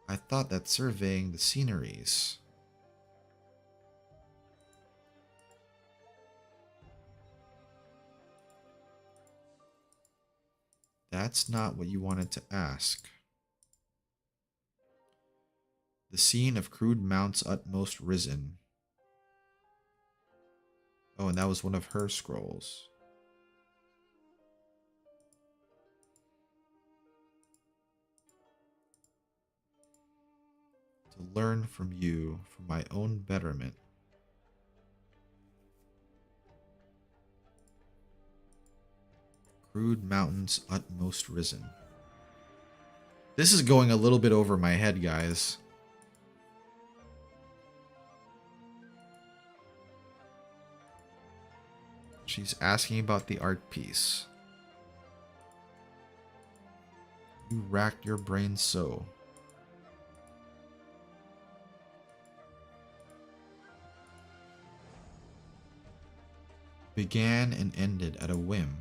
A: I thought that surveying the sceneries. That's not what you wanted to ask. The scene of crude mounts utmost risen. Oh, and that was one of her scrolls. To learn from you for my own betterment. Crude mountains utmost risen. This is going a little bit over my head, guys. She's asking about the art piece. You racked your brain so. Began and ended at a whim.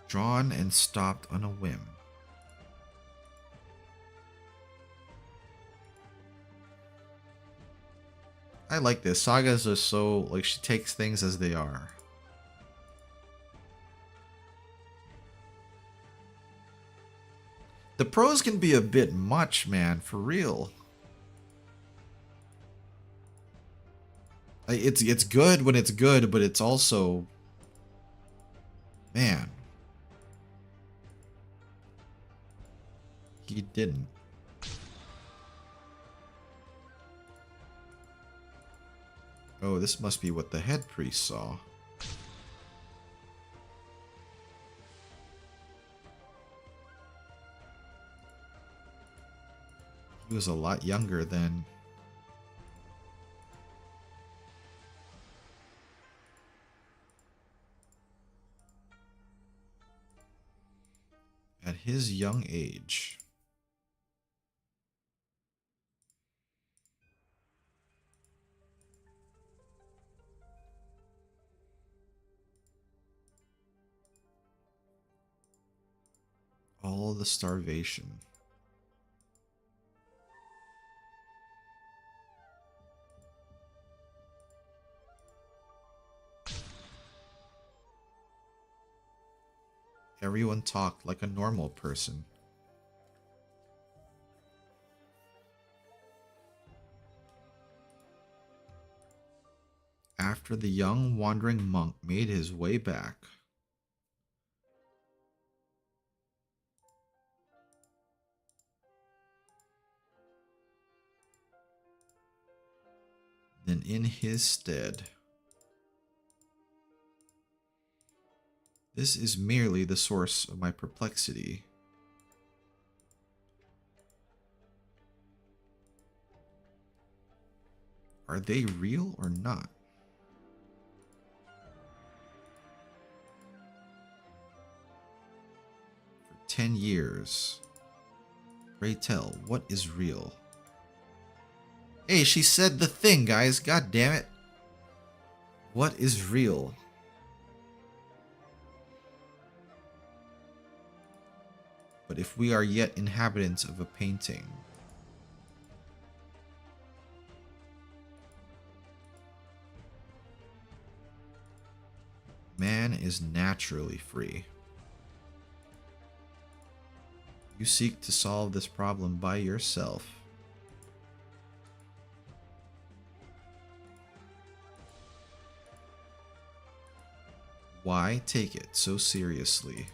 A: Drawn and stopped on a whim. I like this. Sagas are so, like, she takes things as they are. The prose can be a bit much, man, for real. It's good when it's good, but it's also, man. He didn't. Oh, this must be what the head priest saw. He was a lot younger then. At his young age. All the starvation. Everyone talked like a normal person. After the young wandering monk made his way back, then in his stead, this is merely the source of my perplexity. Are they real or not? For 10 years. Pray tell, what is real? Hey, she said the thing, guys. God damn it. What is real? But if we are yet inhabitants of a painting, man is naturally free. You seek to solve this problem by yourself. Why take it so seriously?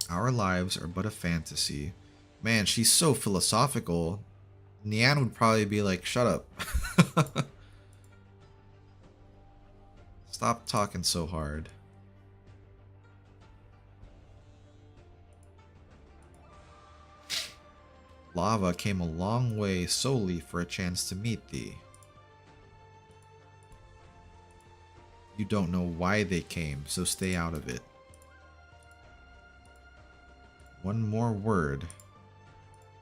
A: Our lives are but a fantasy. Man, she's so philosophical. Nian would probably be like, shut up. Stop talking so hard. Lava came a long way solely for a chance to meet thee. You don't know why they came, so stay out of it. One more word.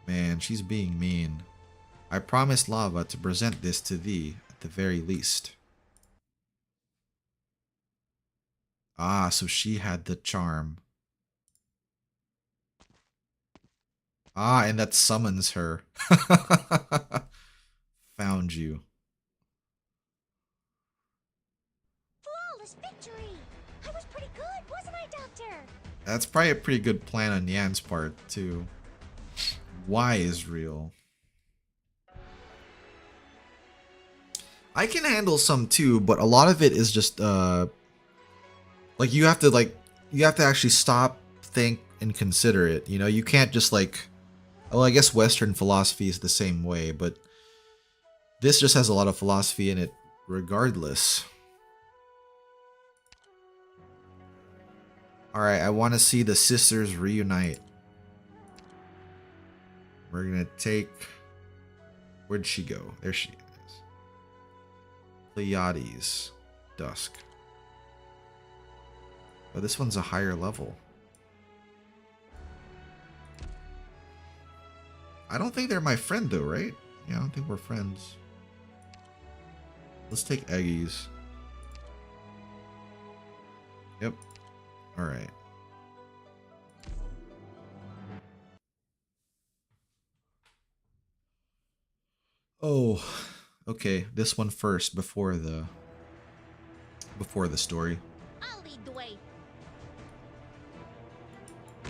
A: Man, she's being mean. I promised Lava to present this to thee at the very least. Ah, so she had the charm. Ah, and that summons her. Found you.
C: Flawless victory! I was pretty good, wasn't I, Doctor?
A: That's probably a pretty good plan on Yan's part, too. Y is real. I can handle some too, but a lot of it is just like you have to actually stop, think, and consider it. You know, you can't just like, well, I guess Western philosophy is the same way, but this just has a lot of philosophy in it regardless. Alright, I want to see the sisters reunite. We're gonna take... Where'd she go? There she is. Pleiades. Dusk. Oh, this one's a higher level. I don't think they're my friend though, right? Yeah, I don't think we're friends. Let's take Eggies. Yep. Alright. Oh, okay. This one first before the story.
C: I'll lead the way.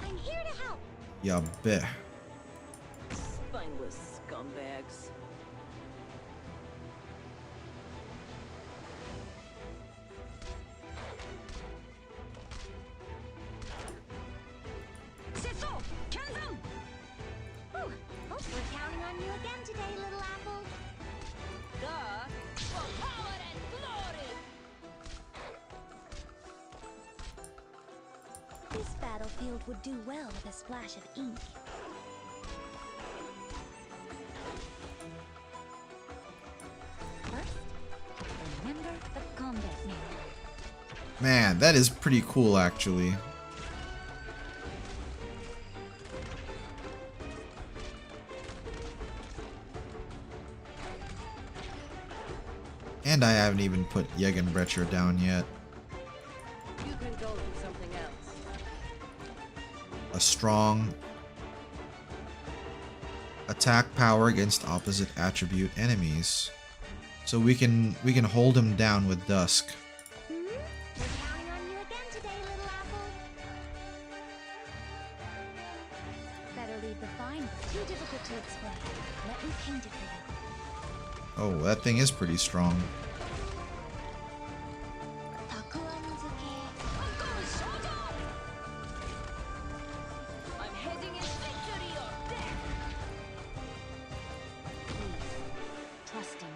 C: I'm here to help.
A: Yeah, bet.
H: Spineless scumbags.
C: Sitso! Kenzum! Whew. Folks were counting on you again today, little apple.
H: Duh. For power and glory.
B: This battlefield would do well with a splash of ink. First, remember the combat manual.
A: Man, that is pretty cool actually. And I haven't even put Yegenbrecher down yet.
H: You can go do something else.
A: A strong attack power against opposite attribute enemies. So we can hold him down with Dusk.
C: We're counting on you again today, little apple.
B: Better leave the find. Too difficult to explain. Let me paint it for you.
A: Oh, that thing is pretty strong.
H: I'm heading in victory or death.
B: Please, trust in me.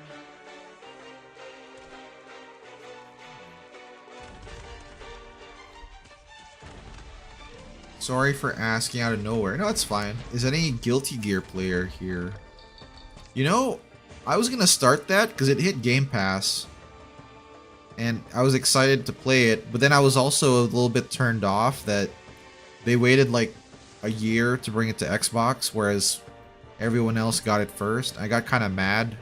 A: Sorry for asking out of nowhere. No, it's fine. Is any Guilty Gear player here? You know, I was gonna start that because it hit Game Pass. And I was excited to play it, but then I was also a little bit turned off that they waited like a year to bring it to Xbox, whereas Everyone else got it first. I got kind of mad.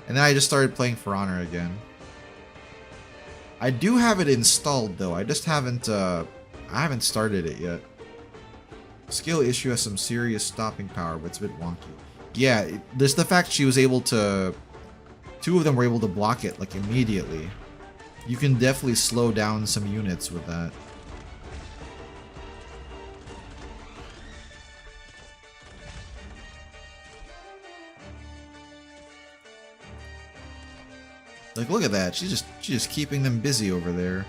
A: And then I just started playing For Honor again. I do have it installed though. I just haven't I haven't started it yet. Skill issue has some serious stopping power, but it's a bit wonky. Yeah, there's the fact she was able to... Two of them were able to block it, like, immediately. You can definitely slow down some units with that. Like, look at that. She's just keeping them busy over there.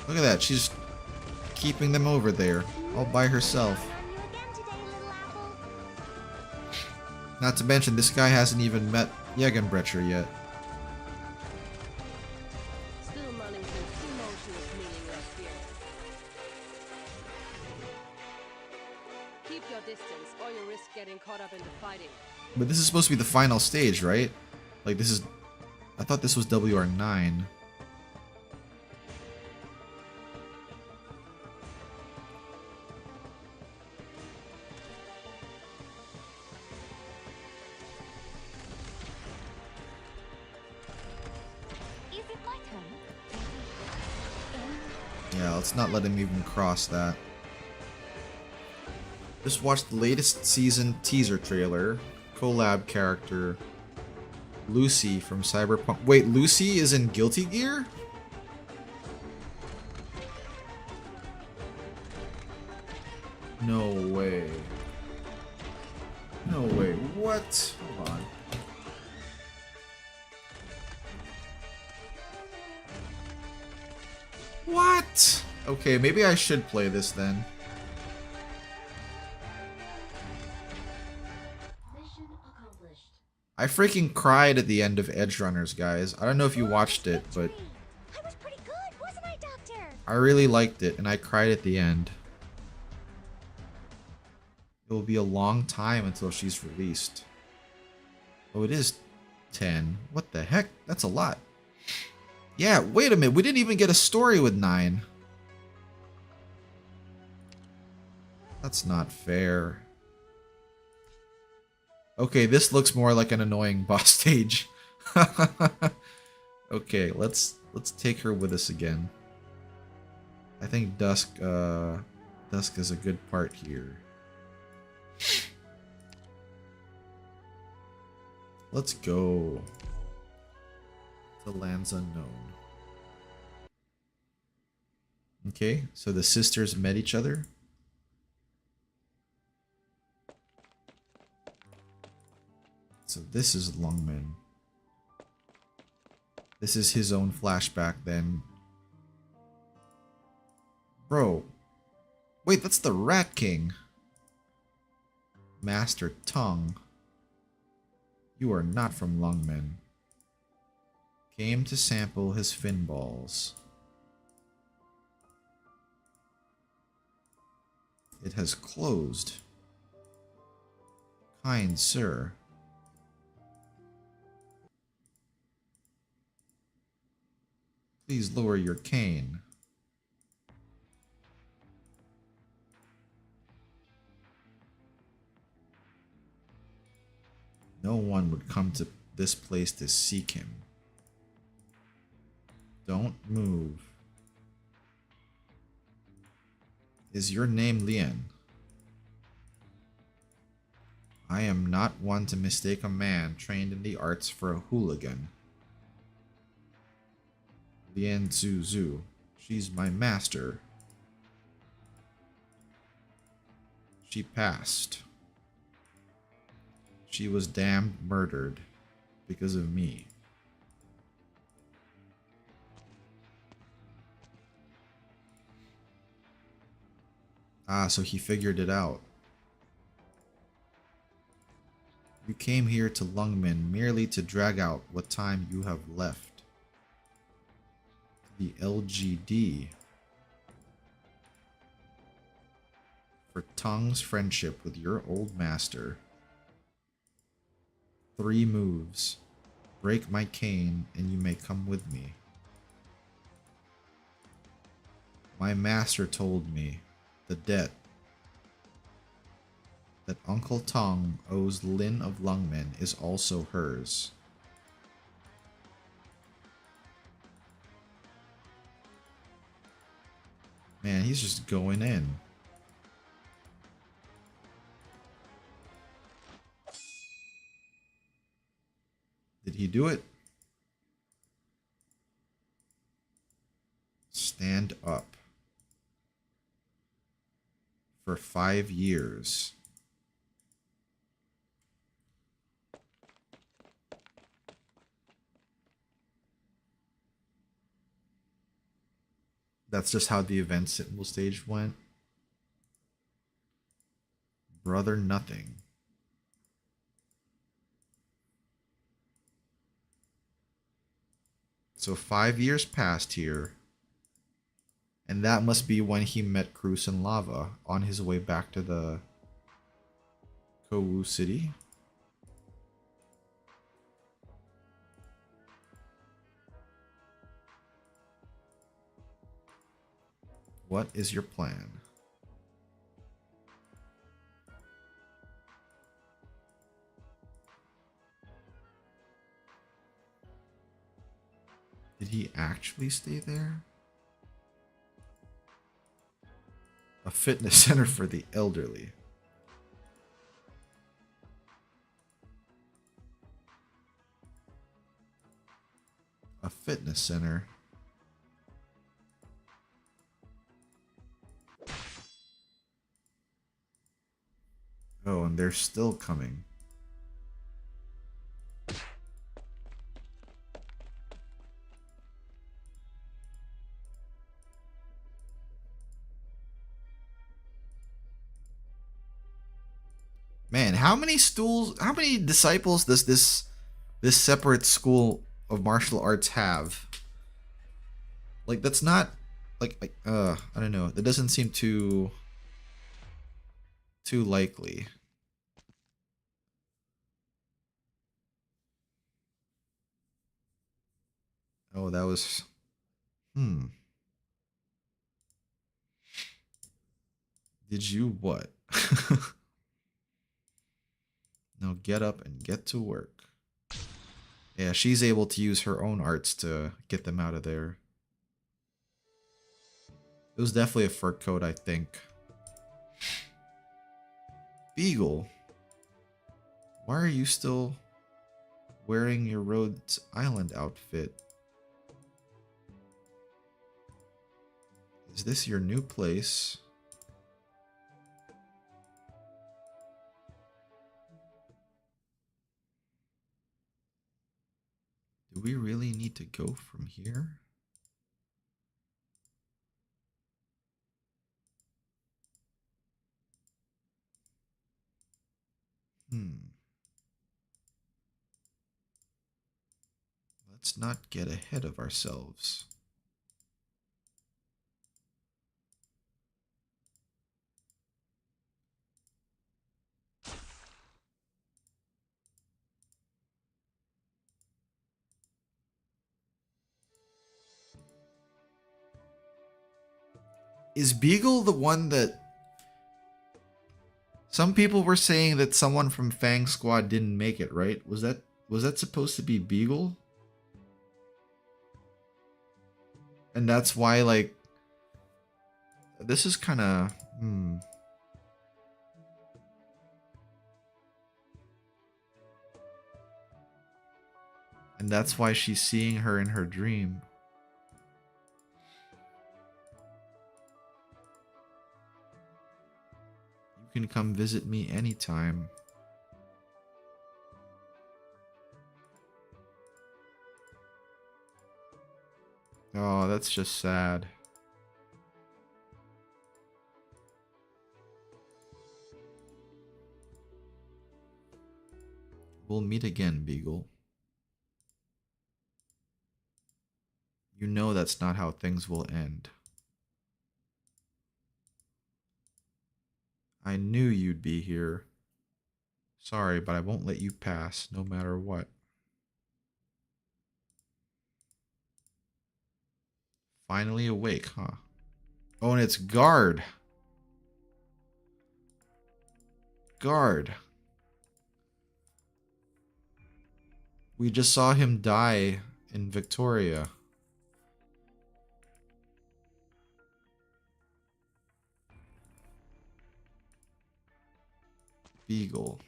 A: Look at that. She's keeping them over there, all by herself. Not to mention, this guy hasn't even met Jagenbrecher yet.
H: Still running through tumultuous meaningless here. Keep your distance, or you risk getting caught up in the fighting.
A: But this is supposed to be the final stage, right? Like, this is... I thought this was WR9. Yeah, let's not let him even cross that. Just watched the latest season teaser trailer. Collab character Lucy from Cyberpunk. Wait, Lucy is in Guilty Gear? No way. No way. What? Hold on. What? Okay, maybe I should play this then.
C: Mission accomplished.
A: I freaking cried at the end of Edge Runners, guys. I don't know if you watched it, but
C: I was pretty good, wasn't I, Doctor?
A: I really liked it, and I cried at the end. It will be a long time until she's released. Oh, it is 10. What the heck? That's a lot. Yeah, wait a minute. We didn't even get a story with 9. That's not fair. Okay, this looks more like an annoying boss stage. Okay, let's take her with us again. I think Dusk is a good part here. Let's go to Lands Unknown. Okay, so the sisters met each other. So this is Lungman. This is his own flashback then. Bro. Wait, that's the Rat King. Master Tongue. You are not from Lungman. Came to sample his fin balls. It has closed. Kind sir. Please lower your cane. No one would come to this place to seek him. Don't move. Is your name Lien? I am not one to mistake a man trained in the arts for a hooligan. Lien Zuzu. She's my master. She passed. She was damned murdered because of me. Ah, so he figured it out. You came here to Lungman merely to drag out what time you have left. The LGD. For Tongue's friendship with your old master. 3 moves. Break my cane and you may come with me. My master told me the debt that Uncle Tong owes Lin of Lungmen is also hers. Man, he's just going in. Did he do it? Stand up. For 5 years. That's just how the event symbol stage went. Brother nothing. So 5 years passed here. And that must be when he met Cruz and Lava on his way back to the Kowu City. What is your plan? Did he actually stay there? A fitness center for the elderly. A fitness center. Oh, and they're still coming. Man, how many disciples does this separate school of martial arts have? Like, that's not I don't know. That doesn't seem too likely. Oh, that was Did you what? Now get up and get to work. Yeah, she's able to use her own arts to get them out of there. It was definitely a fur coat, I think. Beagle, why are you still wearing your Rhodes Island outfit? Is this your new place? Do we really need to go from here? Let's not get ahead of ourselves. Is Beagle the one that... Some people were saying that someone from Fang Squad didn't make it, right? Was that supposed to be Beagle? And that's why, like... This is kind of... And that's why she's seeing her in her dream. You can come visit me anytime. Oh, that's just sad. We'll meet again, Beagle. You know that's not how things will end. I knew you'd be here. Sorry, but I won't let you pass, no matter what. Finally awake, huh? Oh, and it's guard. Guard. We just saw him die in Victoria. Beagle.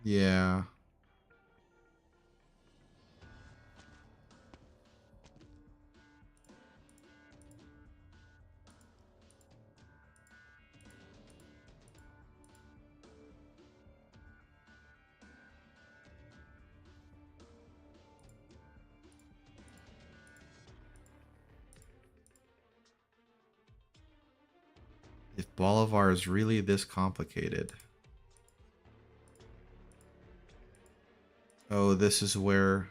A: Yeah. If Bolivar is really this complicated. Oh, this is where...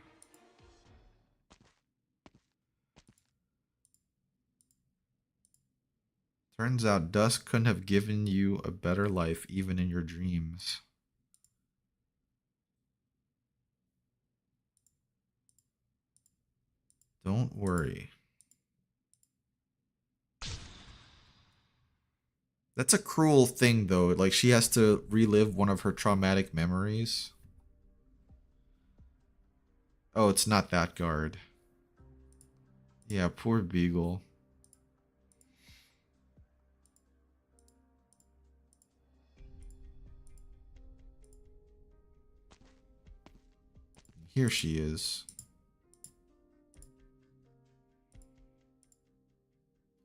A: Turns out Dusk couldn't have given you a better life even in your dreams. Don't worry. That's a cruel thing, though. Like, she has to relive one of her traumatic memories. Oh, it's not that guard. Yeah, poor Beagle. Here she is.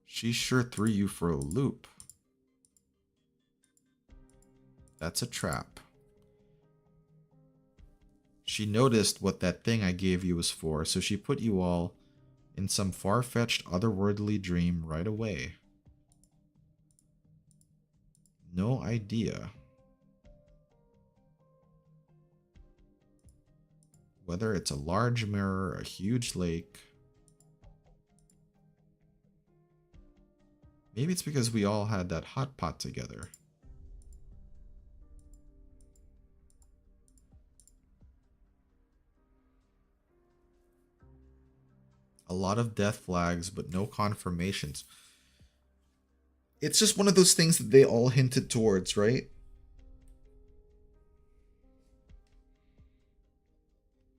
A: She sure threw you for a loop. That's a trap. She noticed what that thing I gave you was for, so she put you all in some far-fetched otherworldly dream right away. No idea. Whether it's a large mirror, a huge lake. Maybe it's because we all had that hot pot together. A lot of death flags, but no confirmations. It's just one of those things that they all hinted towards, right?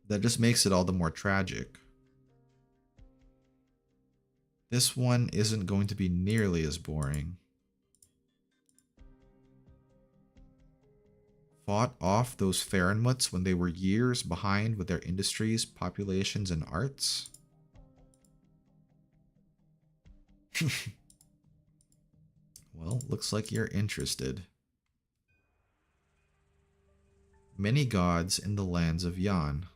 A: That just makes it all the more tragic. This one isn't going to be nearly as boring. Fought off those Fahrenmuts when they were years behind with their industries, populations, and arts? Well, looks like you're interested. Many gods in the lands of Yan.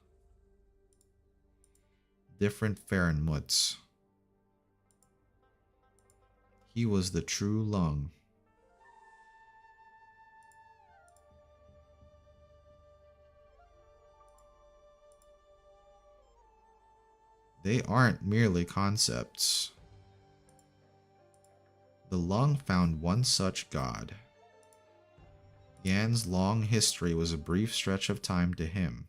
A: Different Fahrenmuts. He was the true lung. They aren't merely concepts. The lung found one such god. Yan's long history was a brief stretch of time to him.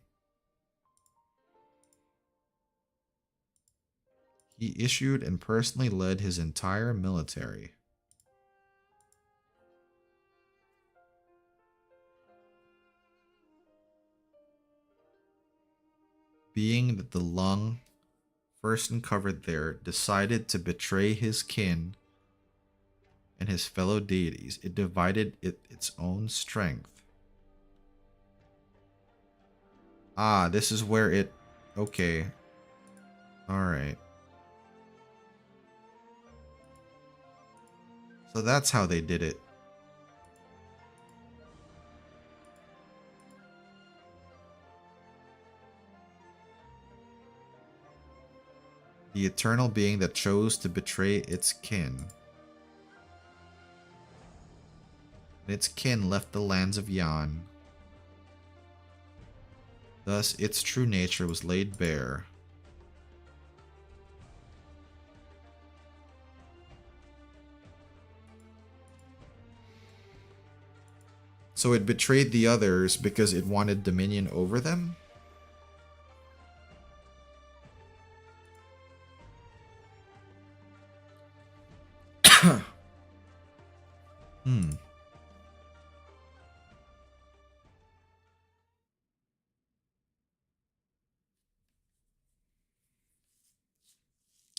A: He issued and personally led his entire military. Being that the lung first uncovered there decided to betray his kin and his fellow deities, it divided its own strength. Ah, this is where it... Okay. Alright. So that's how they did it. The eternal being that chose to betray its kin. And its kin left the lands of Yan. Thus, its true nature was laid bare. So it betrayed the others because it wanted dominion over them? Hmm.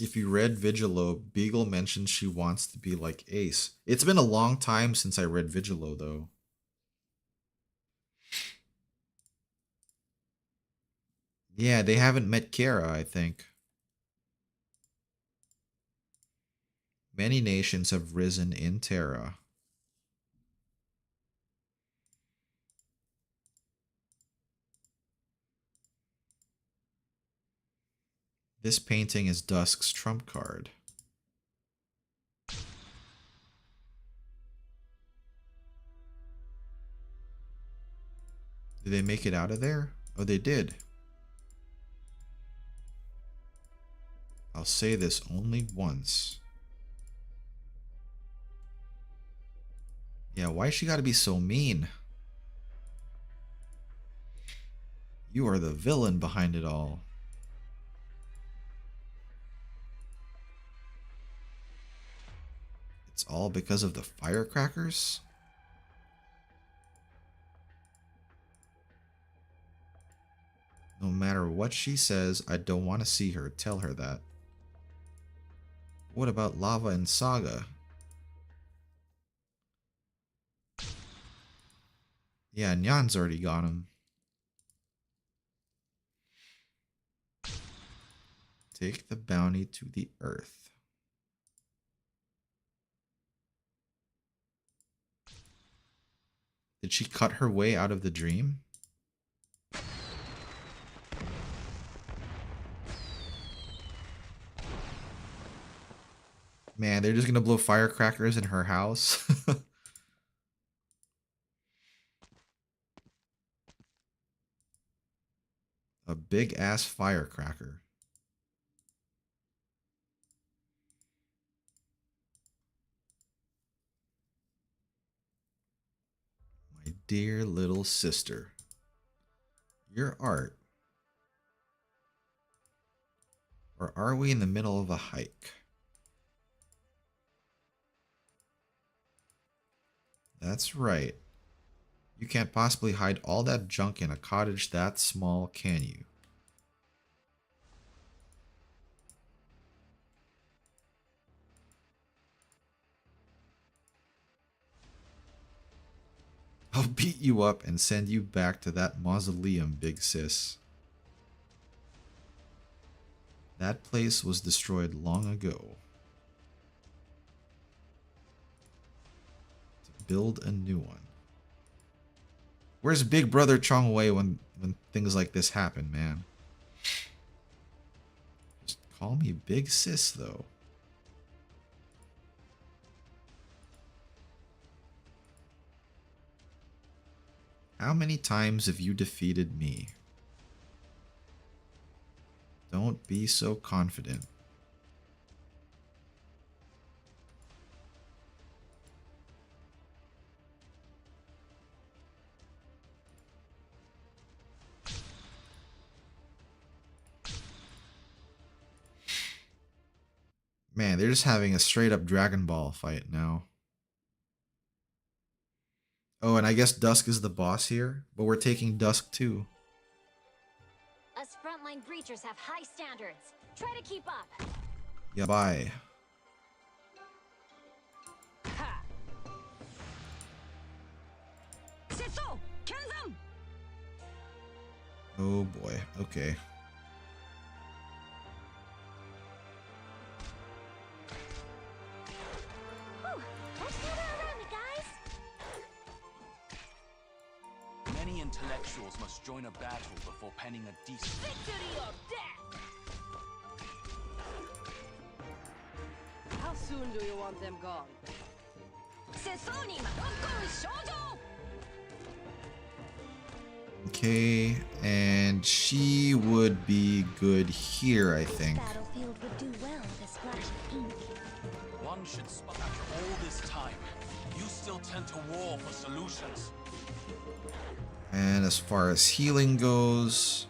A: If you read Vigilo, Beagle mentions she wants to be like Ace. It's been a long time since I read Vigilo, though. Yeah, they haven't met Kara, I think. Many nations have risen in Terra. This painting is Dusk's trump card. Did they make it out of there? Oh, they did. I'll say this only once. Yeah, why she gotta be so mean? You are the villain behind it all. It's all because of the firecrackers? No matter what she says, I don't want to see her. Tell her that. What about Lava and Saga? Yeah, Nyan's already got him. Take the bounty to the earth. Did she cut her way out of the dream? Man, they're just gonna blow firecrackers in her house. A big ass firecracker. My dear little sister. Your art. Or are we in the middle of a hike? That's right. You can't possibly hide all that junk in a cottage that small, can you? I'll beat you up and send you back to that mausoleum, big sis. That place was destroyed long ago. To build a new one. Where's Big Brother Chong Wei when things like this happen, man? Just call me Big Sis, though. How many times have you defeated me? Don't be so confident. Man, they're just having a straight up Dragon Ball fight now. Oh, and I guess Dusk is the boss here, but we're taking Dusk too.
C: Us frontline breachers have high standards. Try to keep up.
A: Yeah, bye. Oh boy, okay.
C: Whew. Let's gather around me, guys.
F: Many intellectuals must join a battle before penning a decent
H: Victory or death! How soon do you want them gone?
A: Okay, and she would be good here, I think.
B: Battlefield would do well with a splash of ink.
F: One should spot after all this time. You still tend to war for solutions.
A: And as far as healing goes,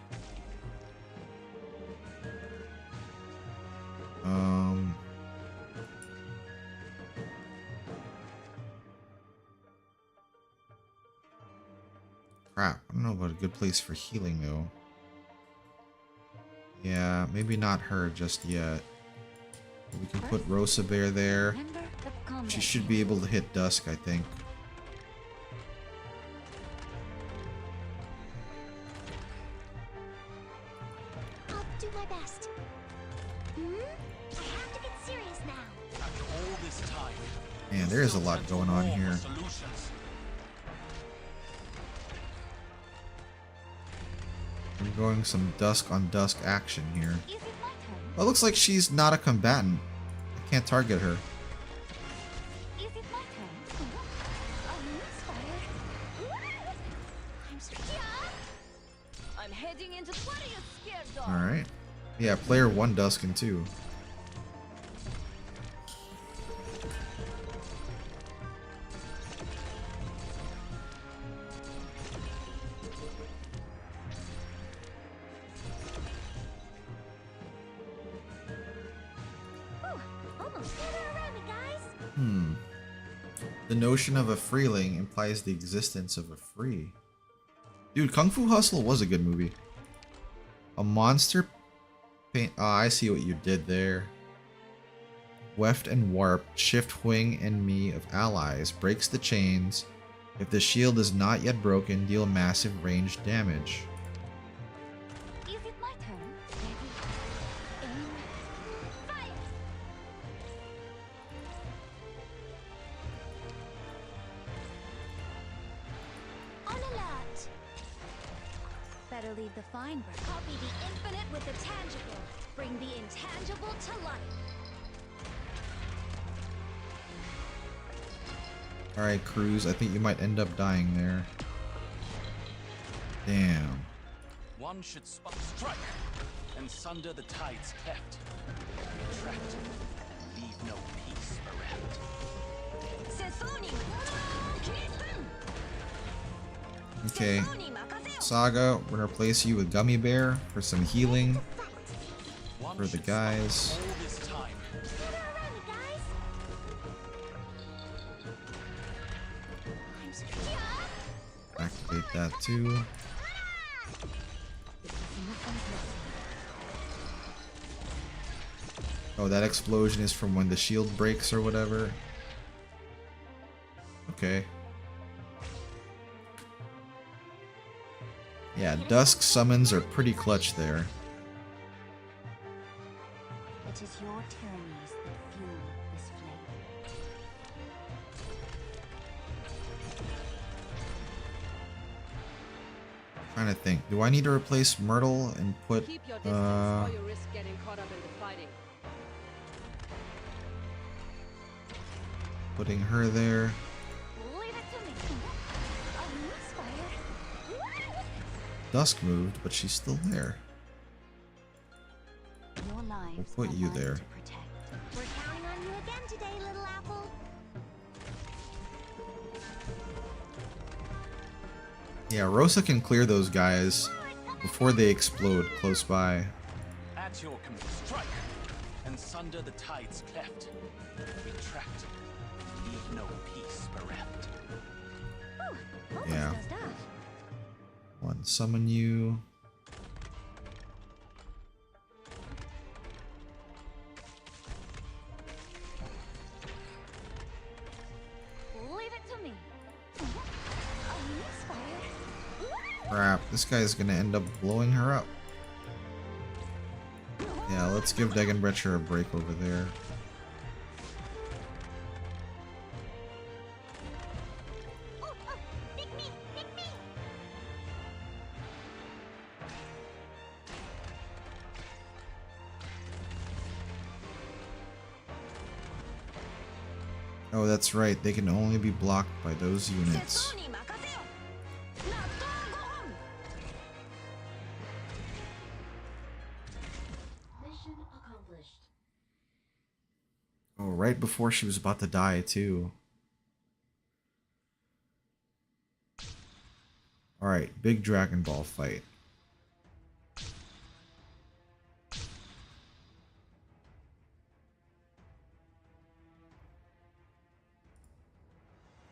A: Crap, I don't know about a good place for healing though. Yeah, maybe not her just yet. We can put Rosa Bear there. She should be able to hit Dusk, I think.
C: I'll do my best. I have to get serious now.
F: After all this time,
A: Man, there is a lot going on here.
F: solutions.
A: We're going some dusk on dusk action here.
B: Is it my turn?
A: Well, it looks like she's not a combatant. I can't target her.
B: Is it my turn?
C: I'm scared.
H: I'm heading into what are you scared of?
A: Alright. Yeah, player 1 dusk and 2.
C: Almost gather around me, guys.
A: The notion of a freeling implies the existence of a free. Dude, Kung Fu Hustle was a good movie. A monster paint. Oh, I see what you did there. Weft and warp, shift wing and me of allies, breaks the chains. If the shield is not yet broken, deal massive ranged damage.
B: Is it my turn? Ready? Aim. Fire!
C: On alert.
B: Better leave the fine bird.
C: Copy the infinite with the tangible. Bring the intangible to life.
A: Alright, Cruz, I think you might end up dying there. Damn.
F: One should strike and sunder the tides cleft. Retract, leave no peace bereft.
A: Okay. Saga, we're gonna replace you with Gummy Bear for some healing
F: One
A: for the
F: should
A: guys.
F: spend all this time.
C: Gather around me, guys. I'm scared.
A: Activate that too. Oh, that explosion is from when the shield breaks or whatever. Okay. Yeah, dusk summons are pretty clutch there.
B: It is your tyrannies that fuel this flame.
A: Trying to think. Do I need to replace Myrtle and put
H: Keep your distance or you risk getting caught up in the fighting.
A: putting her there?
B: Leave it to me. A misfire.
A: Dusk moved, but she's still there.
B: Your lives
A: We'll put
B: are
A: you
B: mine
A: there.
B: to protect.
C: We're counting on you again today, little apple.
A: Yeah, Rosa can clear those guys before they explode close by.
F: At your command, strike and sunder the tides cleft. Retract, leave no peace bereft.
C: Almost
A: Yeah.
C: dozed off.
A: One, summon you.
B: Leave it to me. A misfire.
A: Crap, this guy's gonna end up blowing her up. Yeah, let's give Degenbrecher a break over there.
C: Oh, pick me, pick me.
A: Oh, that's right, they can only be blocked by those units.
C: に任せよ。納豆ご飯。Mission accomplished.
A: Oh, right before she was about to die, too. Alright, big Dragon Ball fight.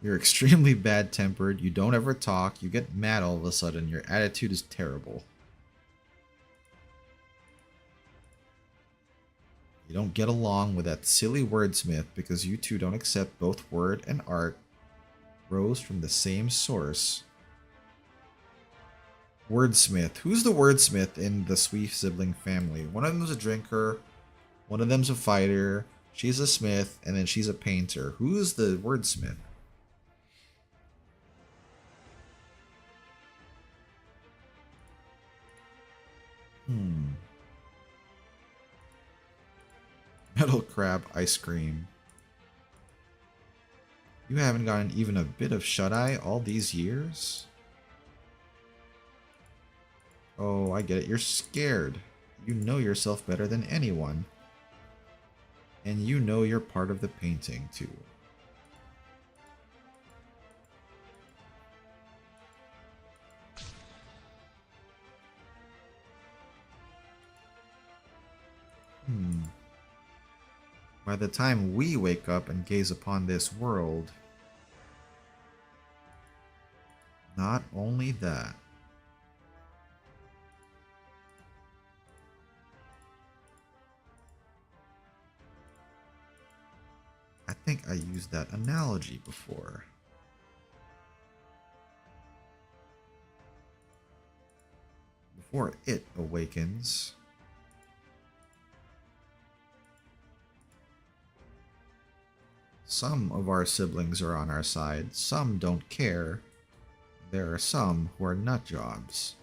A: You're extremely bad-tempered. You don't ever talk. You get mad all of a sudden. Your attitude is terrible. You don't get along with that silly wordsmith because you two don't accept both word and art rose from the same source. Wordsmith. Who's the wordsmith in the Sweet sibling family? One of them's a drinker, one of them's a fighter, she's a smith, and then she's a painter. Who's the wordsmith? Metal crab ice cream. You haven't gotten even a bit of shut-eye all these years? Oh, I get it. You're scared. You know yourself better than anyone. And you know you're part of the painting, too. By the time we wake up and gaze upon this world, not only that, I think I used that analogy before. Before it awakens, some of our siblings are on our side, some don't care. There are some who are nut jobs.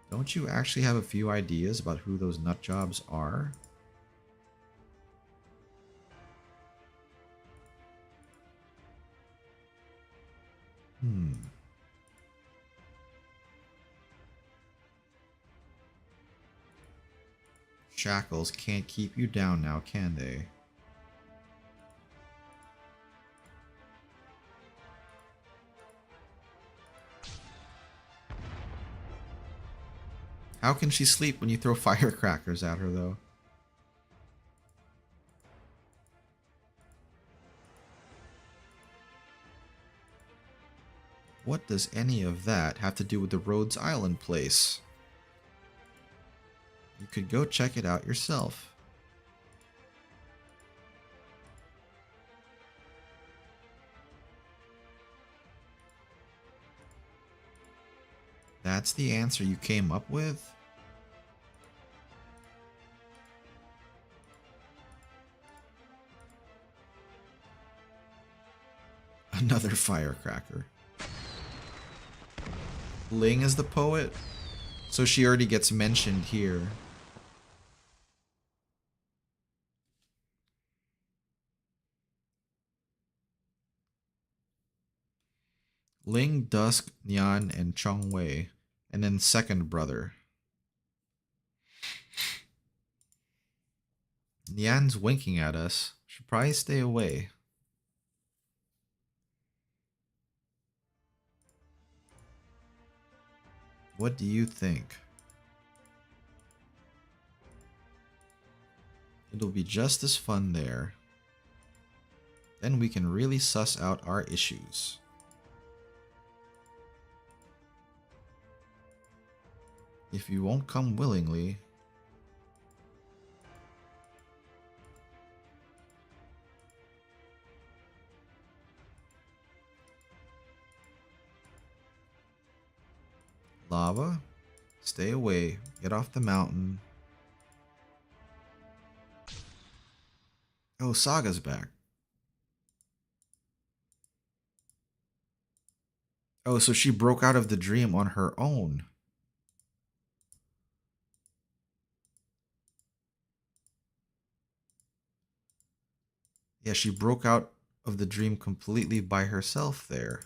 A: Don't you actually have a few ideas about who those nut jobs are? Shackles can't keep you down now, can they? How can she sleep when you throw firecrackers at her, though? What does any of that have to do with the Rhodes Island place? You could go check it out yourself. That's the answer you came up with? Another firecracker. Ling is the poet? So she already gets mentioned here. Ling, Dusk, Nyan, and Chong Wei. And then second brother. Nyan's winking at us. Should probably stay away. What do you think? It'll be just as fun there. Then we can really suss out our issues. If you won't come willingly, lava, stay away, get off the mountain. Oh, Saga's back. Oh, so she broke out of the dream on her own. Yeah, she broke out of the dream completely by herself there.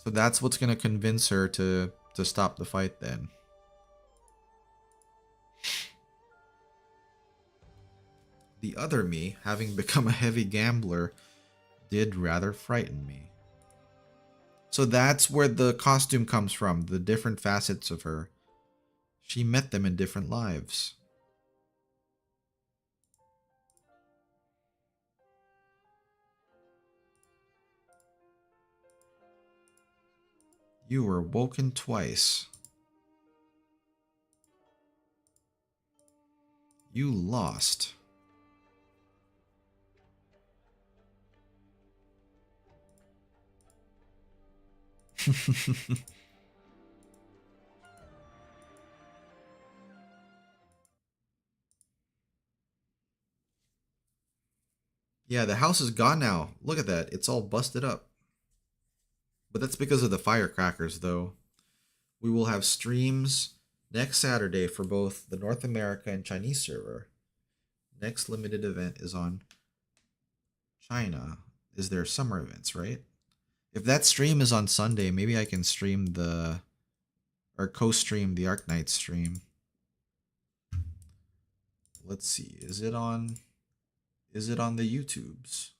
A: So that's what's going to convince her to stop the fight then. the other me, having become a heavy gambler, did rather frighten me. So that's where the costume comes from, the different facets of her. She met them in different lives. You were woken twice. You lost. Yeah, the house is gone now. Look at that. It's all busted up. But that's because of the firecrackers, though. We will have streams next Saturday for both the North America and Chinese server. Next limited event is on China. Is there summer events, right? If that stream is on Sunday, maybe I can stream the... or co-stream the Arknights stream. Let's see. Is it on the YouTubes?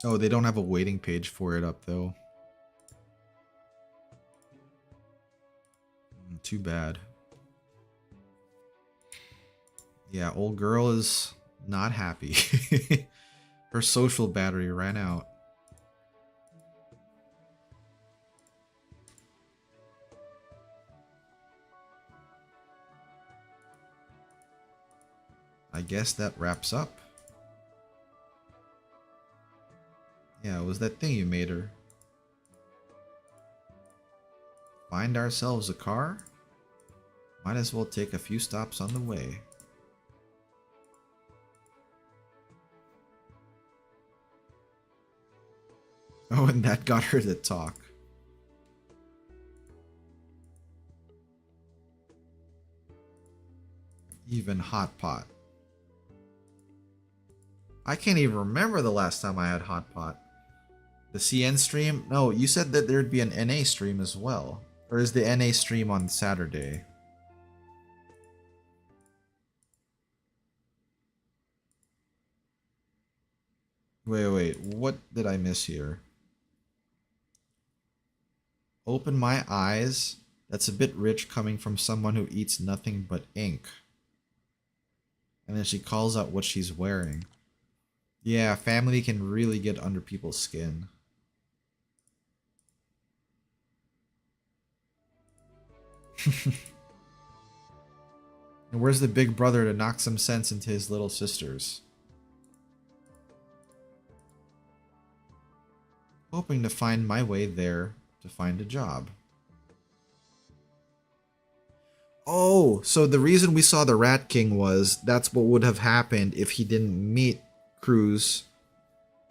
A: Oh, they don't have a waiting page for it up though. Too bad. Yeah, old girl is not happy. Her social battery ran out. I guess that wraps up. Yeah, it was that thing you made her. Find ourselves a car? Might as well take a few stops on the way. Oh, and that got her to talk. Even Hot Pot. I can't even remember the last time I had Hot Pot. The CN stream? No, you said that there'd be an NA stream as well. Or is the NA stream on Saturday? Wait, what did I miss here? Open my eyes. That's a bit rich coming from someone who eats nothing but ink. And then she calls out what she's wearing. Yeah, family can really get under people's skin. And where's the big brother to knock some sense into his little sisters? Hoping to find my way there to find a job. Oh, so the reason we saw the Rat King was that's what would have happened if he didn't meet Cruz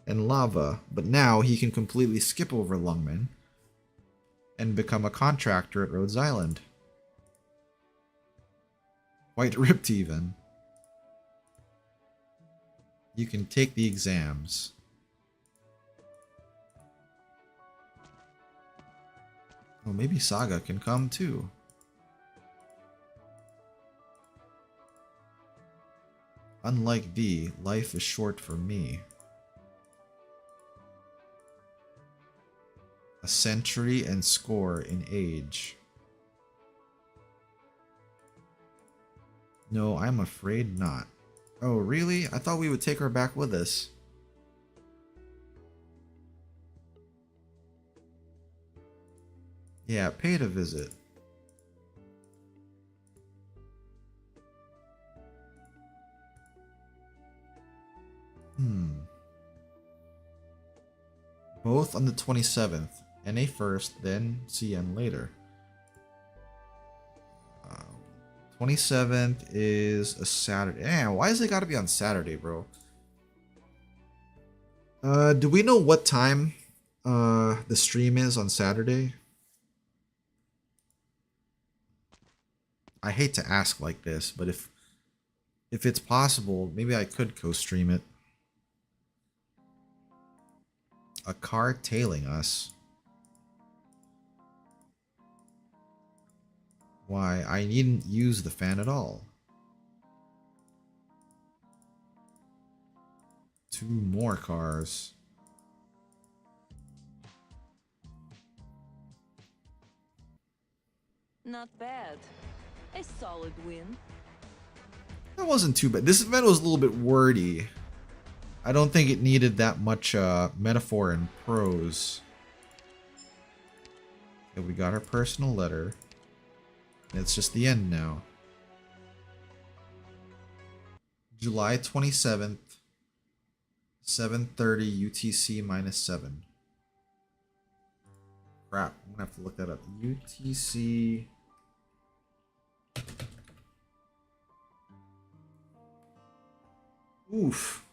A: and Lava. But now he can completely skip over Lungman and become a contractor at Rhodes Island. Quite ripped even. You can take the exams. Oh, maybe Saga can come too. Unlike D, life is short for me. A century and score in age. No, I'm afraid not. Oh, really? I thought we would take her back with us. Yeah, pay to visit. Both on the 27th. NA first, then CN later. 27th is a Saturday. Damn, why has it got to be on Saturday, bro? Do we know what time the stream is on Saturday? I hate to ask like this, but if it's possible, maybe I could co-stream it. A car tailing us. Why, I needn't use the fan at all. 2 more cars.
H: Not bad. A solid win.
A: That wasn't too bad. This event was a little bit wordy. I don't think it needed that much metaphor and prose. Okay, we got our personal letter. It's just the end now. July 27th, 7:30 UTC -7. Crap, I'm gonna have to look that up. UTC. Oof.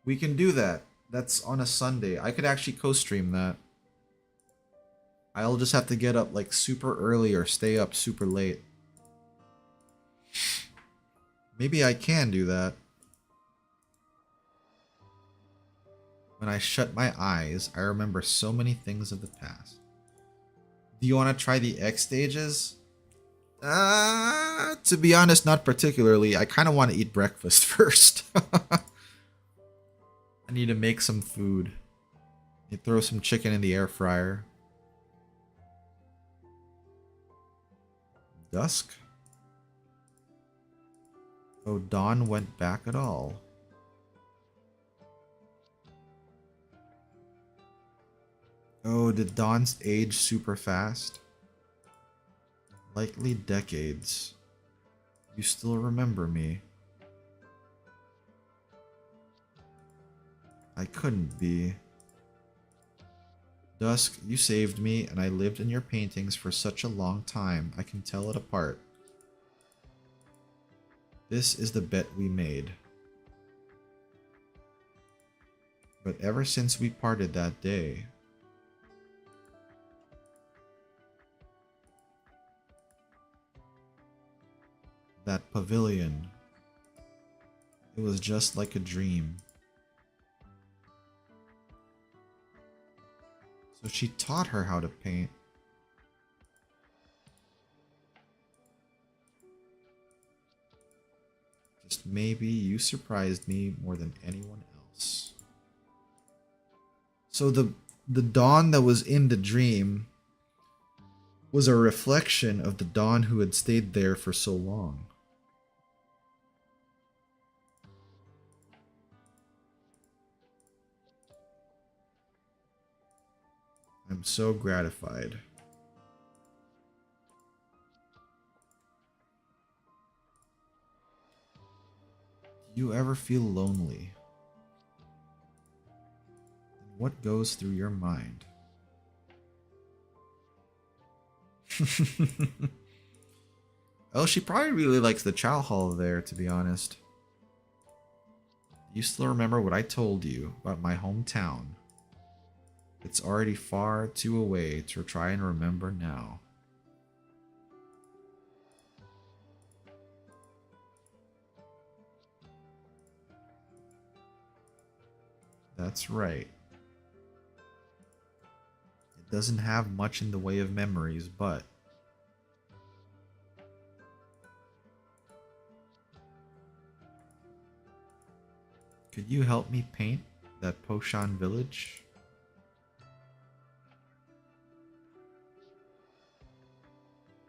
A: We can do that. That's on a Sunday. I could actually co-stream that. I'll just have to get up like super early or stay up super late. Maybe I can do that. When I shut my eyes, I remember so many things of the past. Do you want to try the X stages? To be honest, not particularly. I kind of want to eat breakfast first. I need to make some food. You throw some chicken in the air fryer. Dusk? Oh, Dawn went back at all. Oh, did Dawn's age super fast? Likely decades. You still remember me. I couldn't be. Dusk, you saved me, and I lived in your paintings for such a long time, I can tell it apart. This is the bet we made. But ever since we parted that day, that pavilion, it was just like a dream. So she taught her how to paint. Just maybe you surprised me more than anyone else. So the Dawn that was in the dream was a reflection of the Dawn who had stayed there for so long. I'm so gratified. Do you ever feel lonely? What goes through your mind? Oh, she probably really likes the chow hall there, to be honest. You still remember what I told you about my hometown? It's already far too away to try and remember now. That's right. It doesn't have much in the way of memories, but could you help me paint that Poshan village?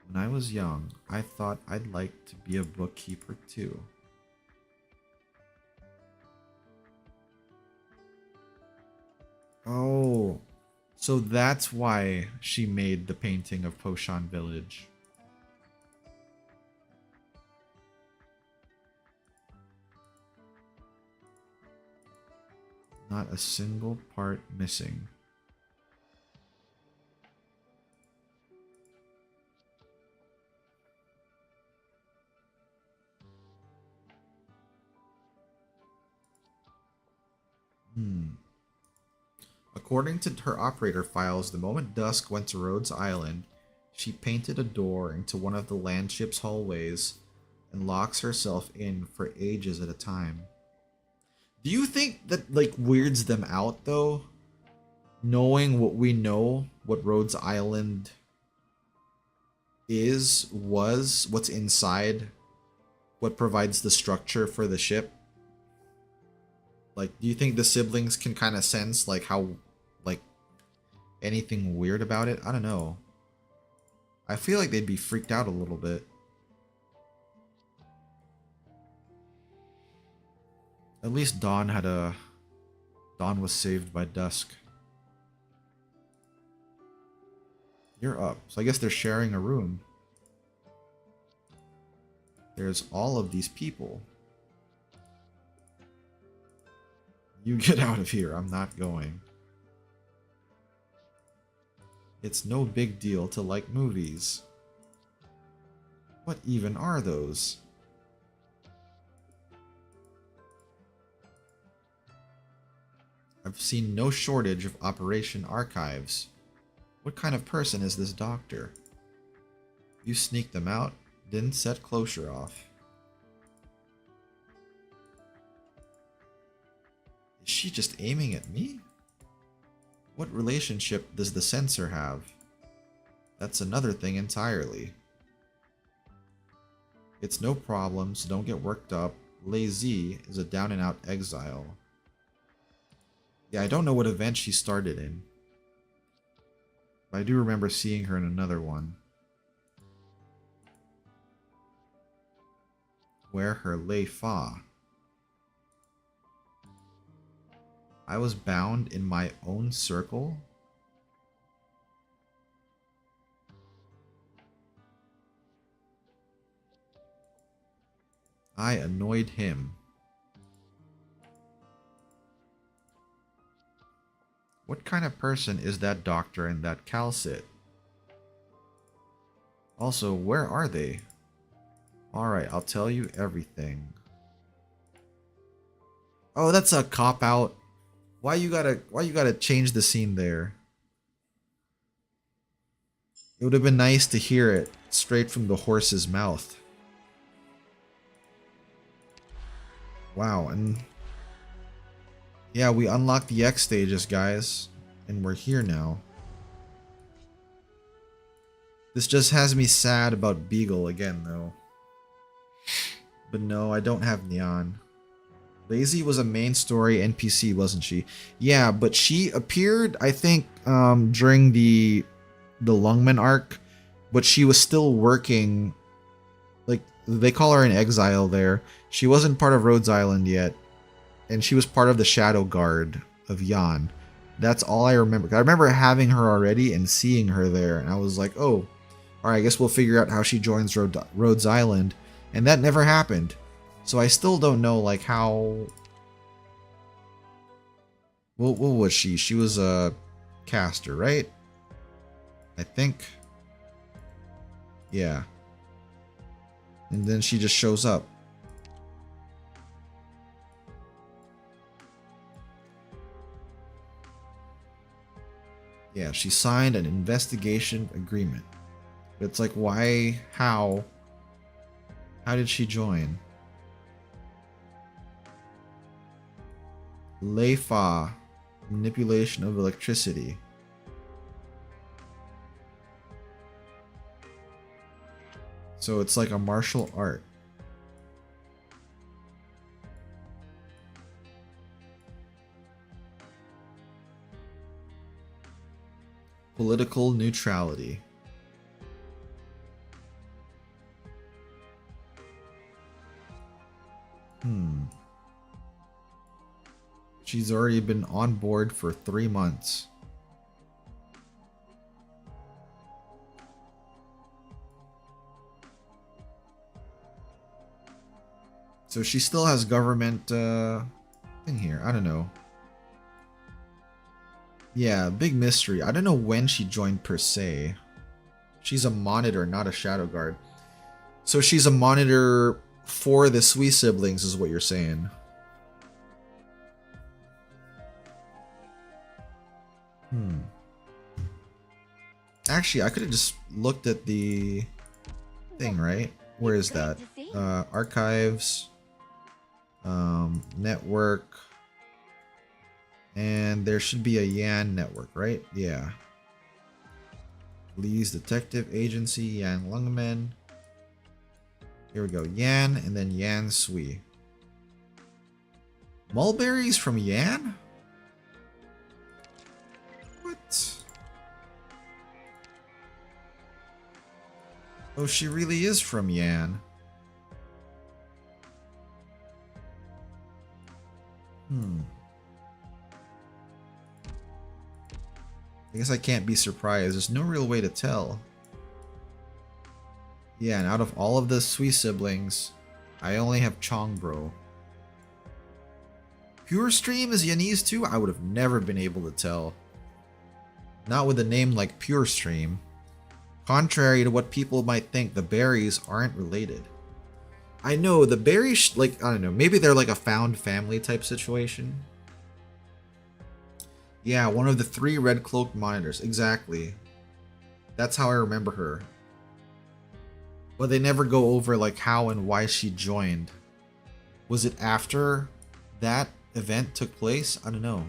A: When I was young, I thought I'd like to be a bookkeeper too. Oh, so that's why she made the painting of Poshan Village. Not a single part missing. According to her operator files, the moment Dusk went to Rhodes Island, she painted a door into one of the landship's hallways and locks herself in for ages at a time. Do you think that like weirds them out though? Knowing what we know, what Rhodes Island was, what's inside, what provides the structure for the ship? Like, do you think the siblings can kind of sense like how, like, anything weird about it? I don't know. I feel like they'd be freaked out a little bit. At least Dawn was saved by dusk. You're up. So I guess they're sharing a room. There's all of these people. You get out of here. I'm not going. It's no big deal to like movies. What even are those? I've seen no shortage of Operation Archives. What kind of person is this doctor? You sneaked them out, didn't set closure off. Is she just aiming at me? What relationship does the censor have? That's another thing entirely. It's no problem, so don't get worked up. Lazy is a down-and-out exile. Yeah, I don't know what event she started in. But I do remember seeing her in another one. Wear her lei fa. I was bound in my own circle? I annoyed him. What kind of person is that doctor and that calcit? Also, where are they? Alright, I'll tell you everything. Oh, that's a cop-out. Why you gotta change the scene there? It would have been nice to hear it straight from the horse's mouth. Wow, and yeah, we unlocked the X stages, guys, and we're here now. This just has me sad about Beagle again, though. But no, I don't have Neon. Lazy was a main story NPC, wasn't she? Yeah, but she appeared, I think, during the Lungman arc, but she was still working. Like, they call her an exile there. She wasn't part of Rhodes Island yet, and she was part of the Shadow Guard of Yan. That's all I remember. I remember having her already and seeing her there, and I was like, oh, alright, I guess we'll figure out how she joins Rhodes Island, and that never happened. So I still don't know, like, how... What was she? She was a caster, right? I think. Yeah. And then she just shows up. Yeah, she signed an investigation agreement. But it's like, why? How? How did she join? Lei fa, manipulation of electricity. So it's like a martial art. Political neutrality. She's already been on board for 3 months. So she still has government thing here. I don't know. Yeah, big mystery. I don't know when she joined per se. She's a monitor, not a shadow guard. So she's a monitor for the Sui siblings is what you're saying. Actually, I could have just looked at the thing, right? Where is that? Archives, network, And there should be a Yan network, right? Yeah. Police, Detective Agency, Yan Lungmen. Here we go. Yan and then Yan Sui. Mulberries from Yan? What? Oh, she really is from Yan. I guess I can't be surprised. There's no real way to tell. Yeah, and out of all of the Sui siblings, I only have Chongbro. Pure Stream is Yanese too? I would have never been able to tell. Not with a name like Pure Stream. Contrary to what people might think, the berries aren't related. I know, the berries, like, I don't know, maybe they're like a found family type situation. Yeah, one of the 3 red cloaked monitors, exactly. That's how I remember her. But they never go over like how and why she joined. Was it after that event took place? I don't know.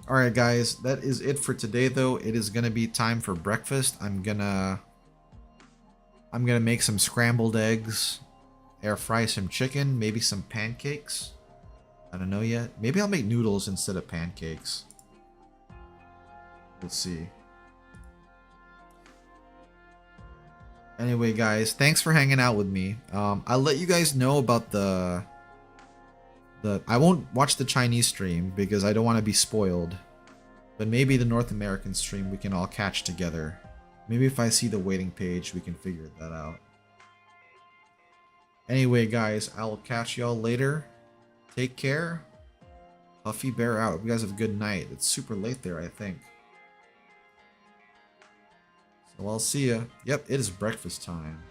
A: Alright guys, that is it for today though. It is gonna be time for breakfast. I'm gonna make some scrambled eggs, air fry some chicken, maybe some pancakes. I don't know yet. Maybe I'll make noodles instead of pancakes. We'll see. Anyway, guys, thanks for hanging out with me. I'll let you guys know about the I won't watch the Chinese stream because I don't want to be spoiled. But maybe the North American stream we can all catch together. Maybe if I see the waiting page, we can figure that out. Anyway, guys, I'll catch y'all later. Take care. Huffy Bear out. Hope you guys have a good night. It's super late there, I think. So I'll see ya. Yep, it is breakfast time.